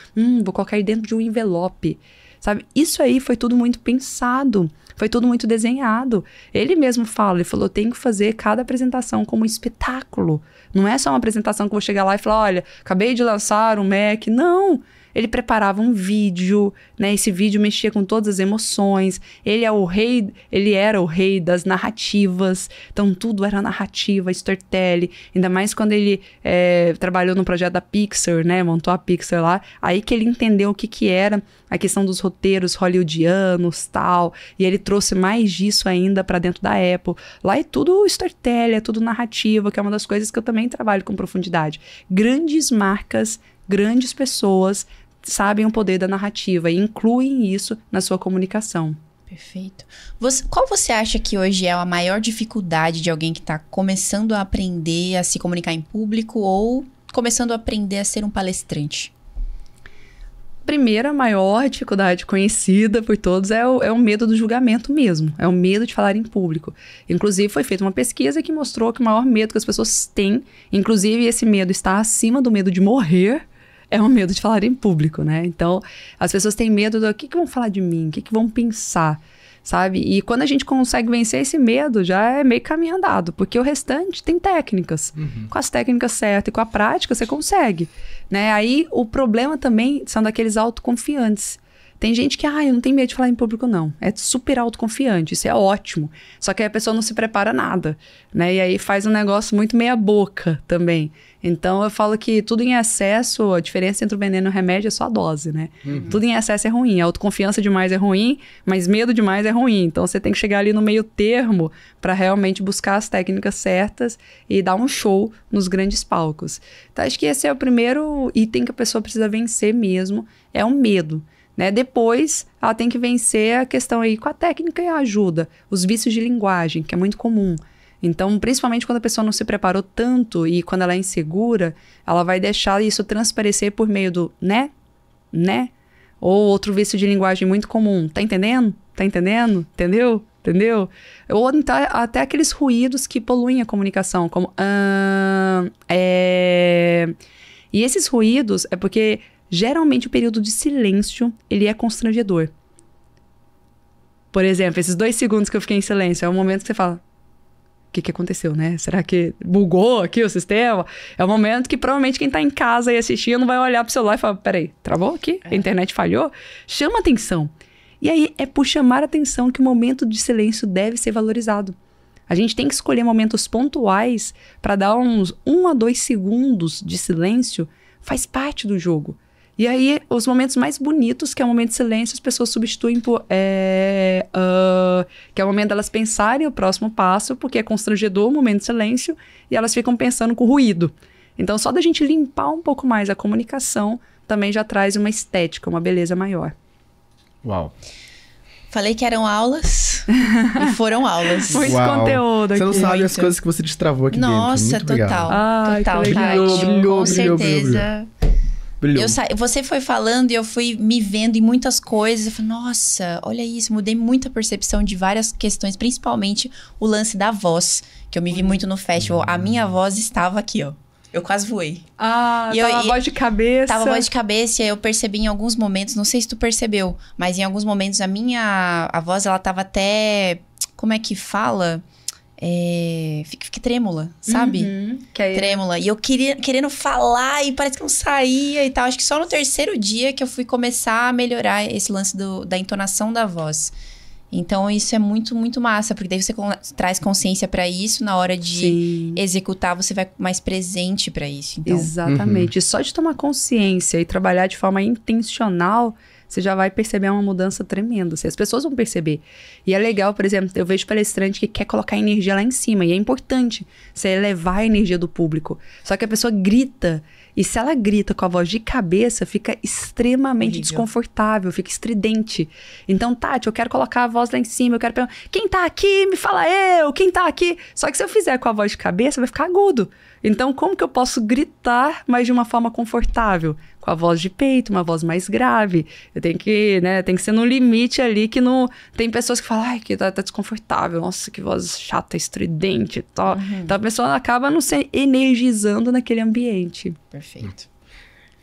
Vou colocar ele dentro de um envelope. Sabe? Isso aí foi tudo muito pensado, foi tudo muito desenhado. Ele mesmo fala, ele falou, eu tenho que fazer cada apresentação como um espetáculo. Não é só uma apresentação que eu vou chegar lá e falar, olha, acabei de lançar um Mac. Não! Ele preparava um vídeo, né? Esse vídeo mexia com todas as emoções. Ele era o rei das narrativas. Então, tudo era narrativa, storytelling. Ainda mais quando ele trabalhou no projeto da Pixar, né? Montou a Pixar lá. Aí que ele entendeu o que era a questão dos roteiros hollywoodianos e tal. E ele trouxe mais disso ainda para dentro da Apple. Lá é tudo storytelling, é tudo narrativa, que é uma das coisas que eu também trabalho com profundidade. Grandes marcas, grandes pessoas sabem o poder da narrativa e incluem isso na sua comunicação.
Perfeito. Qual você acha que hoje é a maior dificuldade de alguém que está começando a aprender a se comunicar em público ou começando a aprender a ser um palestrante?
Primeira, maior dificuldade conhecida por todos é o medo do julgamento mesmo. É o medo de falar em público. Inclusive, foi feita uma pesquisa que mostrou que o maior medo que as pessoas têm, inclusive esse medo está acima do medo de morrer, é o medo de falar em público, né? Então, as pessoas têm medo do que vão falar de mim, o que vão pensar, sabe? E quando a gente consegue vencer esse medo, já é meio caminho andado, porque o restante tem técnicas. Com as técnicas certas e com a prática, você consegue, né? Aí, o problema também são daqueles autoconfiantes. Tem gente que, eu não tenho medo de falar em público, não. É super autoconfiante, isso é ótimo. Só que aí a pessoa não se prepara nada, né? E aí faz um negócio muito meia boca também. Então, eu falo que tudo em excesso, a diferença entre o veneno e o remédio é só a dose, né? Tudo em excesso é ruim. A autoconfiança demais é ruim, mas medo demais é ruim. Então, você tem que chegar ali no meio termo para realmente buscar as técnicas certas e dar um show nos grandes palcos. Então, acho que esse é o primeiro item que a pessoa precisa vencer mesmo, é o medo. Né? Depois, ela tem que vencer a questão aí com a técnica e a ajuda. Os vícios de linguagem, que é muito comum. Então, principalmente quando a pessoa não se preparou tanto e quando ela é insegura, ela vai deixar isso transparecer por meio do né? Ou outro vício de linguagem muito comum. Tá entendendo? Tá entendendo? Entendeu? Entendeu? Ou então, até aqueles ruídos que poluem a comunicação, como E esses ruídos é porque geralmente o período de silêncio, ele é constrangedor. Por exemplo, esses 2 segundos que eu fiquei em silêncio, é o momento que você fala, o que aconteceu, né? Será que bugou aqui o sistema? É o momento que provavelmente quem tá em casa e assistindo vai olhar pro celular e falar, peraí, travou aqui? A internet falhou? Chama atenção. E aí, é por chamar atenção que o momento de silêncio deve ser valorizado. A gente tem que escolher momentos pontuais para dar uns 1 a 2 segundos de silêncio, faz parte do jogo. E aí, os momentos mais bonitos, que é o momento de silêncio, as pessoas substituem por que é o momento delas pensarem o próximo passo, porque é constrangedor o momento de silêncio, e elas ficam pensando com ruído. Então, só da gente limpar um pouco mais a comunicação, também já traz uma estética, uma beleza maior.
Uau.
Falei que eram aulas e foram aulas.
Muito conteúdo aqui.
Você não sabe as coisas que você destravou aqui
Nossa,
dentro. Nossa,
total.
Ai,
total,
brilhou,
com certeza.
Brilhou.
Você foi falando e eu fui me vendo em muitas coisas. Eu falei, nossa, olha isso. Mudei muita percepção de várias questões, principalmente o lance da voz, que eu me vi muito no festival. A minha voz estava aqui, ó. Eu quase voei.
Tava voz de cabeça.
Tava voz de cabeça e eu percebi em alguns momentos, não sei se tu percebeu, mas em alguns momentos a voz, ela tava até, como é que fala? Fica trêmula, sabe? Trêmula. E eu querendo falar e parece que não saía e tal. Acho que só no 3º dia que eu fui começar a melhorar esse lance da entonação da voz. Então, isso é muito, muito massa. Porque daí você traz consciência pra isso. Na hora de executar, você vai mais presente pra isso. Então.
Exatamente. Só de tomar consciência e trabalhar de forma intencional, você já vai perceber uma mudança tremenda. As pessoas vão perceber. E é legal, por exemplo, eu vejo palestrante que quer colocar a energia lá em cima. E é importante você elevar a energia do público. Só que a pessoa grita. E se ela grita com a voz de cabeça, fica extremamente desconfortável, fica estridente. Então, Tati, eu quero colocar a voz lá em cima, eu quero perguntar, quem tá aqui? Me fala eu, quem tá aqui? Só que se eu fizer com a voz de cabeça, vai ficar agudo. Então, como que eu posso gritar, mas de uma forma confortável? Com a voz de peito, uma voz mais grave. Eu tenho que, tem que ser no limite ali que não... Tem pessoas que falam, ai, que tá desconfortável. Nossa, que voz chata, estridente e tal. Então, a pessoa acaba não se energizando naquele ambiente.
Perfeito.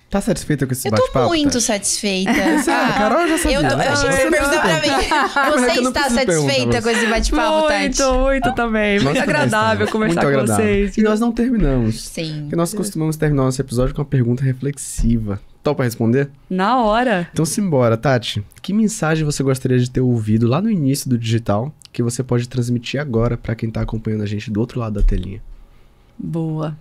Tá satisfeita com esse bate-papo?
Eu tô muito satisfeita.
A Carol já sabia.
Eu achei que você perguntou pra mim. Você está satisfeita com esse bate-papo, Tati?
Muito também. Muito agradável conversar com vocês.
E nós não terminamos.
Sim.
Porque nós costumamos terminar nosso episódio com uma pergunta reflexiva. Topa responder?
Na hora.
Então simbora, Tati. Que mensagem você gostaria de ter ouvido lá no início do digital que você pode transmitir agora pra quem tá acompanhando a gente do outro lado da telinha?
Boa.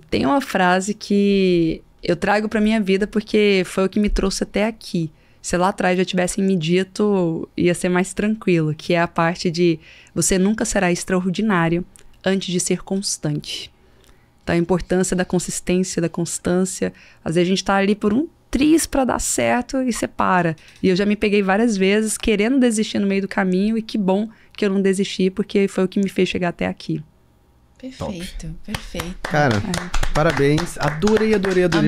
Tem uma frase que eu trago pra minha vida porque foi o que me trouxe até aqui. Se lá atrás já tivessem me dito, ia ser mais tranquilo, que é a parte de você nunca será extraordinário antes de ser constante. Então, a importância da consistência, da constância. Às vezes a gente tá ali por um triz pra dar certo e você para. E eu já me peguei várias vezes querendo desistir no meio do caminho e que bom que eu não desisti porque foi o que me fez chegar até aqui.
Perfeito, perfeito.
Cara, parabéns. Adorei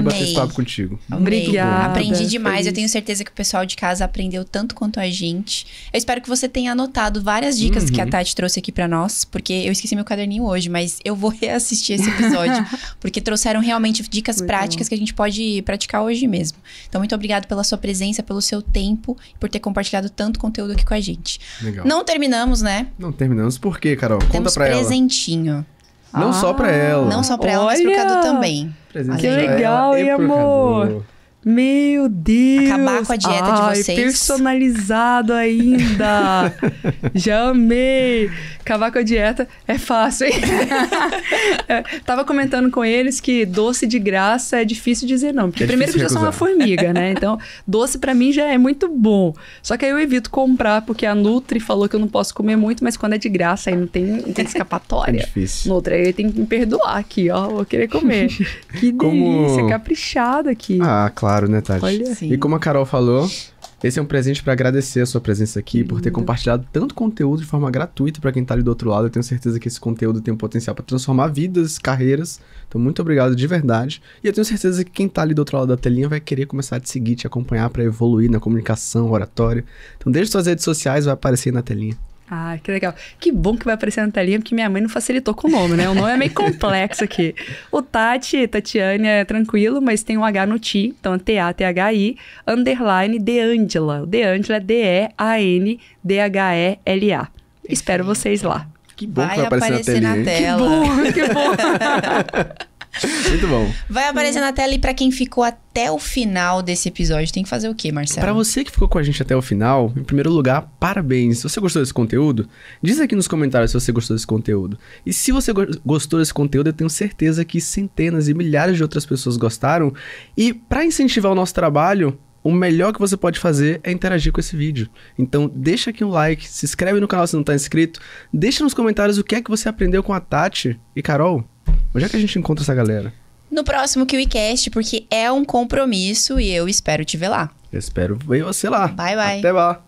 bater esse papo contigo.
Obrigada.
Aprendi demais. Eu tenho certeza que o pessoal de casa aprendeu tanto quanto a gente. Eu espero que você tenha anotado várias dicas que a Tati trouxe aqui pra nós, porque eu esqueci meu caderninho hoje, mas eu vou reassistir esse episódio, porque trouxeram realmente dicas práticas que a gente pode praticar hoje mesmo. Então, muito obrigado pela sua presença, pelo seu tempo, por ter compartilhado tanto conteúdo aqui com a gente.
Legal.
Não terminamos, né?
Não terminamos. Por quê, Carol?
Temos
Conta pra ela.
Presentinho.
Não só pra ela.
Não só pra ela, mas pro Cadu também.
Presente
Que
pra
legal,
ela e
hein,
pro
amor?
Cadu.
Meu Deus!
Acabar com a dieta de vocês.
Personalizado ainda! Já amei! Acabar com a dieta é fácil, hein? Tava comentando com eles que doce de graça é difícil dizer não. Porque primeiro que eu já sou uma formiga, né? Então, doce pra mim já é muito bom. Só que aí eu evito comprar, porque a Nutri falou que eu não posso comer muito, mas quando é de graça aí não tem escapatória.
É difícil.
Nutri, aí tem que me perdoar aqui, ó. Vou querer comer. Que delícia, caprichado aqui.
Ah, claro, né, Tati?
Olha.
E como a Carol falou, esse é um presente pra agradecer a sua presença aqui, por ter compartilhado tanto conteúdo de forma gratuita pra quem tá ali do outro lado. Eu tenho certeza que esse conteúdo tem um potencial pra transformar vidas, carreiras. Então, muito obrigado de verdade. E eu tenho certeza que quem tá ali do outro lado da telinha vai querer começar a te seguir, te acompanhar pra evoluir na comunicação, oratória. Então, deixe suas redes sociais, vai aparecer aí na telinha.
Ah, que legal. Que bom que vai aparecer na telinha, porque minha mãe não facilitou com o nome, né? O nome é meio complexo aqui. O Tatiane é tranquilo, mas tem um H no Ti, então é T-A-T-H-I, _, Deangela. O Deangela é D-E-A-N-D-H-E-L-A. Espero vocês lá.
Que bom
vai
que vai aparecer na telinha.
Que bom.
Muito bom.
Vai aparecer na tela e pra quem ficou até o final desse episódio, tem que fazer o quê, Marcelo?
Pra você que ficou com a gente até o final, em primeiro lugar, parabéns. Se você gostou desse conteúdo, diz aqui nos comentários se você gostou desse conteúdo. E se você gostou desse conteúdo, eu tenho certeza que centenas e milhares de outras pessoas gostaram. E pra incentivar o nosso trabalho, o melhor que você pode fazer é interagir com esse vídeo. Então, deixa aqui um like, se inscreve no canal se não tá inscrito, deixa nos comentários o que é que você aprendeu com a Tati e Carol. Onde é que a gente encontra essa galera?
No próximo KiwiCast, porque é um compromisso e eu espero te ver lá.
Eu espero ver você lá.
Bye, bye.
Até lá.